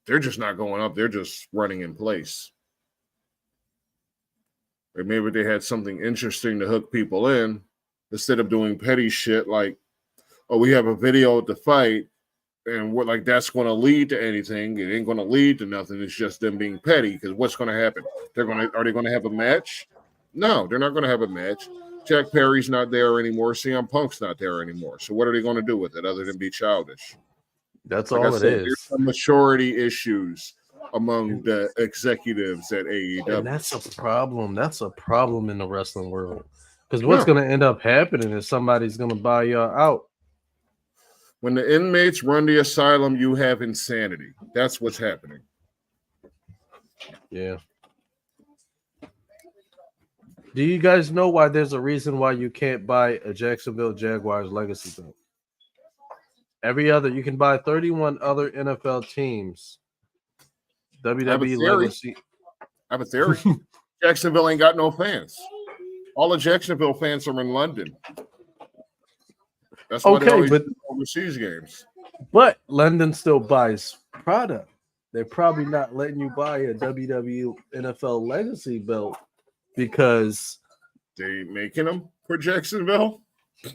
going up. They're just running in place. Or maybe they had something interesting to hook people in instead of doing petty shit like, oh, we have a video at the fight, and we're like, that's going to lead to anything. It ain't going to lead to nothing. It's just them being petty. Because what's going to happen? Are they going to have a match? No, they're not going to have a match. Jack Perry's not there anymore. CM Punk's not there anymore. So what are they going to do with it other than be childish? That's all it is. There's some maturity issues among the executives at AEW. And that's a problem. That's a problem in the wrestling world. Because what's going to end up happening is somebody's going to buy you out. When the inmates run the asylum, you have insanity. That's what's happening. Yeah. Do you guys know why there's a reason why you can't buy a Jacksonville Jaguars legacy belt? You can buy 31 other NFL teams. WWE legacy. I have a theory. Jacksonville ain't got no fans. All the Jacksonville fans are in London. That's why they always do overseas games. But London still buys product. They're probably not letting you buy a WWE NFL legacy belt because they making them for Jacksonville.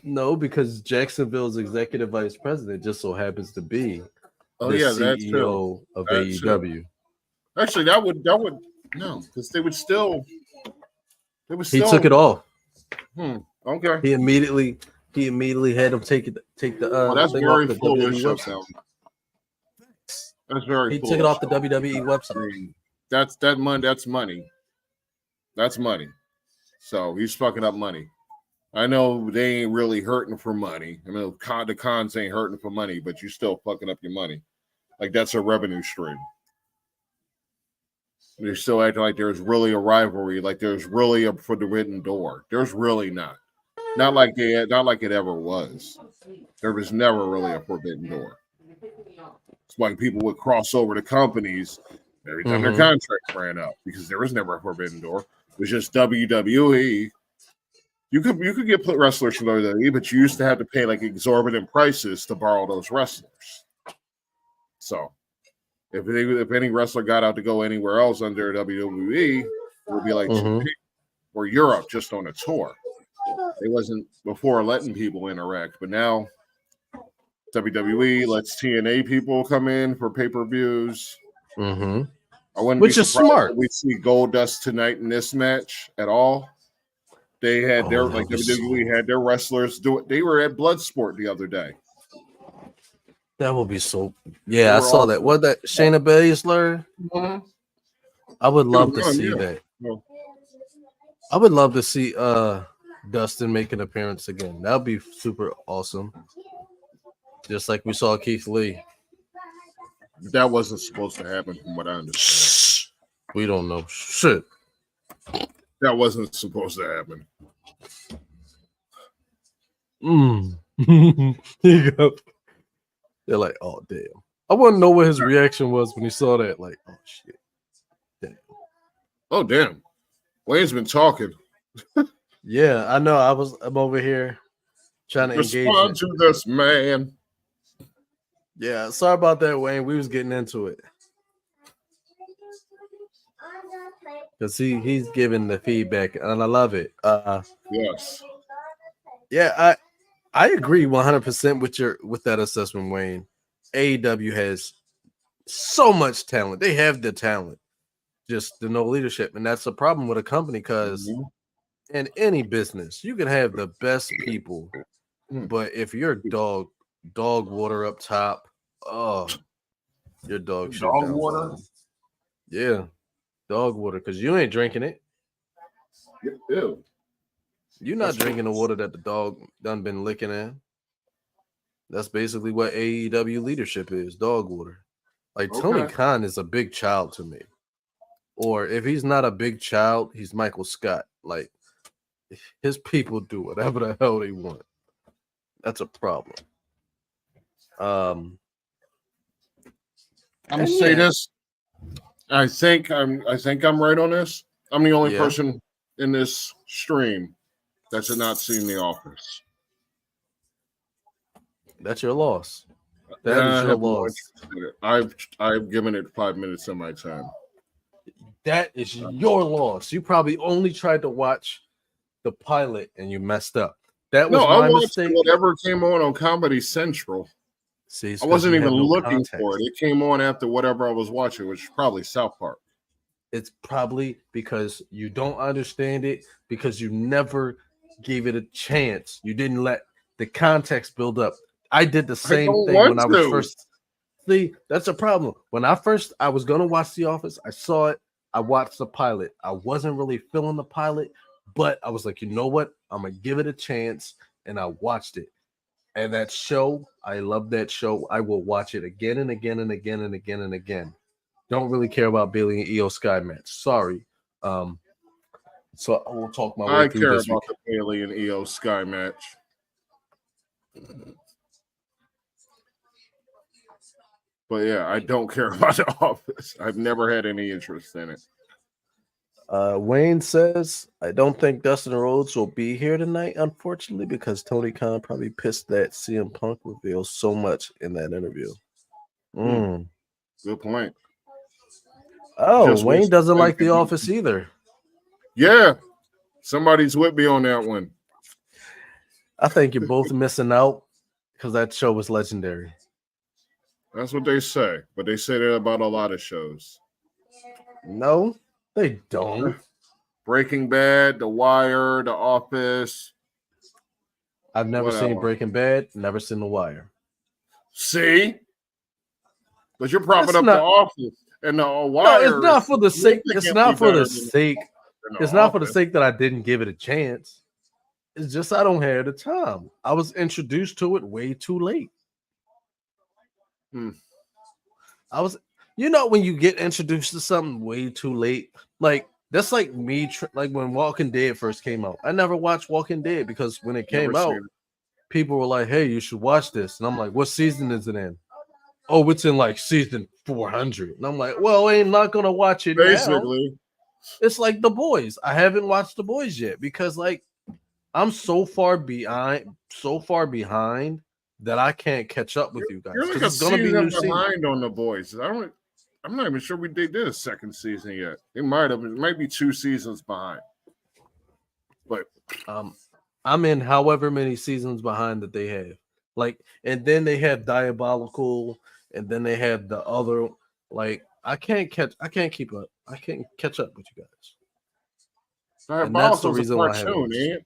No, because Jacksonville's executive vice president just so happens to be the CEO of AEW. True. Actually, that would no, because they would still. He took it off. Okay. He immediately had him take the. That's very foolish of him. That's very. He took it off the WWE website. That's money. That's money. That's money. So he's fucking up money. I know they ain't really hurting for money. I mean, the cons ain't hurting for money, but you still fucking up your money. Like that's a revenue stream. They're still acting like there's really a rivalry, like there's really a forbidden door. There's really not. Not like it ever was. There was never really a forbidden door. It's like people would cross over to companies every time their contracts ran up because there was never a forbidden door. It was just WWE. You could get wrestlers from WWE, but you used to have to pay like exorbitant prices to borrow those wrestlers. So if any wrestler got out to go anywhere else under WWE, it would be like or Europe just on a tour. It wasn't before letting people interact, but now WWE lets TNA people come in for pay-per-views. Mm-hmm. I wouldn't Which be is smart. if we see Goldust tonight in this match at all. They had WWE had their wrestlers do it. They were at Bloodsport the other day. That would be so. Yeah, I saw that. What that Shayna Baszler? I would love to see that. I would love to see Dustin make an appearance again. That would be super awesome. Just like we saw Keith Lee. That wasn't supposed to happen, from what I understand. We don't know shit. That wasn't supposed to happen. They're like, oh damn. I want to know what his reaction was when he saw that. Like, oh shit. Damn. Oh damn. Wayne's been talking. Yeah, I know. I'm over here trying to respond to this man. Yeah, sorry about that, Wayne. We was getting into it. Because he's giving the feedback, and I love it. Yes. Yeah, I agree 100% with that assessment, Wayne. AEW has so much talent. They have the talent, just the no leadership, and that's a problem with a company because in any business, you can have the best people, Hmm. but if your dog water up top, oh, your dog shit Dog down water? bottom. Yeah, dog water, because you ain't drinking it. Ew. You're not That's drinking the water that the dog done been licking in. That's basically what AEW leadership is, dog water. Like Tony Okay. Khan is a big child to me. Or if he's not a big child, he's Michael Scott. Like his people do whatever the hell they want. That's a problem. I'm gonna And say yeah. this. I think I'm right on this. I'm the only Yeah. person in this stream that has not seen The Office. That's your loss. That Yeah, is I your have no loss. interest in it. I've given it 5 minutes of my time. That is your loss. You probably only tried to watch the pilot and you messed up. That was No, I my watched mistake. whatever came on Comedy Central. See, it's I 'cause wasn't you even have no looking context. for it. It came on after whatever I was watching, which is probably South Park. It's probably because you don't understand it, because you never gave it a chance. You didn't let the context build up. I did the same don't thing want when I was to. first. See, that's a problem. When I was gonna watch The Office, I saw it. I watched the pilot. I wasn't really feeling the pilot, but I was like, you know what? I'm gonna give it a chance, and I watched it. And that show, I love that show. I will watch it again and again and again and again and again. Don't really care about Bailey and Io Sky match. Sorry. So I will talk my way I through care this about week. the Bailey and Io Sky match. But yeah, I don't care about The Office. I've never had any interest in it. Wayne says, I don't think Dustin Rhodes will be here tonight, unfortunately, because Tony Khan probably pissed that CM Punk reveal so much in that interview. Good point. Oh, Just Wayne wish- doesn't like The Office either. Yeah, somebody's with me on that one. I think you're both missing out because that show was legendary. That's what they say, but they say that about a lot of shows. No, they don't. Breaking Bad, The Wire, The Office. I've never What seen else? Breaking Bad, never seen The Wire. See? But you're propping It's up not- The Office and The Wire. No, it's not for the sake. It's significantly not for the better than sake. The It's not for the Office. sake that I didn't give it a chance. It's just I don't have the time. I was introduced to it way too late. I was, when you get introduced to something way too late, like that's like me, like when Walking Dead first came out. I never watched Walking Dead because when it came Never out, seen it. people were like, "Hey, you should watch this," and I'm like, "What season is it in?" Oh, it's in like season 400, and I'm like, "Well, I'm not gonna watch it now." Basically, It's like The Boys. I haven't watched The Boys yet because like I'm so far behind that I can't catch up with you guys. you're like 'Cause a it's gonna be new season season. behind on The Boys. I'm not even sure they did a second season yet. It might be 2 seasons behind. But I'm in however many seasons behind that they have. Like, and then they have Diabolical, and then they have the other. Like, I can't keep up. I can't catch up with you guys. And that's the Diabolical's a reason why I haven't cartoon, watched ain't it. it?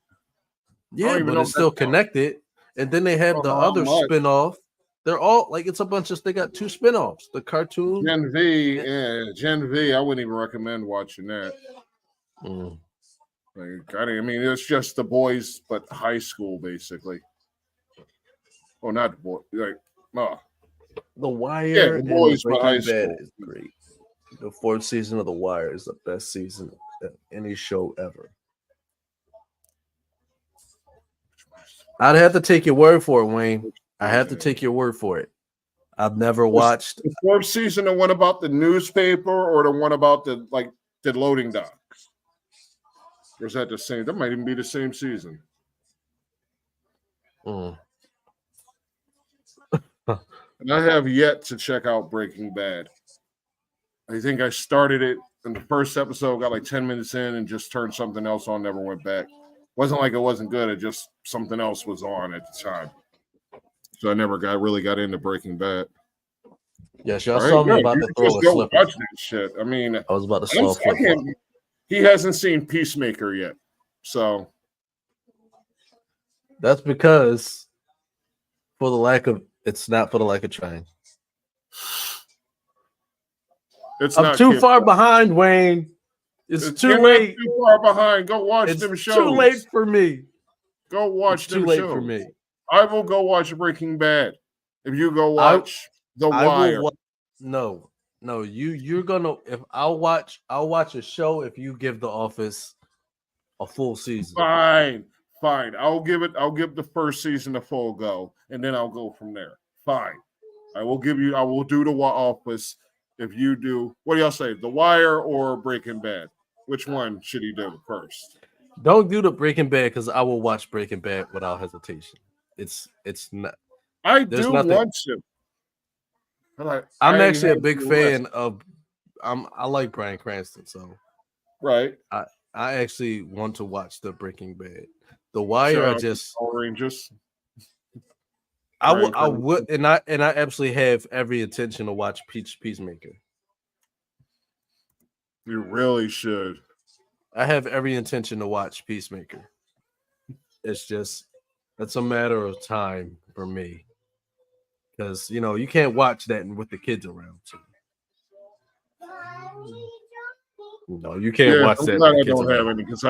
Yeah, even but know it's still that's all. connected. And then they have don't the know how other much. spin-off. They're all like it's a bunch of. They got 2 spin-offs. The cartoon. Gen V. I wouldn't even recommend watching that. Mm. Like, I mean, it's just The Boys, but high school, basically. Oh, not The Boys. Like, no. The Wire Yeah, The and Boys, but high Breaking Bad school. is great. The 4th season of The Wire is the best season of any show ever. I'd have to take your word for it, Wayne. I have to take your word for it. I've never watched. The 4th season, the one about the newspaper, or the one about the loading docks? Or is that the same? That might even be the same season. Mm. And I have yet to check out Breaking Bad. I think I started it in the first episode, got like 10 minutes in, and just turned something else on, never went back. Wasn't like it wasn't good, it just something else was on at the time. So I never really got into Breaking Bad. Yes, y'all All right, saw me yeah, about you to just throw a don't slip. watch that shit. I mean, I was about to slow a flip. he hasn't seen Peacemaker yet. So That's because it's not for the lack of trying. it's I'm not too kid far friendly. behind, Wayne. It's You're too not late. too far behind. Go watch It's them too shows. late for me. Go watch It's them too late shows. for me. I will go watch Breaking Bad. If you go I- watch The I Wire. will no. You're gonna if I'll watch a show if you give The Office a full season. Fine. I'll give the first season a full go, and then I'll go from there. Fine. I will do The Office if you do. What do y'all say? The Wire or Breaking Bad? Which one should he do first? Don't do the Breaking Bad because I will watch Breaking Bad without hesitation. It's not. I There's do nothing. want to. I'm actually a big fan of. I like Bryan Cranston, so right. I actually want to watch the Breaking Bad. The Wire, Shout I out to just Power Rangers. I Bryan would I would and I absolutely have every intention to watch Peacemaker. You really should. I have every intention to watch Peacemaker. It's a matter of time for me. Because you can't watch that with the kids around. So. No, you can't watch I'm that. glad with I the kids don't have around. any because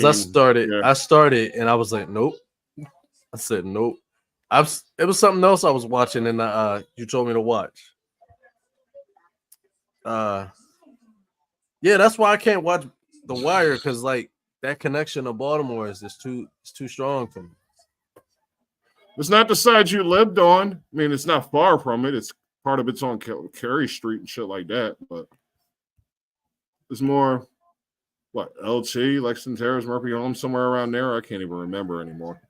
I started and I was like, nope. I said nope. It was something else I was watching and you told me to watch. Yeah, that's why I can't watch The Wire because like that connection to Baltimore is just too strong for me. It's not the side you lived on. I mean, it's not far from it. It's part of it's on Carey Street and shit like that. But it's more, LT, Lexington Terrace, Murphy Home, somewhere around there. I can't even remember anymore.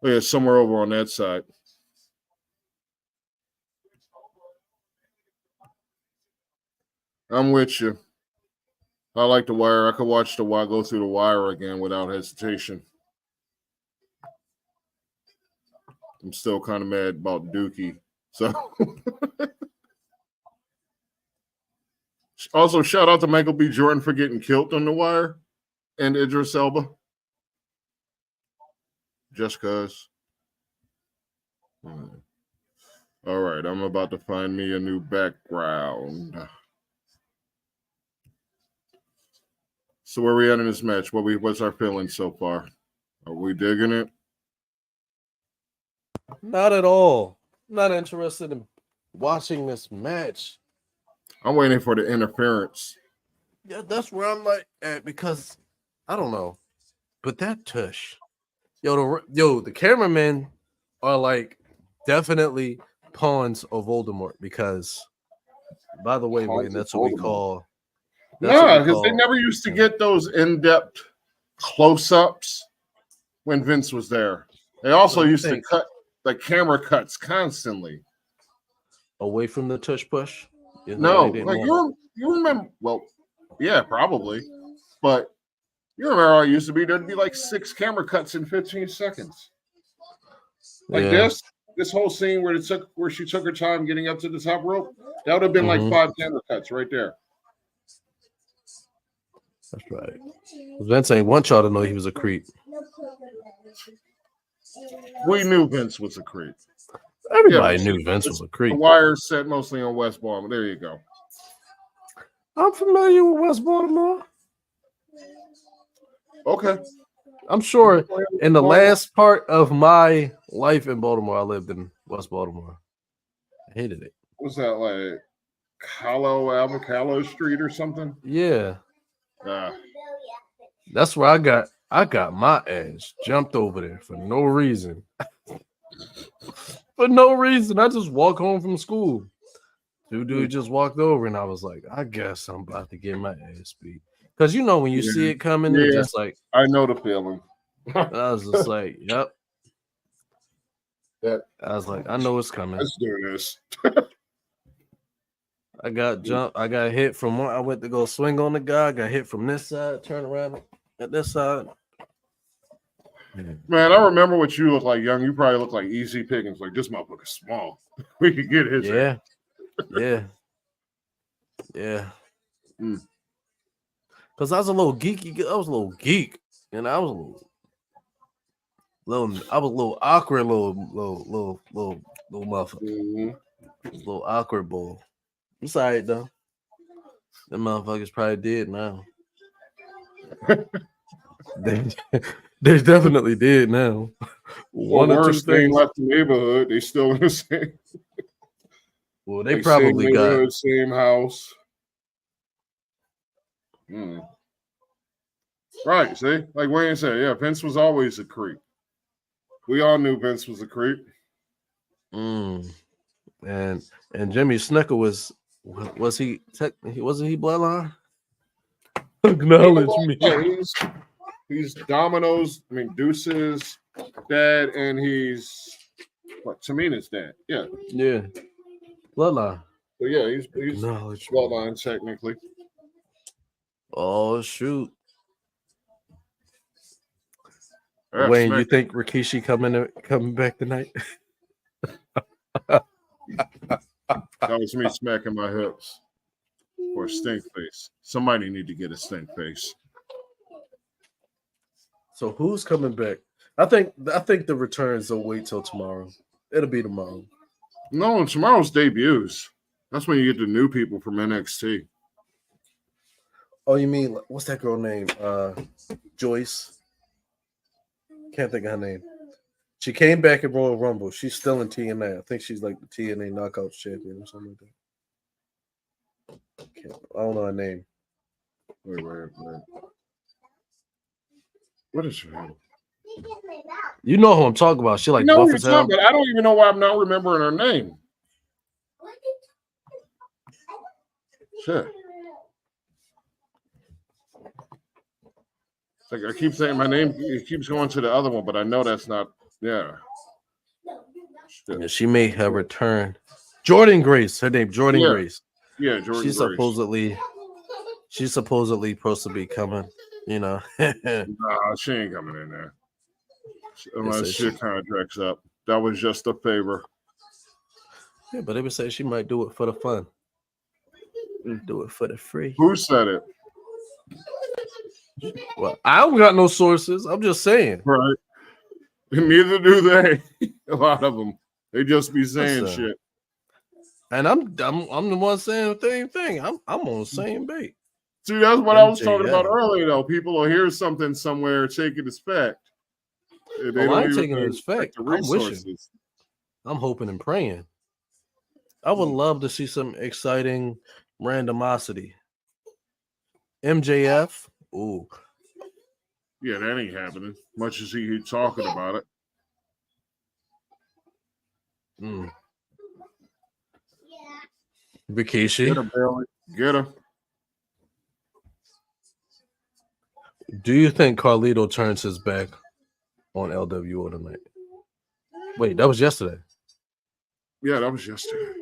But yeah, somewhere over on that side. I'm with you. I like The Wire. I could watch go through The Wire again without hesitation. I'm still kind of mad about Dookie. So, also shout out to Michael B. Jordan for getting killed on The Wire and Idris Elba. Just cause. All right, I'm about to find me a new background. So where are we at in this match? What's our feeling so far? Are we digging it? Not at all. I'm not interested in watching this match. I'm waiting for the interference. Yeah, that's where I'm like at because I don't know. But that tush. The cameramen are like definitely pawns of Voldemort because by the way, Wayne, that's what we call Because they never used to get those in-depth close-ups when Vince was there. They also used to cut the camera cuts constantly. Away from the tush push? No, like you remember, well, yeah, probably. But you remember how it used to be? There'd be like 6 camera cuts in 15 seconds. Like this whole scene where she took her time getting up to the top rope, that would have been like 5 camera cuts right there. That's right. Vince ain't want y'all to know he was a creep. We knew Vince was a creep. Everybody knew Vince was a creep. The Wire set mostly on West Baltimore. There you go. I'm familiar with West Baltimore. Okay. I'm sure in the last part of my life in Baltimore, I lived in West Baltimore. I hated it. Was that like Callow Street or something? Yeah. That's where I got my ass jumped over there for no reason. For no reason. I just walked home from school. Dude just walked over and I was like, I guess I'm about to get my ass beat. Because when you see it coming, it's just like I know the feeling. I was just like, yep. I was like, I know it's coming. Let's do this. I got jumped. I got hit from one. I went to go swing on the guy. I got hit from this side, turn around at this side. Man, I remember what you look like young. You probably look like Easy Pickens. Like, this motherfucker's small. We could get his. Yeah. Because I was a little geeky. I was a little geek. And I was a little awkward, little motherfucker. Mhm. Little awkward boy. It's all right, though. Them motherfuckers probably did now. they definitely did now. Or One or two worse, they ain't things. left the neighborhood. They still in the same. Well, they Like, probably same got. neighborhood, same house. Right, see? Like Wayne said, yeah, Vince was always a creep. We all knew Vince was a creep. And Jimmy Snuka was he wasn't he bloodline? Acknowledge me. Yeah, he's Domino's, I mean Deuce's dad, and he's Tamina's dad. Yeah. Yeah. Bloodline. So yeah, he's Acknowledge me. bloodline technically. Oh shoot. Yeah, Wayne, you think Rikishi coming back tonight? that was me smacking my hips for a stink face. Somebody need to get a stink face. So who's coming back? I think the returns will wait till tomorrow. It'll be tomorrow. No, tomorrow's debuts. That's when you get the new people from NXT. Oh, you mean what's that girl name? Joyce. Can't think of her name. She came back at Royal Rumble. She's still in TNA. I think she's like the TNA Knockouts champion or something like that. I don't know her name. Wait. What is her name? You know who I'm talking about. She like No, buff you're as hell. talking, but I don't even know why I'm not remembering her name. Shit. Like I keep saying my name, it keeps going to the other one, but I know that's not. Yeah. Yeah, she made her return. Jordan Grace, her name Jordan Grace. Yeah, Jordan She's Grace. supposedly supposed to be coming. You know. Nah, she ain't coming in there unless shit contracts up. That was just a favor. Yeah, but they would say she might do it for the fun. Do it for the free. Who said it? Well, I don't got no sources. I'm just saying. Right. And neither do they. A lot of them. They just be saying shit. And I'm the one saying the same thing. I'm on the same bait. See, that's what I was talking about earlier, though. People will hear something somewhere, take it as fact. They I ain't taking it as fact. The I'm resources. wishing. I'm hoping and praying. I would love to see some exciting randomosity. MJF. Ooh. Yeah, that ain't happening. Much as he talking about it. Rikishi. Get him, Bailey. Get him. Do you think Carlito turns his back on LWO tonight? Wait, that was yesterday. Yeah, that was yesterday.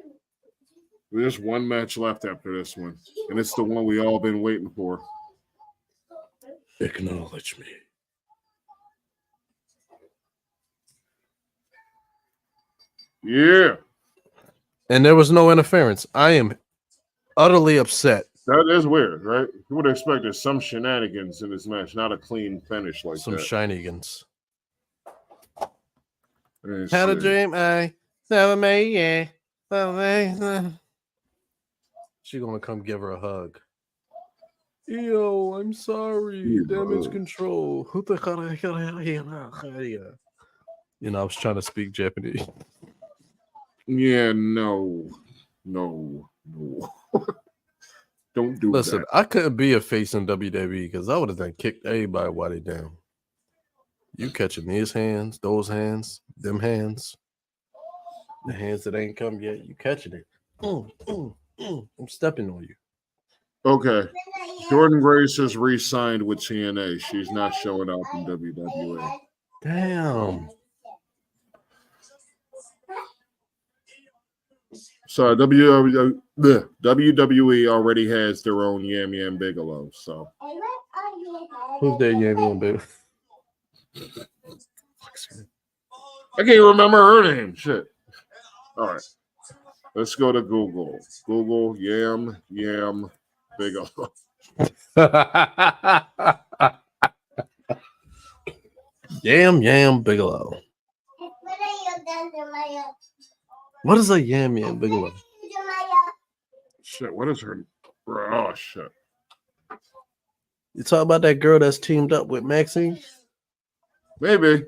There's one match left after this one, and it's the one we all been waiting for. Acknowledge me. Yeah. And there was no interference. I am utterly upset. That is weird, right? You would have expected some shenanigans in this match, not a clean finish like Some that. shenanigans. Had a dream I never made, yeah. She gonna come give her a hug. Yo, I'm sorry. Damage control. You know, I was trying to speak Japanese. Yeah, no. Don't do Listen, that. I couldn't be a face in WWE because I would have done kicked everybody while they down. You catching these hands, those hands, them hands, the hands that ain't come yet, you catching it. I'm stepping on you. Okay. Jordan Grace has re-signed with TNA. She's not showing up in WWE. Damn. So WWE already has their own Yam Yam Bigelow. So Who's that Yam baby? I can't remember her name. Shit. All right. Let's go to Google. Google Yam Bigelow. Yam Bigelow. What is a Yam Bigelow? Shit, what is her? Oh shit. You talk about that girl that's teamed up with Maxine? Maybe.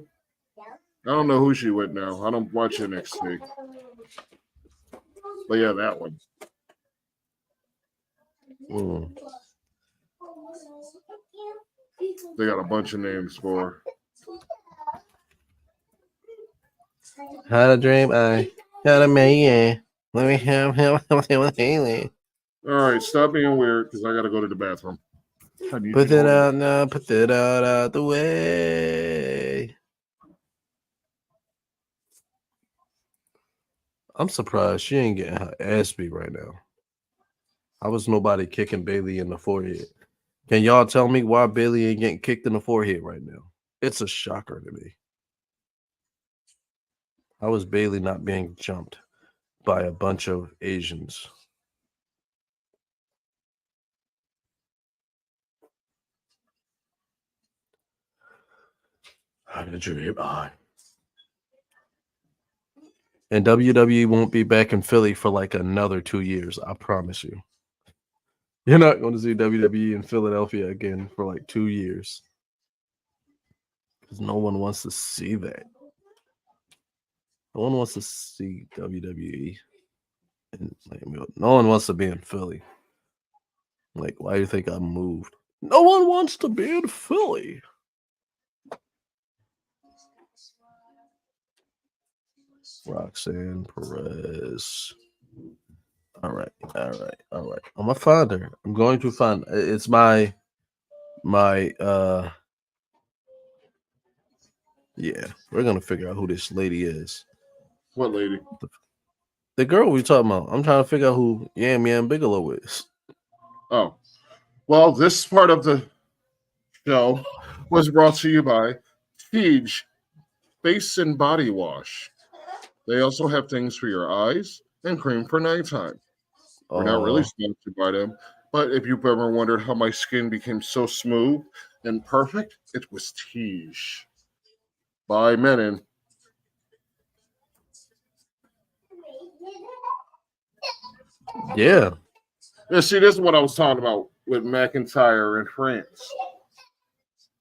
I don't know who she with now. I don't watch NXT. But yeah, that one. They got a bunch of names for her. Had a dream, I got a man. Let me have him with Haley. All right, stop being weird because I got to go to the bathroom. Put it out now, put it out the way. I'm surprised she ain't getting her ass beat right now. How was nobody kicking Bailey in the forehead? Can y'all tell me why Bailey ain't getting kicked in the forehead right now? It's a shocker to me. How is Bailey not being jumped by a bunch of Asians? How did you hear by? And WWE won't be back in Philly for like another 2 years. I promise you. You're not going to see WWE in Philadelphia again for like 2 years. Because no one wants to see that. No one wants to see WWE. And like, no one wants to be in Philly. Like, why do you think I moved? No one wants to be in Philly. Roxanne Perez. All right. I'm gonna find her. I'm going to find. It's my. Yeah, we're gonna figure out who this lady is. What lady? The girl we talking about. I'm trying to figure out who Yam Bigelow is. Oh, well, this part of the show was brought to you by Teej Face and Body Wash. They also have things for your eyes and cream for nighttime. We're not really sponsored by them, but if you've ever wondered how my skin became so smooth and perfect, it was Teej by Menon. Yeah. Yeah, see, this is what I was talking about with McIntyre in France.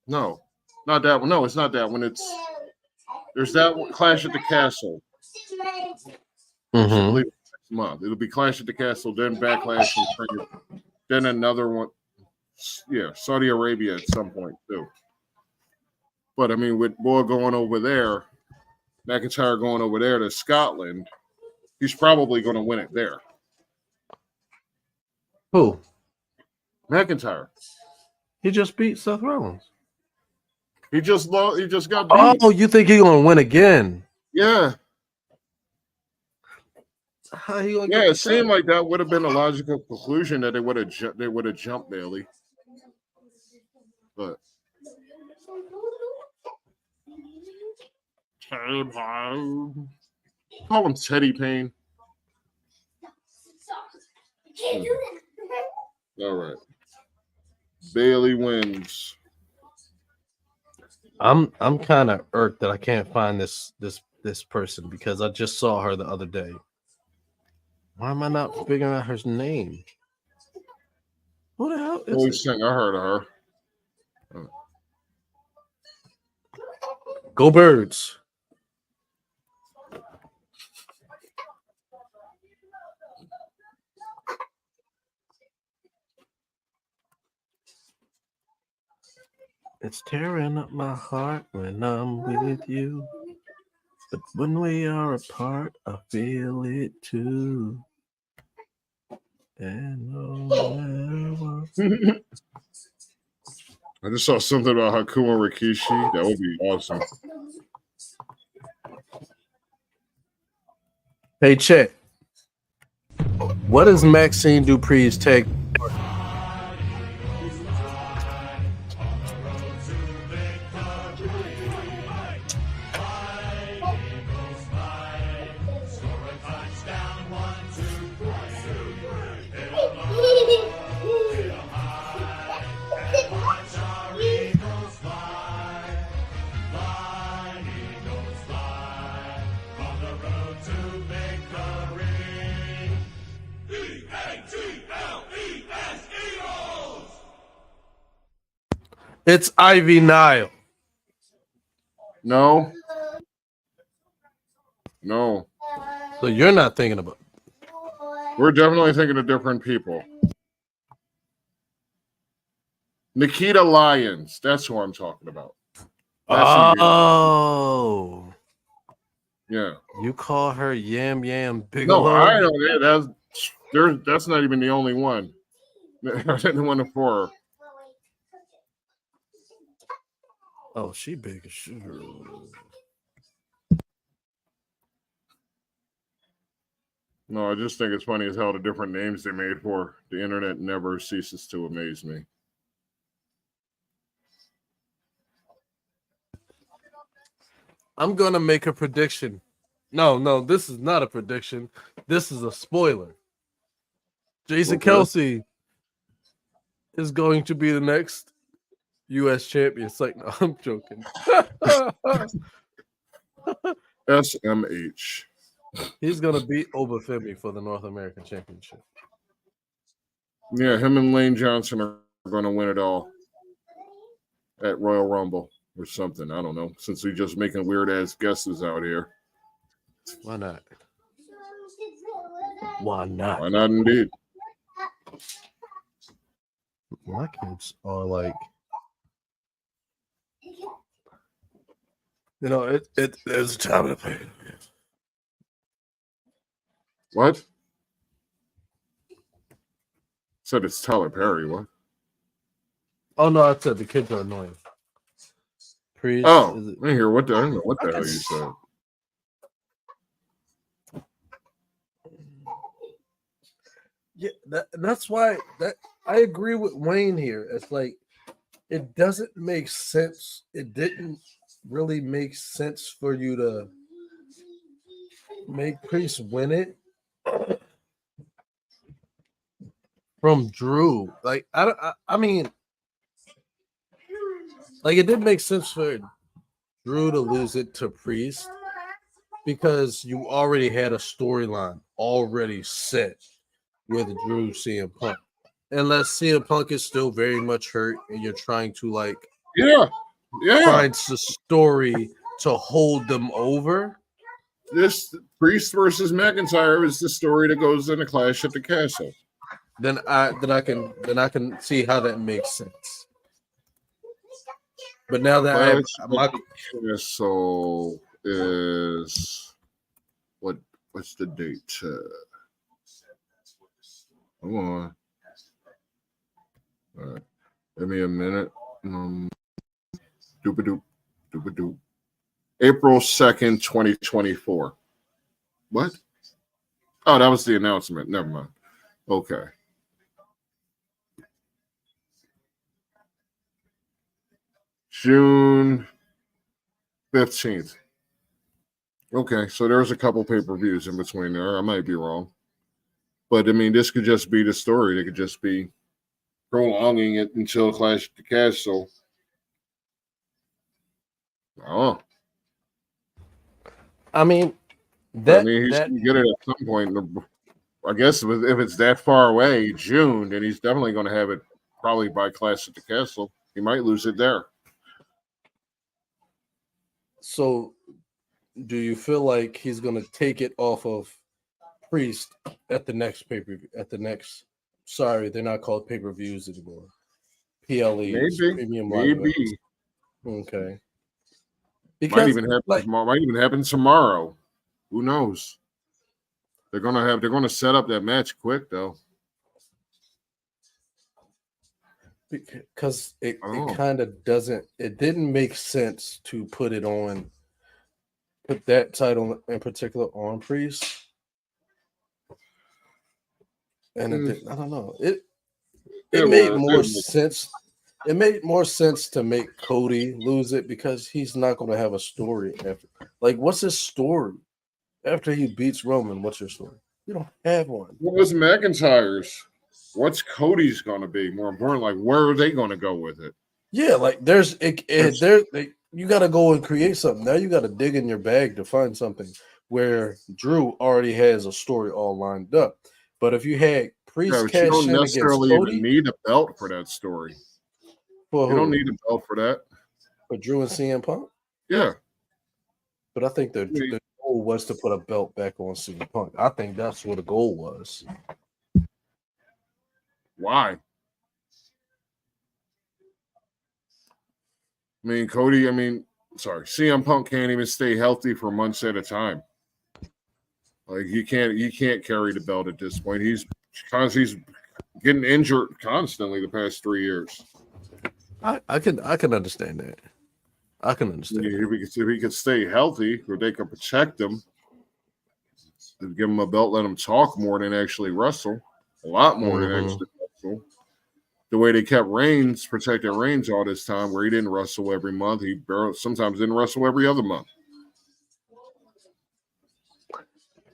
No, not that one. No, it's not that one. There's that one, Clash at the Castle. Mm-hmm. I believe it's next month. It'll be Clash at the Castle, then Backlash in France, then another one. Yeah, Saudi Arabia at some point too. But I mean, with Boy going over there, McIntyre going over there to Scotland, he's probably going to win it there. Who? McIntyre. He just beat Seth Rollins. He just got beat. Oh, you think he's gonna win again? Yeah. How he gonna Yeah, it seemed like that would have been a logical conclusion that they would have jumped Bailey. But call him Teddy Payne. All right. Bailey wins. I'm kind of irked that I can't find this person because I just saw her the other day. Why am I not figuring out her name? Who the hell is it? I heard of her. Go Birds. It's tearing up my heart when I'm with you. But when we are apart, I feel it too. And I just saw something about Haku and Rikishi. That would be awesome. Hey, check. What is Maxine Dupree's tag? It's Ivy Nile. No. So you're not thinking about. We're definitely thinking of different people. Nikita Lyons. That's who I'm talking about. That's who Oh. yeah. You call her Yam Yam No, Bigelow? I know that's not even the only one. The one before her. Oh, she big as shit. No, I just think it's funny as hell the different names they made for her. The internet never ceases to amaze me. I'm gonna make a prediction. No, this is not a prediction. This is a spoiler. Jason Okay. Kelsey is going to be the next U.S. champion. It's like, no, I'm joking. SMH. He's gonna beat Obafemi for the North American Championship. Yeah, him and Lane Johnson are going to win it all at Royal Rumble or something. I don't know. Since we're just making weird ass guesses out here. Why not? Why not? Why not indeed? My kids are like, there's a time to play. What? Said it's Tyler Perry. What? Oh no, I said the kids are annoying. Priest, Oh, I didn't hear what the I don't know what the hell you said. Yeah, that's why I agree with Wayne here. It's like it doesn't make sense. It didn't really make sense for you to make Priest win it from Drew. Like I mean, like it didn't make sense for Drew to lose it to Priest because you already had a storyline already set with Drew CM Punk. Unless CM Punk is still very much hurt and you're trying to like find the story to hold them over. This Priest versus McIntyre is the story that goes in a Clash at the Castle. Then I can see how that makes sense. But now that Clash at the Castle is what's the date? Come on. All right. Give me a minute. Doop-a-doop. April 2nd, 2024. What? Oh, that was the announcement. Never mind. Okay. June 15th. Okay, so there's a couple pay-per-views in between there. I might be wrong. But, I mean, this could just be the story. They could just be prolonging it until Clash at the Castle. Oh. I mean, he should get it at some point. I guess if it's that far away, June, then he's definitely going to have it probably by Clash at the Castle. He might lose it there. So, do you feel like he's going to take it off of Priest at the next pay-per-view? Sorry, they're not called pay-per-views anymore. PLEs, premium live events. Okay. Because might even happen tomorrow. Who knows? They're gonna set up that match quick though. Because it kind of didn't make sense to put that title in particular on Priest. And I don't know. It made more sense. It made more sense to make Cody lose it because he's not going to have a story after. Like, what's his story after he beats Roman? What's your story? You don't have one. What was McIntyre's? What's Cody's going to be? More important, like where are they going to go with it? Yeah, like you got to go and create something. Now you got to dig in your bag to find something where Drew already has a story all lined up. But if you had Priest cash you don't in necessarily against Cody, even need a belt for that story. For You don't who? need a belt for that. For Drew and CM Punk? Yeah. But I think the goal was to put a belt back on CM Punk. I think that's what the goal was. Why? I mean, CM Punk can't even stay healthy for months at a time. Like he can't carry the belt at this point. He's getting injured constantly the past 3 years. I can understand that. I can understand. If he could stay healthy, or they could protect him, give him a belt, let him talk more than actually wrestle, a lot more than actually wrestle. The way they kept protected Reigns all this time, where he didn't wrestle every month, he sometimes didn't wrestle every other month.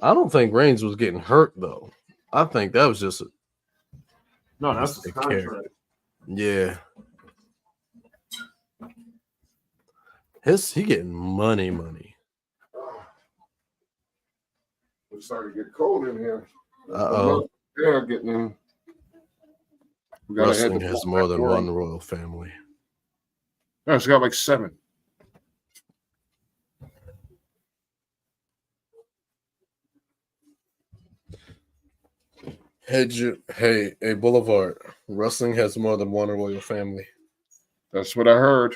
I don't think Reigns was getting hurt though. I think that was just that's his contract. Yeah. He getting money. It's starting to get cold in here. Uh-oh. Yeah, getting in. Wrestling has more than one royal family. No, it's got like 7. Hey, Boulevard. Wrestling has more than one royal family. That's what I heard.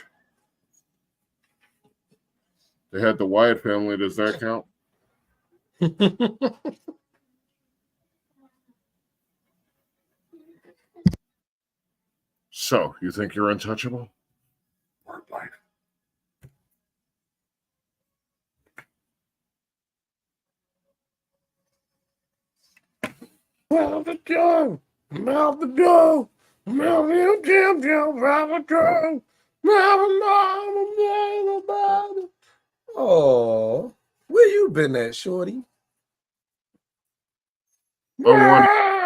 They had the Wyatt family. Does that count? So, you think you're untouchable? Work life. Mouth the door, mouth the door, mouth the door, mouth the door, mouth. Oh, where you been at, shorty? I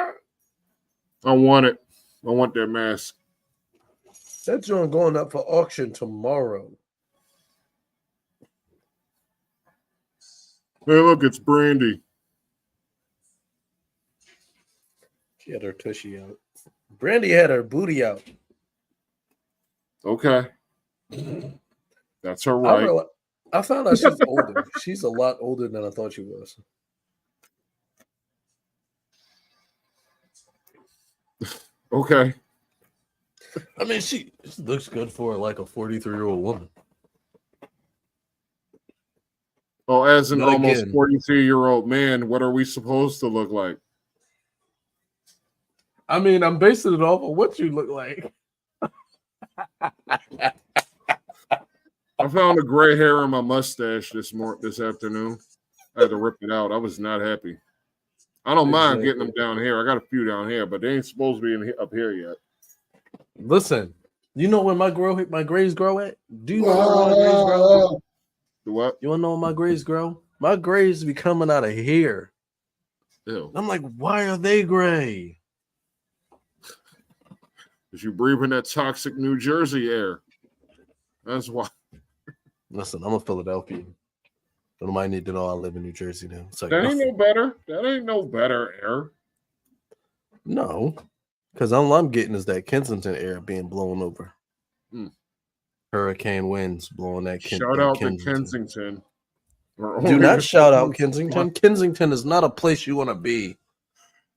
want it. I want that mask. That joint going up for auction tomorrow. Hey, look, it's Brandy. She had her tushy out. Brandy had her booty out. Okay. That's her right. I found out she's older. She's a lot older than I thought she was. Okay. I mean, she looks good for like a 43-year-old woman. Oh, as an But almost again, 42-year-old man, what are we supposed to look like? I mean, I'm basing it off of what you look like. I found a gray hair in my mustache this afternoon. I had to rip it out. I was not happy. I don't mind getting them down here. I got a few down here, but they ain't supposed to be up here yet. Listen, you know where my grays grow at? Do you know where my grays grow? What? You want to know where my grays grow? My grays be coming out of here. Ew. I'm like, why are they gray? Because you breathing that toxic New Jersey air. That's why. Listen, I'm a Philadelphian. Nobody need to know I live in New Jersey now. It's like, that ain't no better. That ain't no better air. No, because all I'm getting is that Kensington air being blown over. Hurricane winds blowing that. Shout out to Kensington. Do not shout out Kensington. Kensington is not a place you want to be.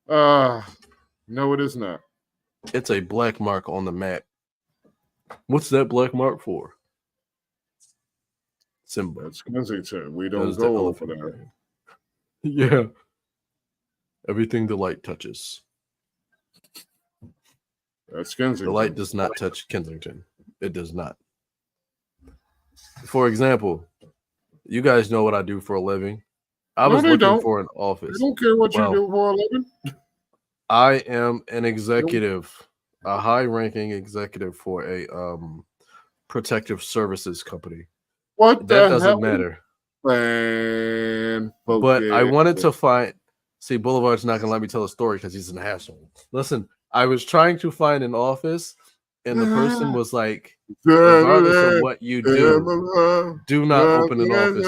No, it is not. It's a black mark on the map. What's that black mark for? Symbol. That's Kensington. We don't go over there. Yeah. Everything the light touches. That's Kensington. The light does not touch Kensington. It does not. For example, you guys know what I do for a living. I was looking for an office. I don't care what you do for a living. I am an executive, a high-ranking executive for a protective services company. What that doesn't matter. Man, but I wanted to find. See, Boulevard's not gonna let me tell a story because he's an asshole. Listen, I was trying to find an office, and the person was like, "Regardless of what you do not open an office."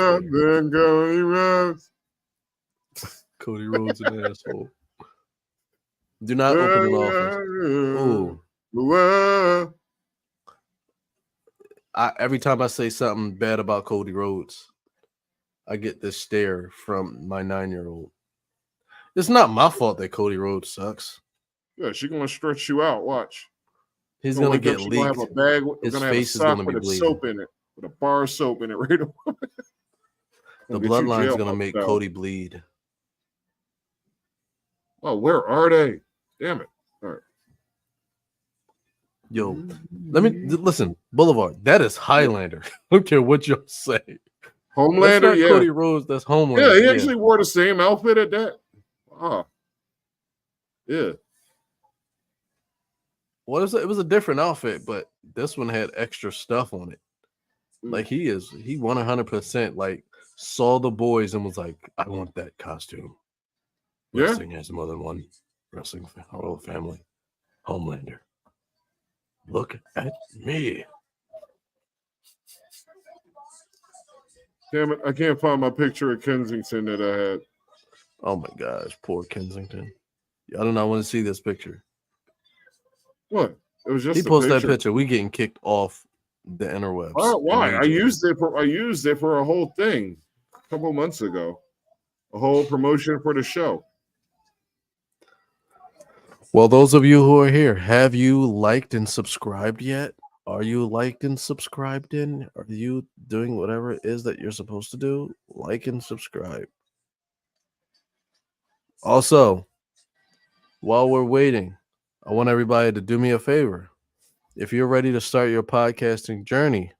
Cody Rhodes an asshole. Do not open an office. Ooh. every time I say something bad about Cody Rhodes, I get this stare from my 9-year-old. It's not my fault that Cody Rhodes sucks. Yeah, she's gonna stretch you out. Watch. He's gonna get She's leaked. gonna have a bag. His Gonna have a face is sock gonna be with a bleeding. soap in it, with a bar of soap in it. Right away. The Get you bloodline's jail gonna make style. Cody bleed. Oh, where are they? Damn it! All right. Yo, let me listen. Boulevard. That is Highlander. I don't care what y'all say. That's Homelander, not yeah. Cody Rhodes. That's Homelander. Yeah, he actually wore the same outfit at that. Oh, yeah. Well, it was a different outfit, but this one had extra stuff on it. Like he 100% like saw the boys and was like, I want that costume. Yeah. Wrestling has more than one wrestling royal family. Homelander. Look at me. Damn it! I can't find my picture of Kensington that I had. Oh my gosh, poor Kensington. I do not want to see this picture. What? It was just He a posted picture. that picture. We getting kicked off the interwebs. Why? I immediately. used it for a whole thing a couple months ago. A whole promotion for the show. Well, those of you who are here, have you liked and subscribed yet? Are you liked and subscribed in? Are you doing whatever it is that you're supposed to do? Like and subscribe. Also, while we're waiting, I want everybody to do me a favor. If you're ready to start your podcasting journey,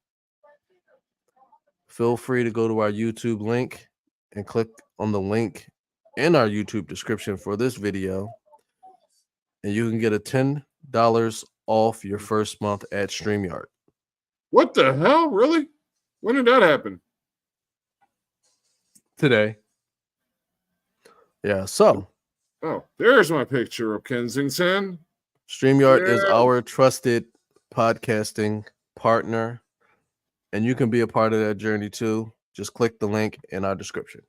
feel free to go to our YouTube link and click on the link in our YouTube description for this video, and you can get a $10 off your first month at StreamYard. What the hell? Really? When did that happen? Today. Yeah, so Oh, there's my picture of Kensington. StreamYard is Yeah. our trusted podcasting partner, and you can be a part of that journey too. Just click the link in our description.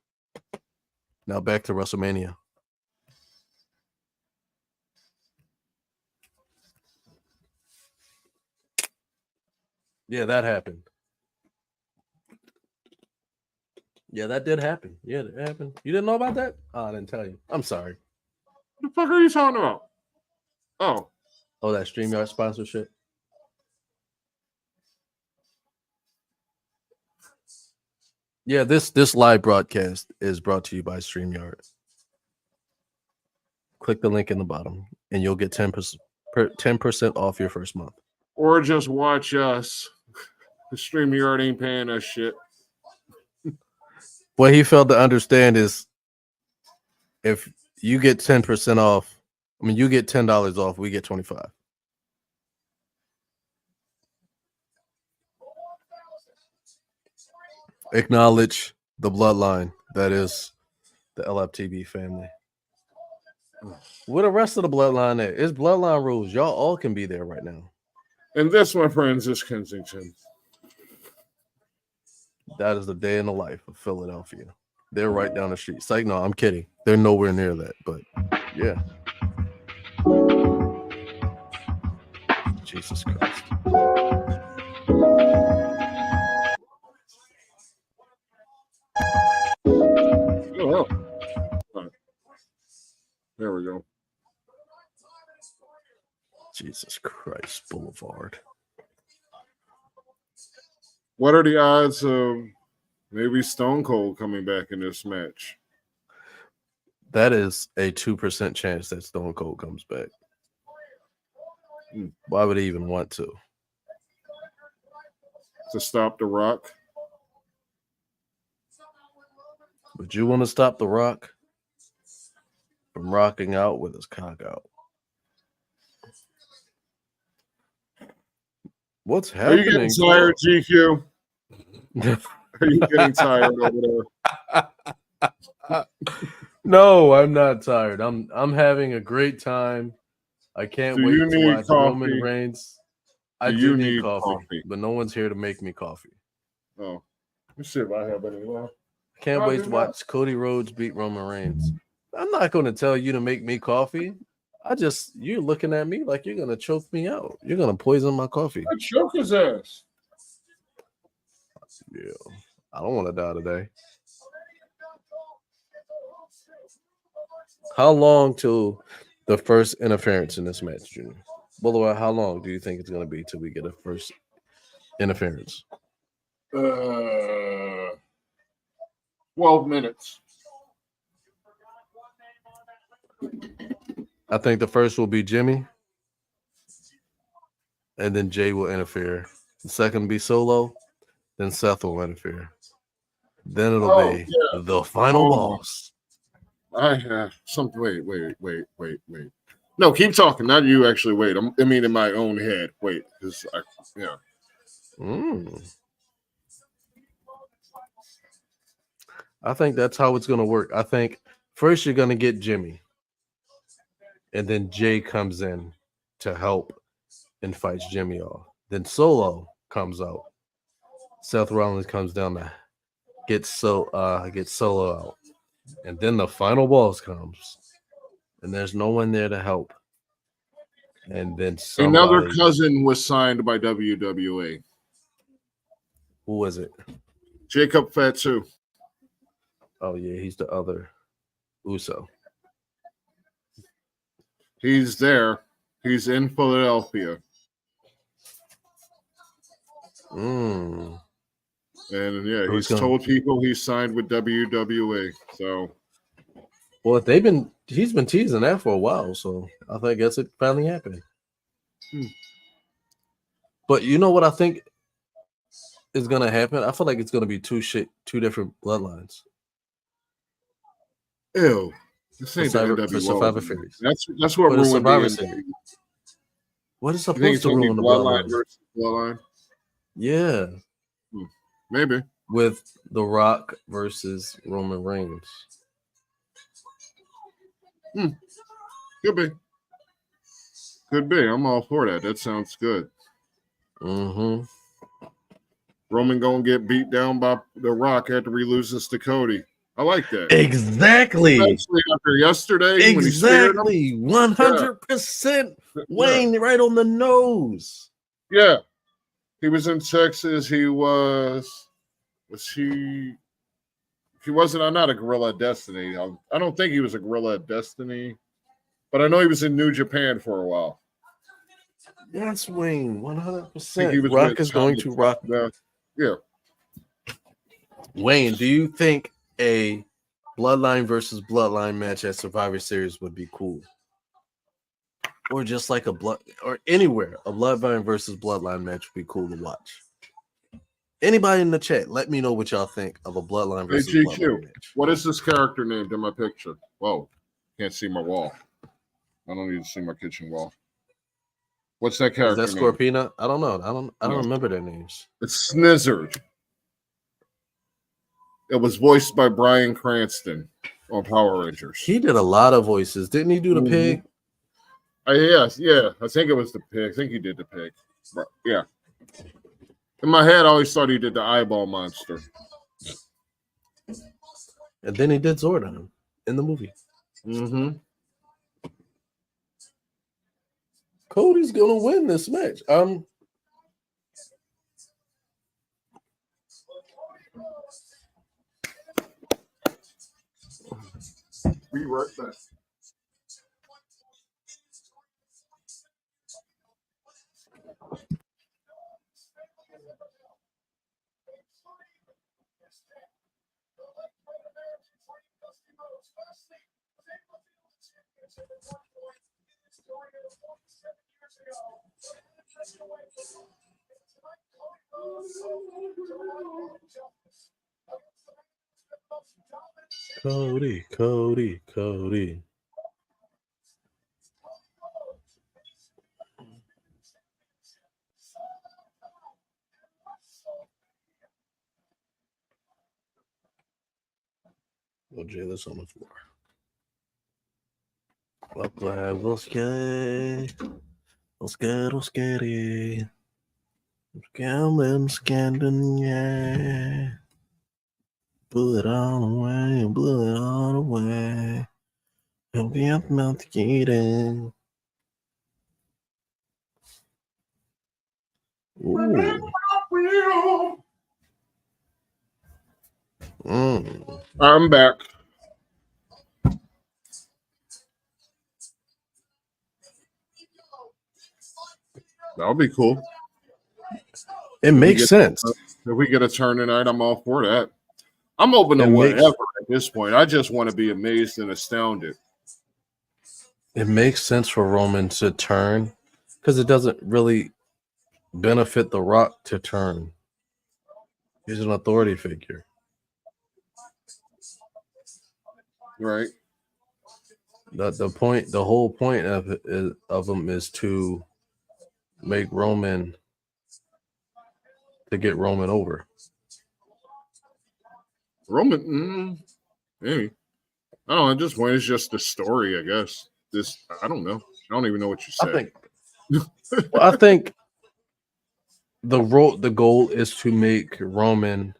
Now back to WrestleMania. Yeah, that happened. Yeah, that did happen. Yeah, it happened. You didn't know about that? Oh, I didn't tell you. I'm sorry. What the fuck are you talking about? Oh, Oh, that StreamYard sponsorship. Yeah, this live broadcast is brought to you by StreamYard. Click the link in the bottom, and you'll get 10% off your first month. or just watch us. The StreamYard ain't paying us shit. What he failed to understand is if you get 10% off, I mean, you get $10 off, we get 25. Acknowledge the bloodline that is the LFTB family. Where the rest of the bloodline at? It's bloodline rules. Y'all all can be there right now. And this, my friends, is Kensington. That is the day in the life of Philadelphia. They're right down the street. It's like, no, I'm kidding. They're nowhere near that, but yeah. Jesus Christ. Oh, right. There we go. Jesus Christ Boulevard. What are the odds of maybe Stone Cold coming back in this match? That is a 2% chance that Stone Cold comes back. Why would he even want to? To stop The Rock? Would you want to stop The Rock from rocking out with his cock out? What's Are you happening? getting tired, GQ? Are you getting tired over there? No, I'm not tired. I'm having a great time. I can't Do wait you to need watch coffee? Roman Reigns. I Do do you need need coffee, but no one's here to make me coffee. Oh, let me see if I have any left. I can't Probably wait to not. watch Cody Rhodes beat Roman Reigns. I'm not going to tell you to make me coffee. You're looking at me like you're going to choke me out. You're going to poison my coffee. I choke his ass. Yeah. I don't want to die today. How long till the first interference in this match, Junior? Boulevard, how long do you think it's going to be till we get a first interference? 12 minutes. I think the first will be Jimmy, and then Jay will interfere. The second will be Solo, then Seth will interfere. Then it'll be the final boss. I have something. Wait. No, keep talking. Not you. Actually, wait. I mean, in my own head. Wait, because I think that's how it's going to work. I think first you're going to get Jimmy, and then Jay comes in to help and fights Jimmy off. Then Solo comes out. Seth Rollins comes down to get Solo out, and then the final boss comes, and there's no one there to help. And then another cousin was signed by WWE. Who was it? Jacob Fatu. Oh yeah, he's the other Uso. He's there. He's in Philadelphia. And yeah, he's told people he's signed with WWE. So, well, he's been teasing that for a while. So I guess it finally happened. But you know what I think is gonna happen? I feel like it's gonna be two different bloodlines. Ew. This ain't the NWO. For Survivor Series. That's what ruined Survivor the Series. What is you think supposed to ruin the bloodline? versus bloodline? Yeah. Maybe. With The Rock versus Roman Reigns. Could be. Could be. I'm all for that. That sounds good. Roman gonna get beat down by The Rock after he loses to Cody. I like that. Exactly. Especially after yesterday. Exactly. 100% Wayne right on the nose. Yeah. He was in Texas. He wasn't I'm not a gorilla at Destiny. I don't think he was a gorilla at Destiny. But I know he was in New Japan for a while. Yes, Wayne, 100%. Rock is going to rock. Yeah. Wayne, do you think a bloodline versus bloodline match at Survivor Series would be cool? Or just like or anywhere, a bloodline versus bloodline match would be cool to watch. Anybody in the chat, let me know what y'all think of a bloodline versus bloodline match. What is this character named in my picture? Whoa, can't see my wall. I don't need to see my kitchen wall. What's that character? Is that Scorpina? I don't know. I don't remember their names. It's Snizzard. It was voiced by Bryan Cranston on Power Rangers. He did a lot of voices. Didn't he do the pig? Yeah. I think it was the pig. I think he did the pig. But, yeah. In my head, I always thought he did the eyeball monster. And then he did Zordon in the movie. Cody's gonna win this match. Be right back. Cody. Well, Jay, that's on the floor. Let's get it. Scamming, scandal, yeah. Blew it all away. Help me up, mouth eating. Ooh. I'm back. That'll be cool. It makes sense. If we get a turn tonight, I'm all for that. I'm open to It makes- whatever at this point. I just want to be amazed and astounded. It makes sense for Roman to turn because it doesn't really benefit The Rock to turn. He's an authority figure. Right. The whole point of him is to make Roman, to get Roman over. Roman, maybe. I don't know. At this point, it's just the story, I guess. I don't know. I don't even know what you said. I think the goal is to make Roman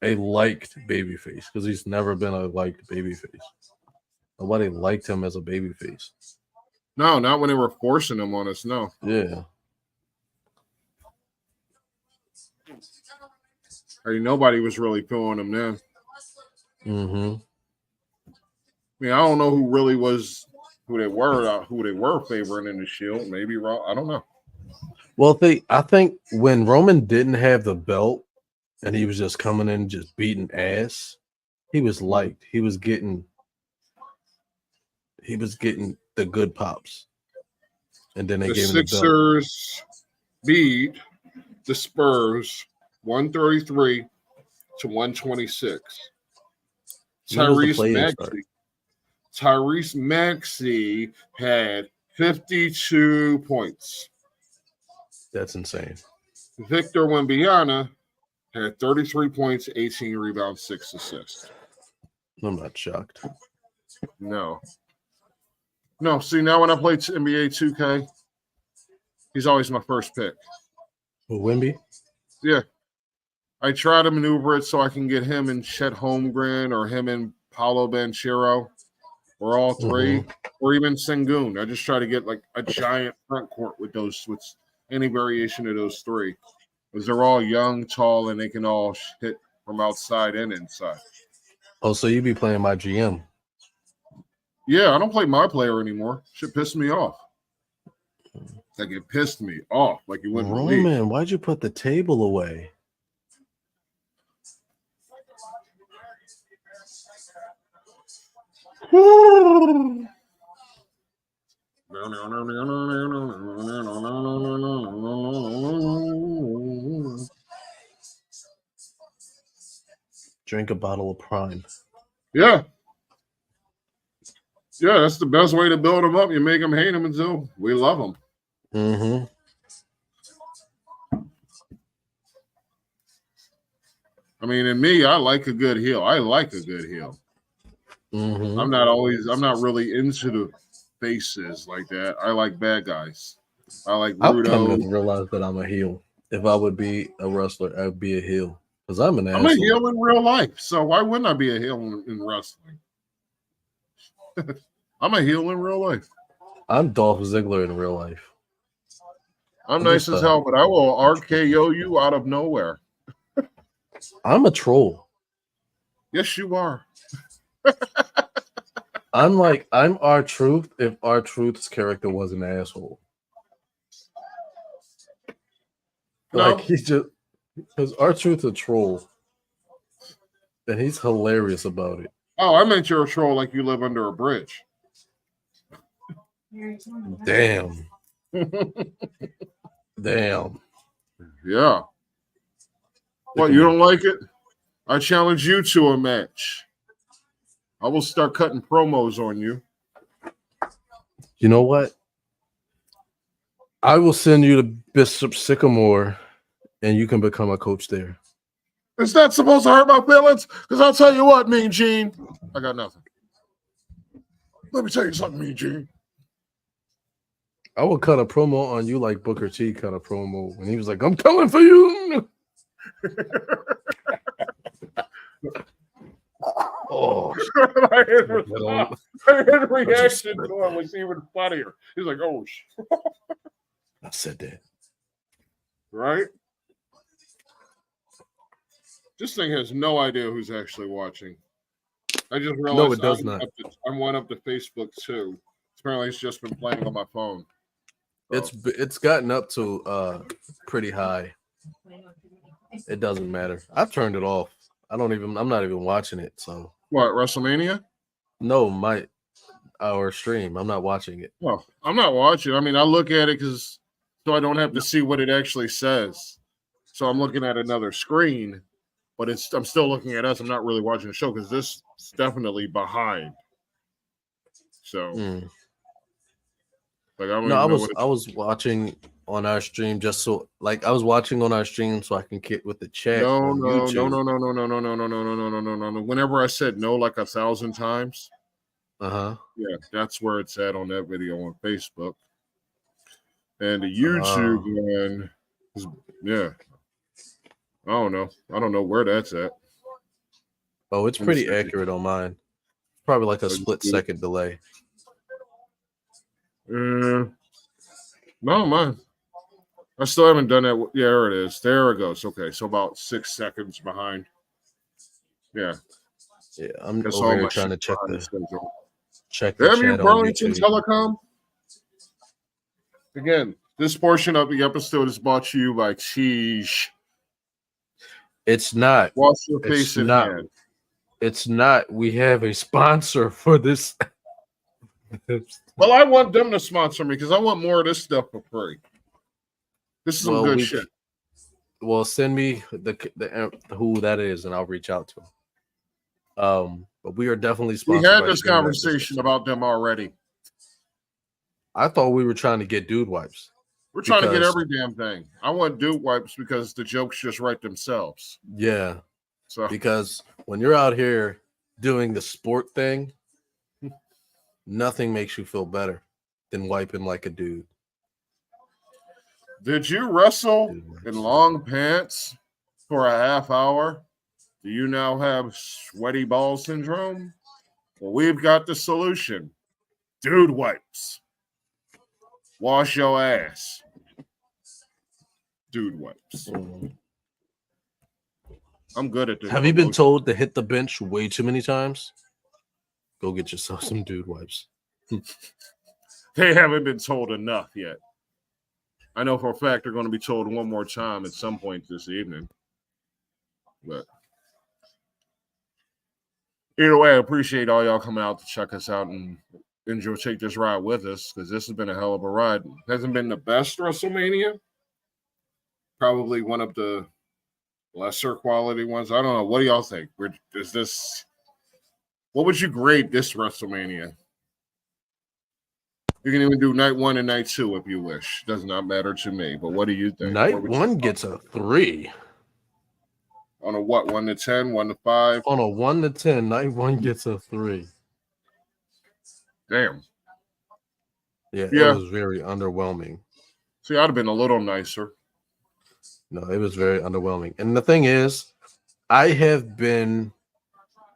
a liked babyface because he's never been a liked babyface. Nobody liked him as a babyface. No, not when they were forcing him on us. No. Yeah. I mean, nobody was really feeling him then. Mm-hmm. I mean, I don't know who they were favoring in the Shield. Maybe Raw. I don't know. Well, I think when Roman didn't have the belt and he was just coming in just beating ass, he was liked. He was getting the good pops. And then they gave him the belt. Sixers beat the Spurs 133 to 126. Tyrese Maxey had 52 points. That's insane. Victor Wembanyama had 33 points, 18 rebounds, 6 assists. I'm not shocked. No. See, now when I play NBA 2K, he's always my first pick. Who, Wemby? Yeah. I try to maneuver it so I can get him and Chet Holmgren or him and Paolo Banchero or all three or even Sengun. I just try to get like a giant front court with any variation of those three because they're all young, tall, and they can all hit from outside and inside. Oh, so you be playing my GM? Yeah, I don't play my player anymore. Shit pissed me off. Like it pissed me off. Like you wouldn't believe. Roman, why'd you put the table away? Drink a bottle of Prime. Yeah. Yeah, that's the best way to build them up. You make them hate them until we love them. Mm-hmm. I mean, in me, I like a good heel. Mm-hmm. I'm not really into the faces like that. I like bad guys. I like I've come Rudo. to realize that I'm a heel. If I would be a wrestler, I'd be a heel. Because I'm an asshole. I'm a heel in real life. So why wouldn't I be a heel in wrestling? I'm a heel in real life. I'm Dolph Ziggler in real life. I'm nice as hell, but I will RKO you out of nowhere. I'm a troll. Yes, you are. I'm R-Truth if R-Truth's character was an asshole. No. Like he's just because R-Truth's a troll. And he's hilarious about it. Oh, I meant you're a troll like you live under a bridge. Damn. Damn. Yeah. What, you don't like it? I challenge you to a match. I will start cutting promos on you. You know what? I will send you to Bishop Sycamore and you can become a coach there. Is that supposed to hurt my feelings? Because I'll tell you what, Mean Gene. I got nothing. Let me tell you something, Mean Gene. I will cut a promo on you like Booker T cut a promo when he was like, I'm coming for you. Oh, his reaction to it was even funnier. He's like, oh, shit. I said that. Right? This thing has no idea who's actually watching. I just realized No, it does not. I went up to Facebook too. Apparently, it's just been playing on my phone. It's gotten up to pretty high. It doesn't matter. I've turned it off. I'm not even watching it. So What, WrestleMania? no, our stream. I'm not watching it. Well, I'm not watching. I mean, I look at it so I don't have to see what it actually says. So I'm looking at another screen, but I'm still looking at us. I'm not really watching the show because this is definitely behind. So, like, I was watching on our stream so I can get with the chat. No. Whenever I said no like 1,000 times, yeah, that's where it's at on that video on Facebook. And the YouTube one is, yeah. I don't know. I don't know where that's at. Oh, it's pretty accurate on mine. Probably like a split-second delay. No, mine. I still haven't done that. Yeah, there it is. There it goes. Okay, so about 6 seconds behind. Yeah. Yeah, I'm over here trying to check the chat on Burlington YouTube. Telecom. Again, this portion of the episode is brought to you by Cheese. It's not. Wash your face and hand. It's not. We have a sponsor for this. Well, I want them to sponsor me because I want more of this stuff for free. This is some good shit. Well, send me the who that is, and I'll reach out to them. But we are definitely sponsored. We had this conversation about them already. I thought we were trying to get dude wipes. We're trying to get every damn thing. I want dude wipes because the jokes just write themselves. Yeah. So because when you're out here doing the sport thing, nothing makes you feel better than wiping like a dude. Did you wrestle in long pants for a half hour? Do you now have sweaty ball syndrome? Well, we've got the solution. Dude wipes. Wash your ass. Dude wipes. I'm good at this. Have you been told to hit the bench way too many times? Go get yourself some dude wipes. They haven't been told enough yet. I know for a fact they're going to be told one more time at some point this evening. But either way, I appreciate all y'all coming out to check us out and take this ride with us because this has been a hell of a ride. It hasn't been the best WrestleMania. Probably one of the lesser quality ones. I don't know. What do y'all think? What would you grade this WrestleMania? You can even do night 1 and night 2 if you wish. Does not matter to me. But what do you think? Night 1 gets a 3. On a what? 1 to 10, 1 to 5? On a 1 to 10, night 1 gets a 3. Damn. Yeah, it was very underwhelming. See, I'd have been a little nicer. No, it was very underwhelming. And the thing is, I have been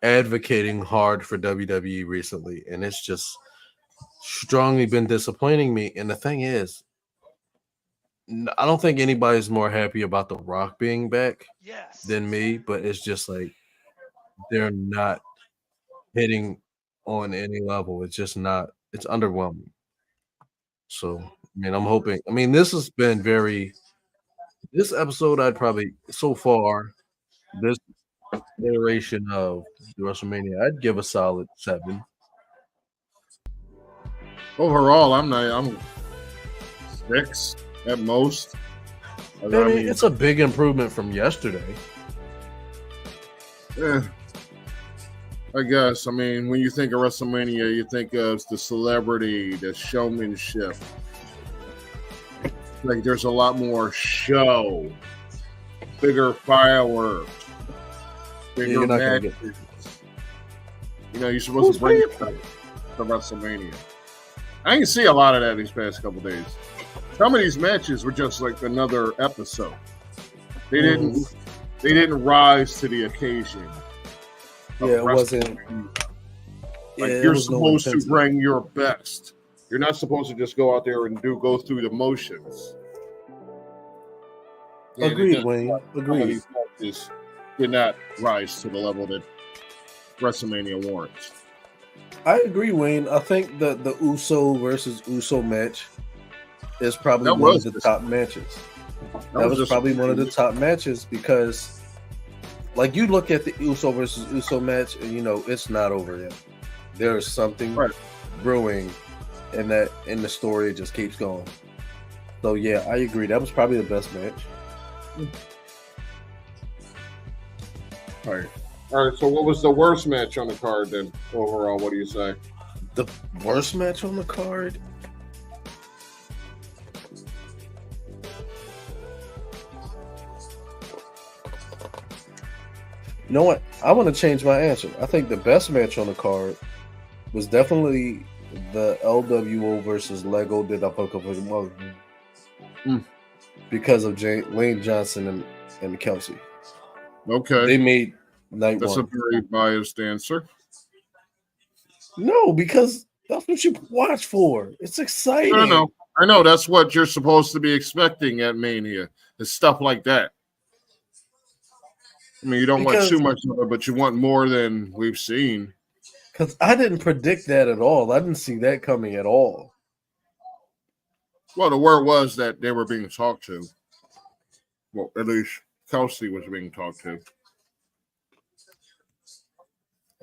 advocating hard for WWE recently, and it's just strongly been disappointing me. And the thing is, I don't think anybody's more happy about The Rock being back than me, but it's just like they're not hitting on any level. It's just not, it's underwhelming. So, I mean, I'm hoping, this has been this episode, I'd probably, so far, this iteration of the WrestleMania, I'd give a solid 7. Overall, I'm 6 at most. I mean, it's a big improvement from yesterday. Yeah, I guess. I mean, when you think of WrestleMania, you think of the celebrity, the showmanship. Like there's a lot more show, bigger fireworks, bigger matches. You're supposed to bring it to WrestleMania. I didn't see a lot of that these past couple days. Some of these matches were just like another episode. They didn't rise to the occasion. Yeah, it wasn't. You're supposed to bring your best. You're not supposed to just go out there and go through the motions. Agreed, Wayne. Agreed. did not rise to the level that WrestleMania warrants. I agree, Wayne. I think that the Uso versus Uso match is probably one of the top matches. That was probably one of the top matches because, like, you look at the Uso versus Uso match, and you know it's not over yet. There is something brewing, and that in the story it just keeps going. So yeah, I agree. That was probably the best match. All right. So what was the worst match on the card then? Overall, what do you say? The worst match on the card? You know what? I want to change my answer. I think the best match on the card was definitely the LWO versus Lego did I fuck up with because of Lane Johnson and Kelsey. Okay. They made night That's one. a very biased answer. No, because that's what you watch for. It's exciting. I know. That's what you're supposed to be expecting at Mania. It's stuff like that. I mean, you don't want too much of it, but you want more than we've seen. Because I didn't predict that at all. I didn't see that coming at all. Well, the word was that they were being talked to. Well, at least Kelsey was being talked to.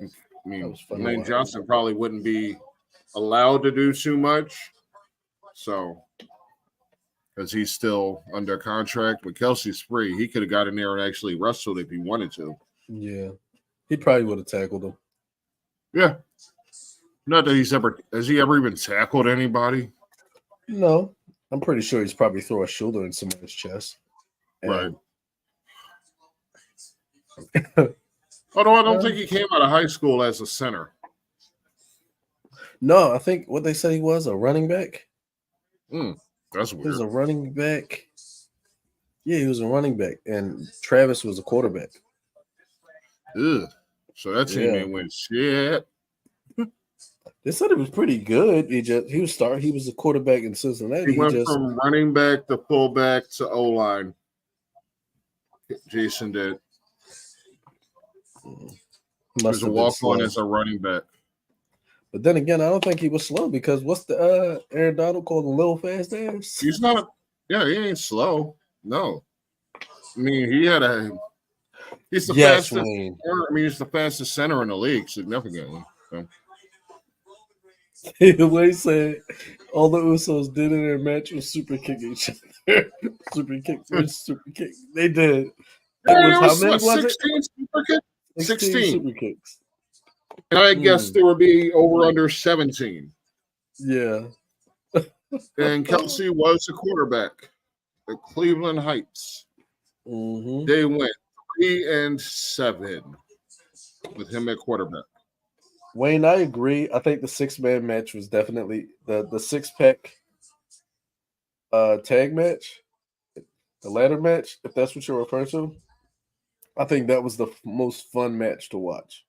I mean, Lane Johnson probably wouldn't be allowed to do too much. So, because he's still under contract, but Kelsey's free. He could have got in there and actually wrestled if he wanted to. Yeah. He probably would have tackled him. Yeah. Not that has he ever even tackled anybody? No. I'm pretty sure he's probably throw a shoulder in somebody's chest. Right. Although I don't think he came out of high school as a center. No, I think what they said he was a running back. That's weird. He was a running back. Yeah, he was a running back, and Travis was a quarterback. Ugh. So that team ain't win shit. They said it was pretty good. He was a quarterback in Cincinnati. He went from running back to fullback to O-line. Jason did. He was a walk-on as a running back. But then again, I don't think he was slow because what's the Aaron Donald called a little fast ass? He's not. He ain't slow. No. I mean, he's the fastest. Wayne. I mean, he's the fastest center in the league, significantly. So. Wayne said all the Usos did in their match was super kick each other. Super kick. They did. It was how many was 16 super kicks? 16 super kicks. And I guess there would be over under 17. Yeah. And Kelsey was the quarterback at Cleveland Heights. Mm-hmm. They went 3-7 with him at quarterback. Wayne, I agree. I think the 6-man match was definitely the 6-pack tag match, the ladder match, if that's what you're referring to. I think that was the most fun match to watch.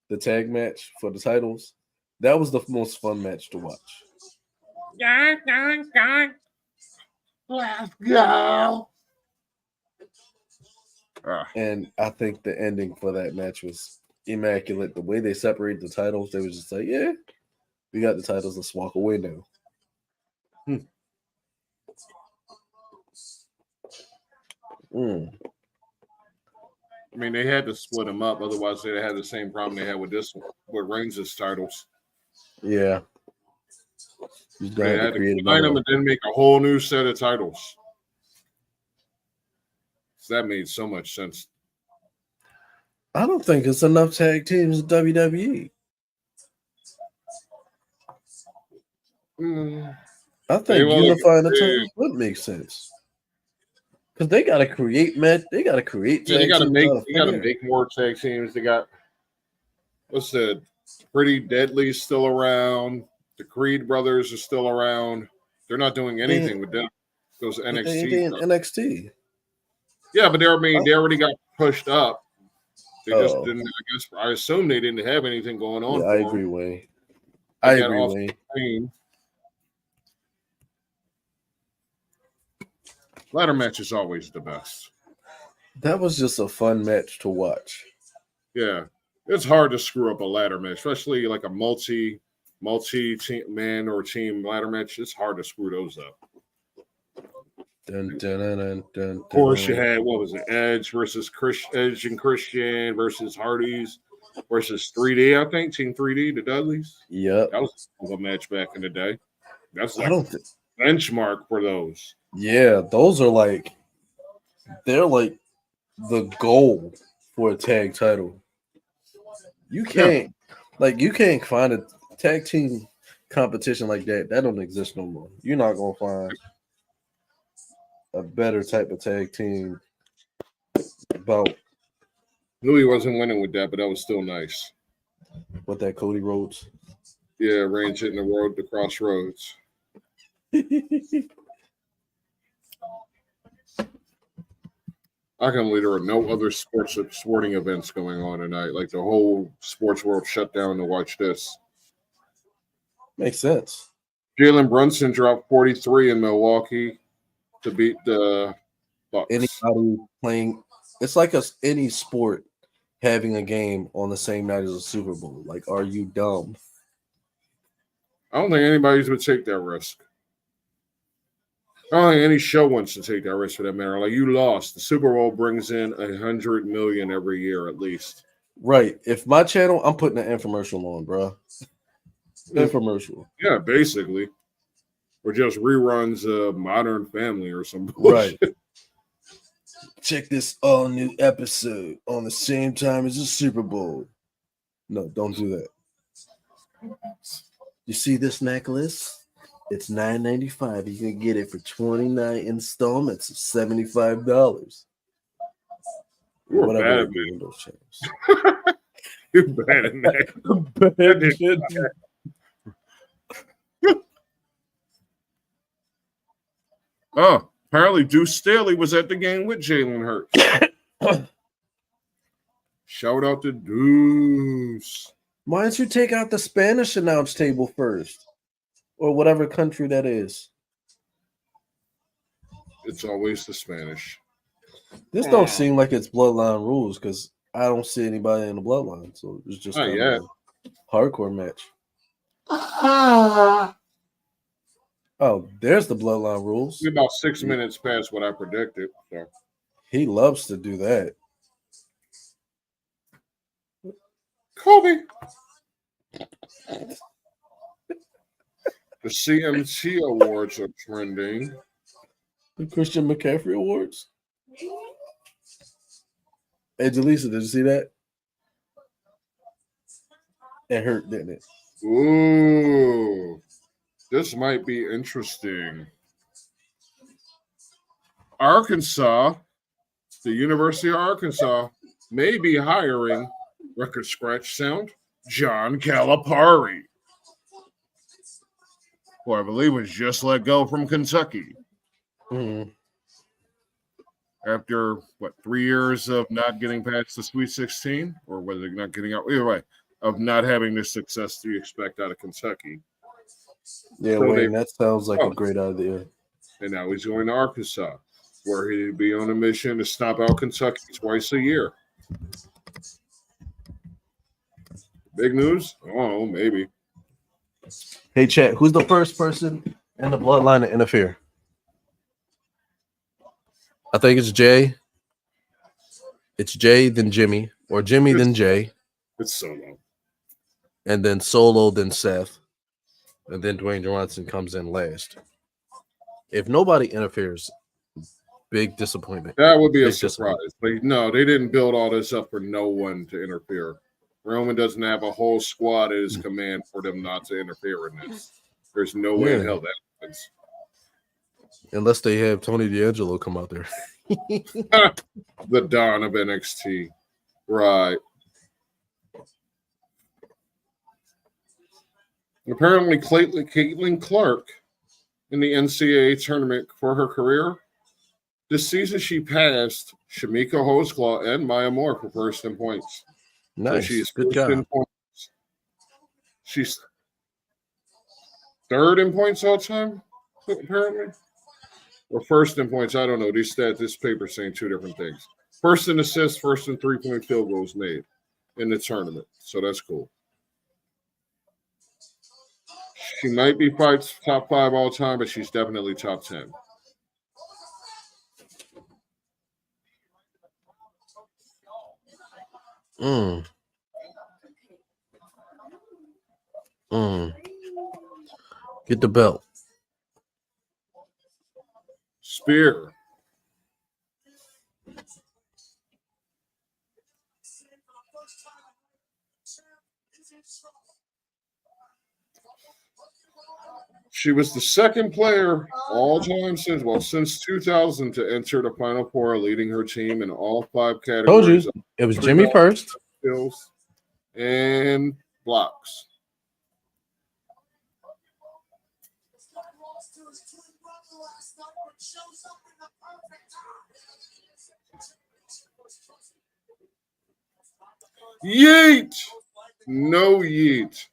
The tag match for the titles. That was the most fun match to watch. Let's go. And I think the ending for that match was immaculate. The way they separated the titles, they was just like, yeah, we got the titles, let's walk away now. I mean, they had to split them up, otherwise they'd had the same problem they had with this one, with Reigns' titles. Yeah. They had to combine them and then make a whole new set of titles. So that made so much sense. I don't think it's enough tag teams in WWE. I think unifying the titles would make sense. Because they gotta create they gotta create they gotta make more tag teams. They got Pretty Deadly still around. The Creed brothers are still around. They're not doing anything with them. Those NXT. Yeah, but they already got pushed up. They just didn't. I assume they didn't have anything going on. Yeah, I agree, Wayne. I agree, Wayne. Ladder match is always the best. That was just a fun match to watch. Yeah, it's hard to screw up a ladder match, especially like a multi-team man or team ladder match. It's hard to screw those up. Dun, dun, dun, dun, dun, Of course, you dun. had what was it? Edge versus Edge and Christian versus Hardys versus 3D. I think Team 3D, the Dudleys. Yep. That was a match back in the day. That's I like don't think. benchmark for those. Yeah, those are like they're like the goal for a tag title. You can't find a tag team competition like that. That don't exist no more. You're not gonna find a better type of tag team about Knew he wasn't winning with that, but that was still nice. what that Cody Rhodes. Yeah, Reigns hitting the road to crossroads. I can believe there are no other sporting events going on tonight. Like the whole sports world shut down to watch this. Makes sense. Jalen Brunson dropped 43 in Milwaukee to beat the Bucks. Anybody playing, it's like any sport having a game on the same night as a Super Bowl. Like, are you dumb? I don't think anybody would take that risk. I don't think any show wants to take that risk for that matter. Like you lost. The Super Bowl brings in $100 million every year at least. Right. If my channel, I'm putting an infomercial on, bro. Infomercial. Yeah, basically. Or just reruns of Modern Family or some bullshit. Right. Check this all new episode on the same time as the Super Bowl. No, don't do that. You see this necklace? It's $9.95. You can get it for 29 installments of $75. You're Whatever bad they at do me. in those channels. You're bad at that. Oh, apparently Deuce Staley was at the game with Jalen Hurts. Shout out to Deuce. Why don't you take out the Spanish announce table first? Or whatever country that is. It's always the Spanish. This don't seem like it's bloodline rules because I don't see anybody in the bloodline. So it's just Not kind yet. of a hardcore match. Oh, there's the bloodline rules. We're about 6 minutes past what I predicted. So. He loves to do that. Kobe. The CMT awards are trending. The Christian McCaffrey Awards. Hey, Jaleesa, did you see that? It hurt, didn't it? Ooh, this might be interesting. Arkansas, the University of Arkansas, may be hiring record scratch sound John Calipari, who I believe was just let go from Kentucky. Mm-hmm. After, 3 years of not getting past the Sweet 16? Or whether they're not getting out, either way, of not having the success you expect out of Kentucky. Yeah, So Wayne, that sounds like a great idea. And now he's going to Arkansas, where he'd be on a mission to stomp out Kentucky twice a year. Big news? Oh, maybe. Hey, chat, who's the first person in the bloodline to interfere? I think it's Jay. It's Jay, then Jimmy, or Jimmy, then Jay. It's Solo. And then Solo, then Seth. And then Dwayne Johnson comes in last. If nobody interferes, big disappointment. That would be a Big surprise. But no, they didn't build all this up for no one to interfere. Roman doesn't have a whole squad at his command for them not to interfere in this. There's no way in hell that happens. Unless they have Tony D'Angelo come out there. The Don of NXT. Right. Apparently, Caitlin Clark in the NCAA tournament for her career. This season, she passed Shamika Hosclaw and Maya Moore for first in points. Nice. So she's Good first job. in points. She's third in points all time, apparently. Or first in points. I don't know. This paper's saying two different things. First in assists, first in 3-point field goals made in the tournament. So that's cool. She might be top 5 all time, but she's definitely top 10. Get the belt. Spear. She was the second player all time since 2000 to enter the Final Four, leading her team in all 5 Told categories. you it was Jimmy first. Skills and blocks. Yeet! No yeet.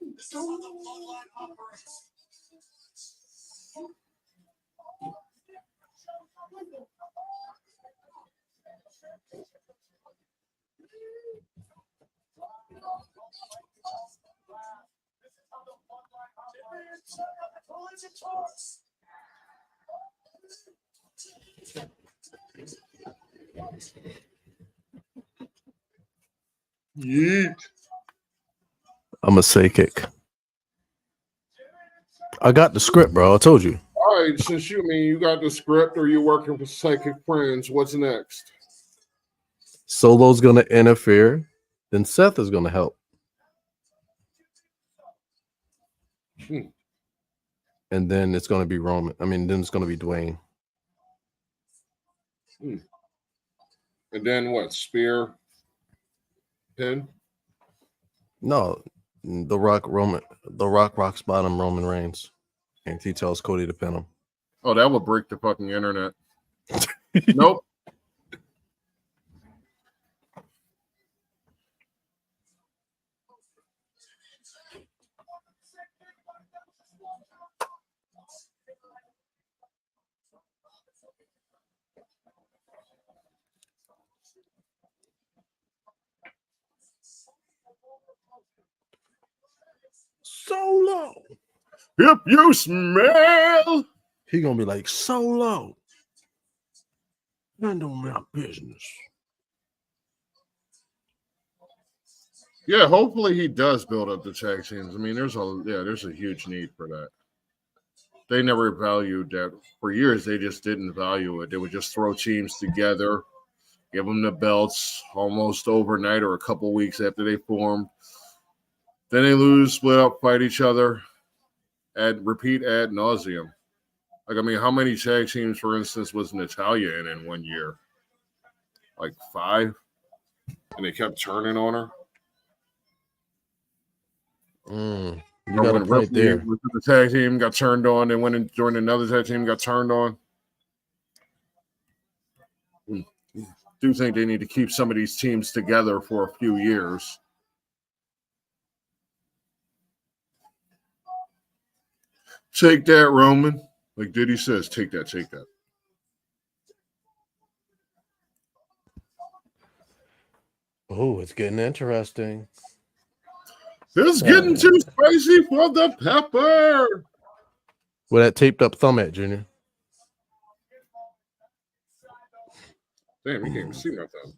Yeet. I'm a psychic. I got the script, bro. I told you. All right, since you got the script or you're working with Psychic Friends, what's next? Solo's gonna interfere, then Seth is gonna help. And then it's gonna be Roman. Then it's gonna be Dwayne. And then what? Spear? Pin? No, The Rock rocks bottom Roman Reigns. And he tells Cody to pin him. Oh, that would break the fucking internet. Nope. Solo. If you smell, He gonna be like, Solo. None of my business. yeah, hopefully he does build up the tag teams. There's a huge need for that. They never valued that. For years, they just didn't value it. They would just throw teams together, give them the belts almost overnight or a couple weeks after they formed. Then they lose, split up, fight each other, repeat ad nauseum. How many tag teams, for instance, was Natalya in 1 year? Like 5? And they kept turning on her? You got a point there. The tag team got turned on, and went and joined another tag team, got turned on. I do think they need to keep some of these teams together for a few years. Take that, Roman. Like Diddy says, take that, take that. Oh, it's getting interesting. It's getting too spicy for the pepper. Where that taped up thumb at, Junior? Damn, you can't even see my thumb.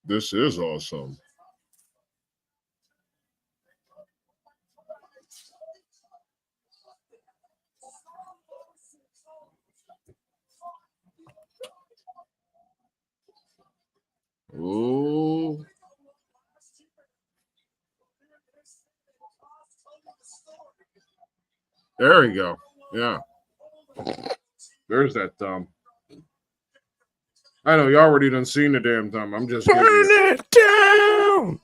This is awesome. Ooh. There we go. Yeah. There's that thumb. I know you already done seen the damn thumb. I'm just burn it down.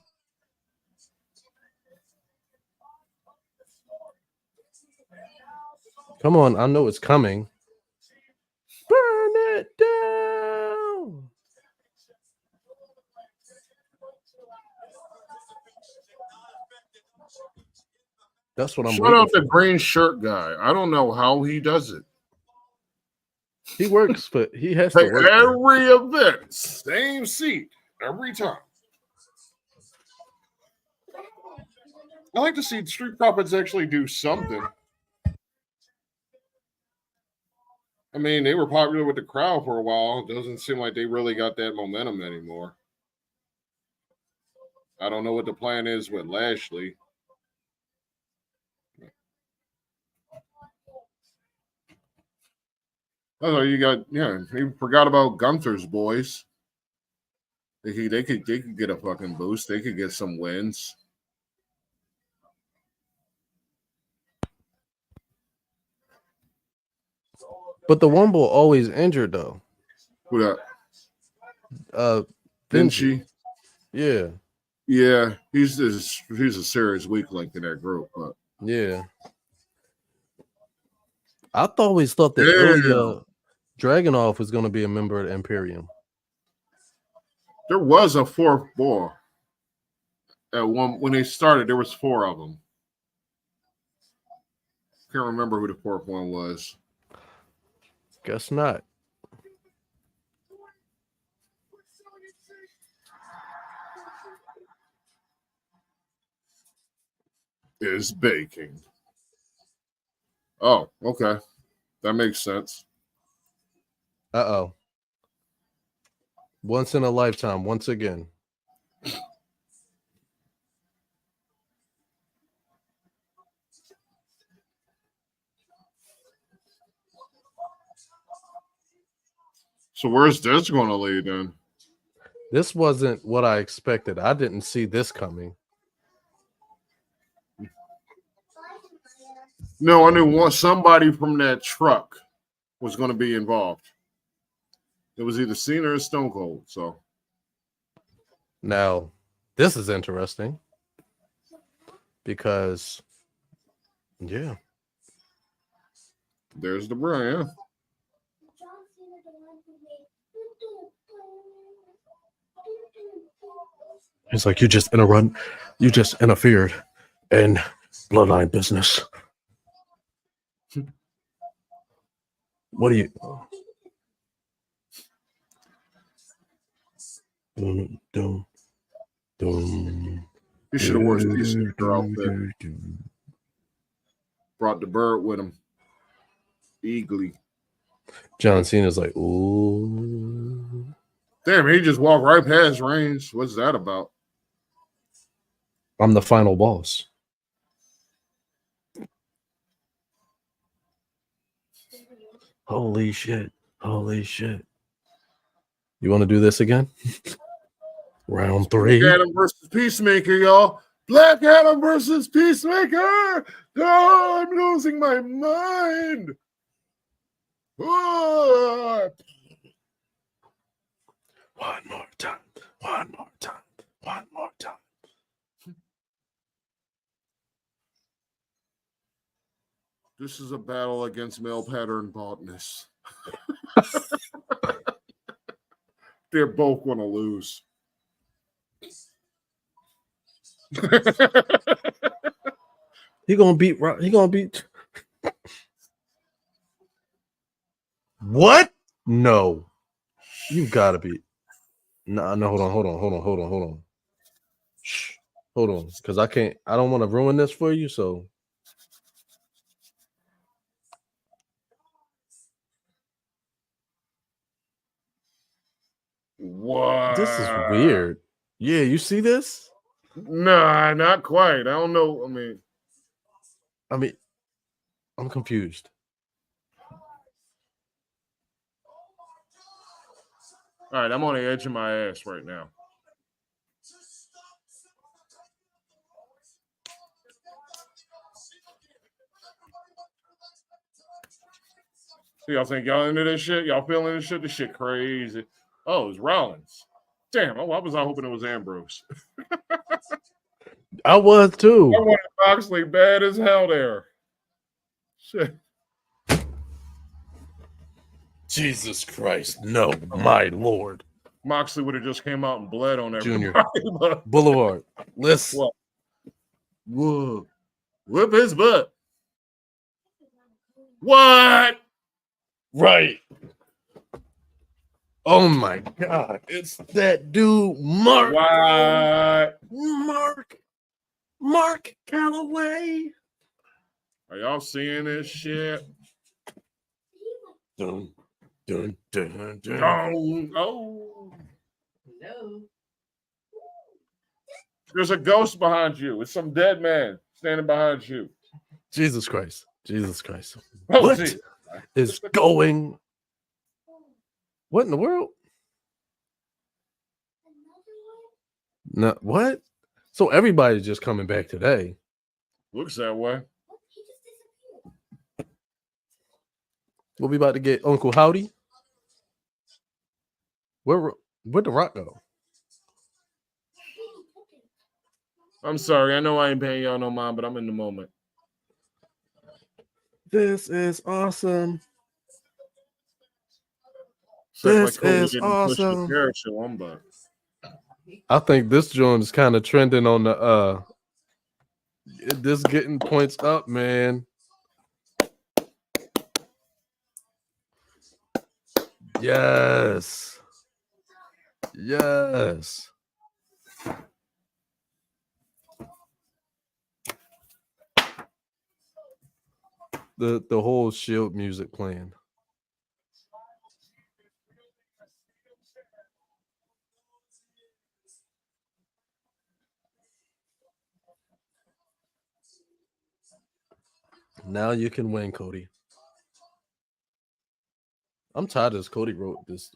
Come on, I know it's coming. Burn it down. That's what I'm Shout waiting out for. the green shirt guy. I don't know how he does it. He works, but he has to work. Every event, same seat every time. I like to see Street Profits actually do something. I mean, they were popular with the crowd for a while. It doesn't seem like they really got that momentum anymore. I don't know what the plan is with Lashley. Oh, you got you forgot about Gunther's boys. They could get a fucking boost. They could get some wins. But the one boy always injured though. Who that? Vinci. Vinci. Yeah. Yeah, he's a serious weak link in that group. But Yeah. I always thought that Ilya Dragunov was going to be a member of the Imperium. There was a fourth boy. At one when they started, there was 4 of them. Can't remember who the 4th one was. Guess not. Is baking. Oh, okay. That makes sense. Uh-oh. Once in a lifetime, once again. So where's this going to lead then? This wasn't what I expected. I didn't see this coming. No, I knew somebody from that truck was going to be involved. It was either Cena or Stone Cold. So Now, this is interesting because, yeah. There's the brand. It's like you just interfered in bloodline business. What do you? Dum. He should have worn his Peacemaker outfit. Brought the bird with him. Eagly. John Cena's like, ooh. Damn, he just walked right past Reigns. What's that about? I'm the final boss. Holy shit. Holy shit. You want to do this again? Round 3. Black Adam versus Peacemaker, y'all. Black Adam versus Peacemaker. Oh, I'm losing my mind. Oh. One more time. One more time. One more time. This is a battle against male pattern baldness. They're both going to lose. He gonna beat. What? No. You gotta be. No, hold on. Shh. Hold on. Because I don't want to ruin this for you, so. What? This is weird. Yeah, you see this? Nah, not quite. I don't know. I mean, I'm confused. All right, I'm on the edge of my ass right now. So y'all think y'all into this shit? Y'all feeling this shit? This shit crazy. Oh, it's Rollins. Damn, why was I hoping it was Ambrose? I was too. I wanted Moxley bad as hell there. Shit. Jesus Christ, no, my Lord. Moxley would have just came out and bled on everybody. Junior. Boulevard. Listen. What? Whoa. Whip his butt. What? Right. Oh my God. It's that dude, Mark. What? Mark Calloway. Are y'all seeing this shit? Dun, dun, dun, dun. Oh. No. There's a ghost behind you. It's some dead man standing behind you. Jesus Christ. Jesus Christ. Oh, What geez. is going? What in the world? No, what? So everybody's just coming back today. Looks that way. What we about to get? Uncle Howdy? Where'd the Rock go? I'm sorry. I know I ain't paying y'all no mind, but I'm in the moment. This is awesome. Except This Cody is didn't push the awesome. parachute. I'm back. I think this joint is kind of trending on the this getting points up, man. Yes. Yes. The whole Shield music playing. Now you can win, Cody. I'm tired of this. Cody wrote this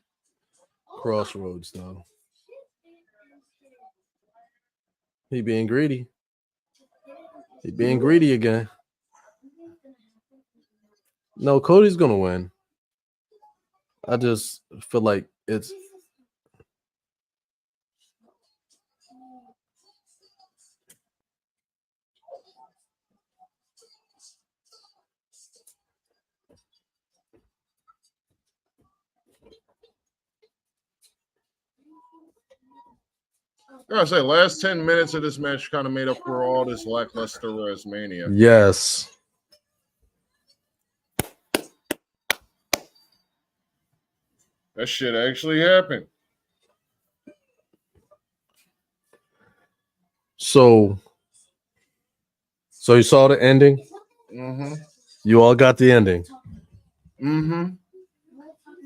Crossroads, though. He being greedy. He being greedy again. No, Cody's gonna win. I just feel like it's I gotta say, last 10 minutes of this match kind of made up for all this lackluster WrestleMania. yes. That shit actually happened. So you saw the ending? Mm-hmm. You all got the ending. Mm-hmm.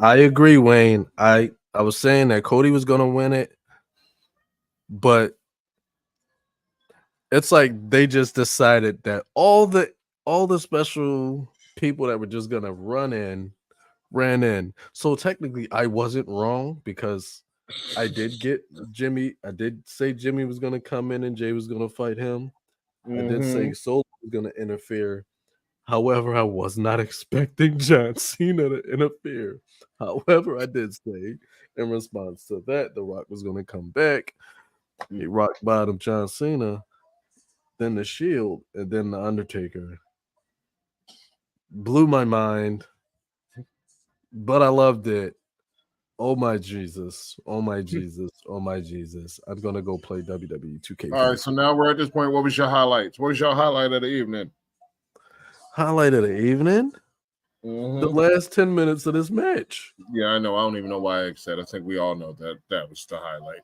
I agree, Wayne. I was saying that Cody was gonna win it, but it's like they just decided that all the special people that were just gonna ran in. So technically, I wasn't wrong because I did get Jimmy. I did say Jimmy was gonna come in and Jay was gonna fight him. I did say Solo was gonna interfere. However, I was not expecting John Cena to interfere. However, I did say in response to that, The Rock was going to come back. He rock bottom John Cena, then the Shield, and then the Undertaker. Blew my mind, but I loved it. Oh my Jesus! Oh my Jesus! Oh my Jesus! I'm gonna go play WWE 2K. All right, so now we're at this point. What was your highlights? What was your highlight of the evening? Highlight of the evening? Mm-hmm. The last 10 minutes of this match. Yeah, I know. I don't even know why I said. I think we all know that was the highlight.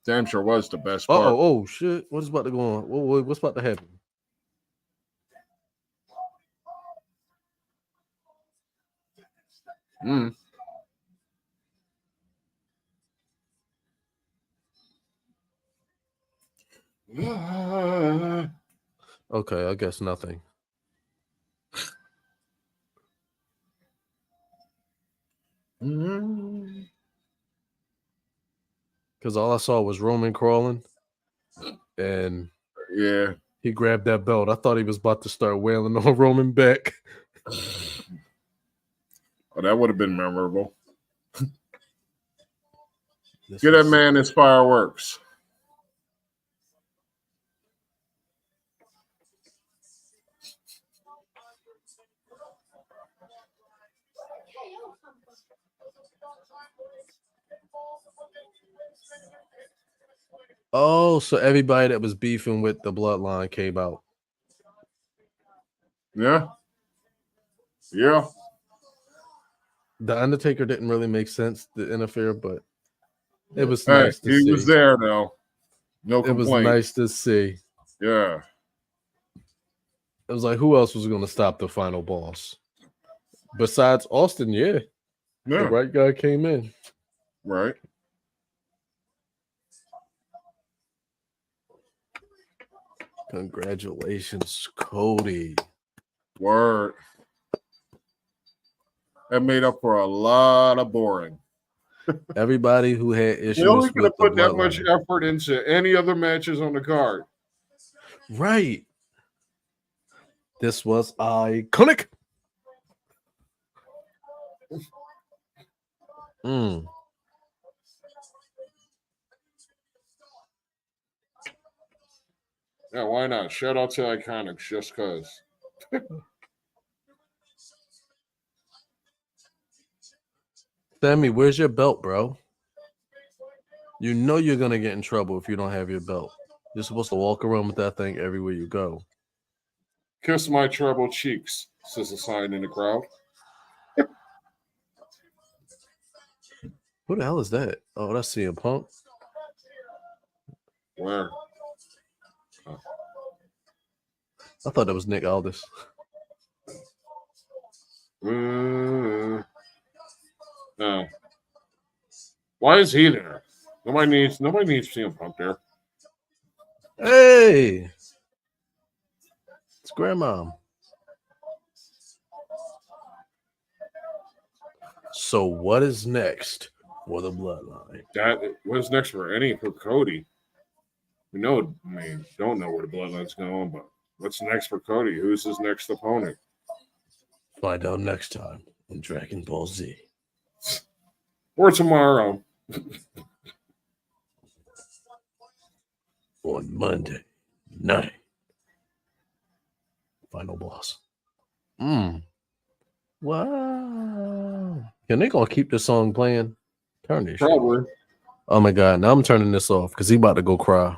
Damn sure was the best part. Oh shit! What's about to go on? What's about to happen? Mm. Okay, I guess nothing. Because all I saw was Roman crawling, and Yeah, he grabbed that belt. I thought he was about to start wailing on Roman back. oh, that would have been memorable. Get that man his fireworks. Oh, so everybody that was beefing with the bloodline came out. Yeah. Yeah. The Undertaker didn't really make sense to interfere, but it was Hey, nice to he see. was there though. No It was complaint. nice to see. Yeah. It was like, who else was going to stop the final boss? Besides Austin, yeah. The Yeah. right guy came in. Right. Congratulations, Cody. Word. That made up for a lot of boring. Everybody who had issues They only could with have the put that much bloodline. effort into any other matches on the card. Right. This was iconic. Mm. Yeah, why not? Shout out to Iconics just because. Sammy, where's your belt, bro? You know you're going to get in trouble if you don't have your belt. You're supposed to walk around with that thing everywhere you go. Kiss my treble cheeks, says a sign in the crowd. Who the hell is that? Oh, that's CM Punk. Where? I thought that was Nick Aldis. No. Why is he there? Nobody needs CM Punk there. Hey! It's Grandma. So what is next for the bloodline? What's next for Cody? We know, don't know where the bloodline's going, but what's next for Cody? Who's his next opponent? Find out next time on Dragon Ball Z. Or tomorrow. On Monday night. Final boss. Wow. Can they gonna keep this song playing? Turn this shit Probably. off. Oh my god, now I'm turning this off because he about to go cry.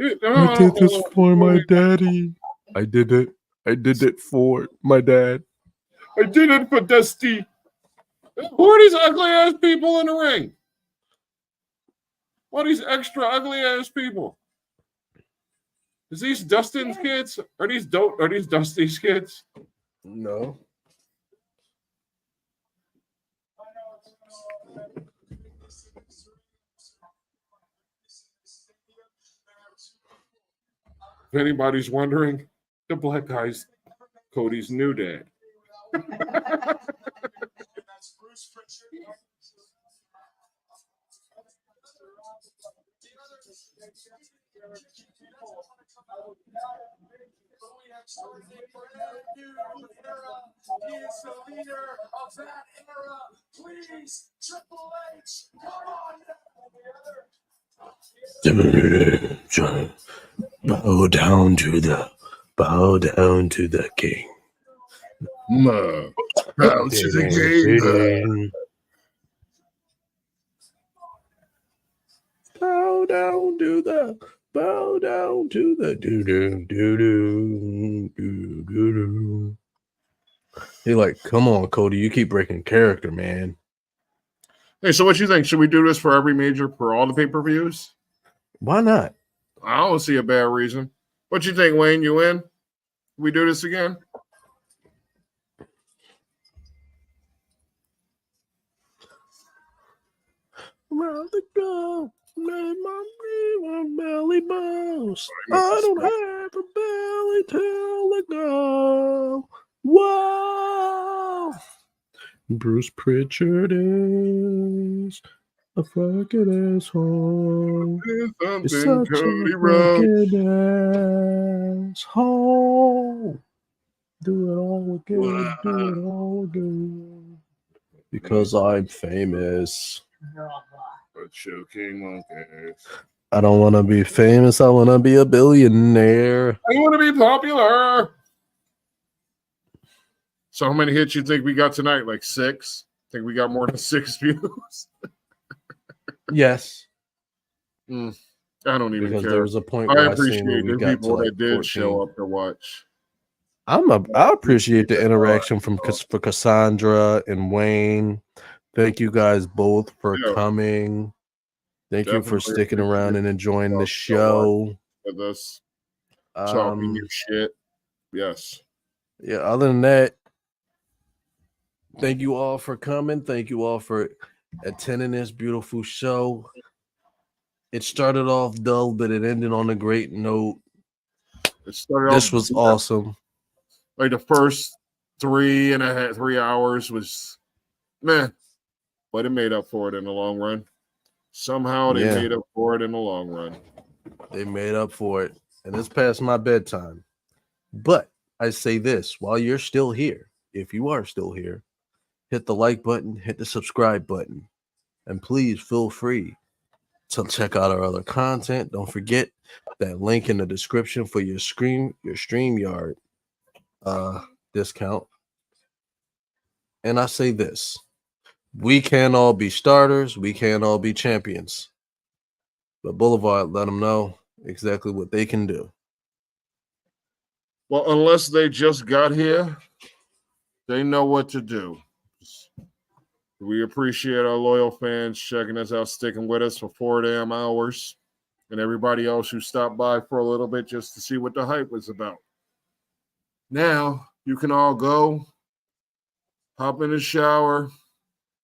I did this for my daddy. I did it. I did it for my dad. I did it for Dusty. Who are these ugly ass people in the ring? What are these extra ugly ass people? Is these Dustin's kids? Are these Dusty's kids? No. If anybody's wondering, the black guy's Cody's new dad. Bow down to the king. Bow to the game. Bow down to the do. He like, come on, Cody, you keep breaking character, man. Hey, so what you think? Should we do this for all the pay-per-views? Why not? I don't see a bad reason. What you think, Wayne? You in? We do this again? Round the go, let my belly bounce. I don't have a belly till the go. Whoa! Bruce Pritchard is a fucking asshole. It's such Cody a Rhodes. fucking asshole. Do it all again. Do it all again. Because I'm famous. But choking monkeys. I don't want to be famous. I want to be a billionaire. I want to be popular. So how many hits you think we got tonight? Like 6? Think we got more than 6 views? Yes, I don't even because care. there was a point I where I seen where appreciate we the got to people like that did 14. show up to watch. I appreciate the interaction for Cassandra and Wayne. Thank you guys both for Yeah. coming. Thank you for Definitely sticking around and enjoying the show. with us, talking your shit. Yes. Yeah, other than that, thank you all for coming. Thank you all for attending this beautiful show. It started off dull, but it ended on a great note. It started This off was awesome. like the first 3 hours was meh, but it made up for it in the long run. Somehow they made up for it in the long run. They made up for it, and it's past my bedtime. But I say this while you're still here, if you are still here, hit the like button, hit the subscribe button, and please feel free to check out our other content. Don't forget that link in the description for your StreamYard discount. And I say this: we can't all be starters, we can't all be champions. But Boulevard let them know exactly what they can do. Well, unless they just got here, they know what to do. We appreciate our loyal fans checking us out, sticking with us for 4 damn hours, and everybody else who stopped by for a little bit just to see what the hype was about. Now you can all go, hop in the shower,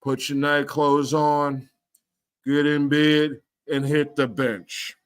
put your night clothes on, get in bed, and hit the bench.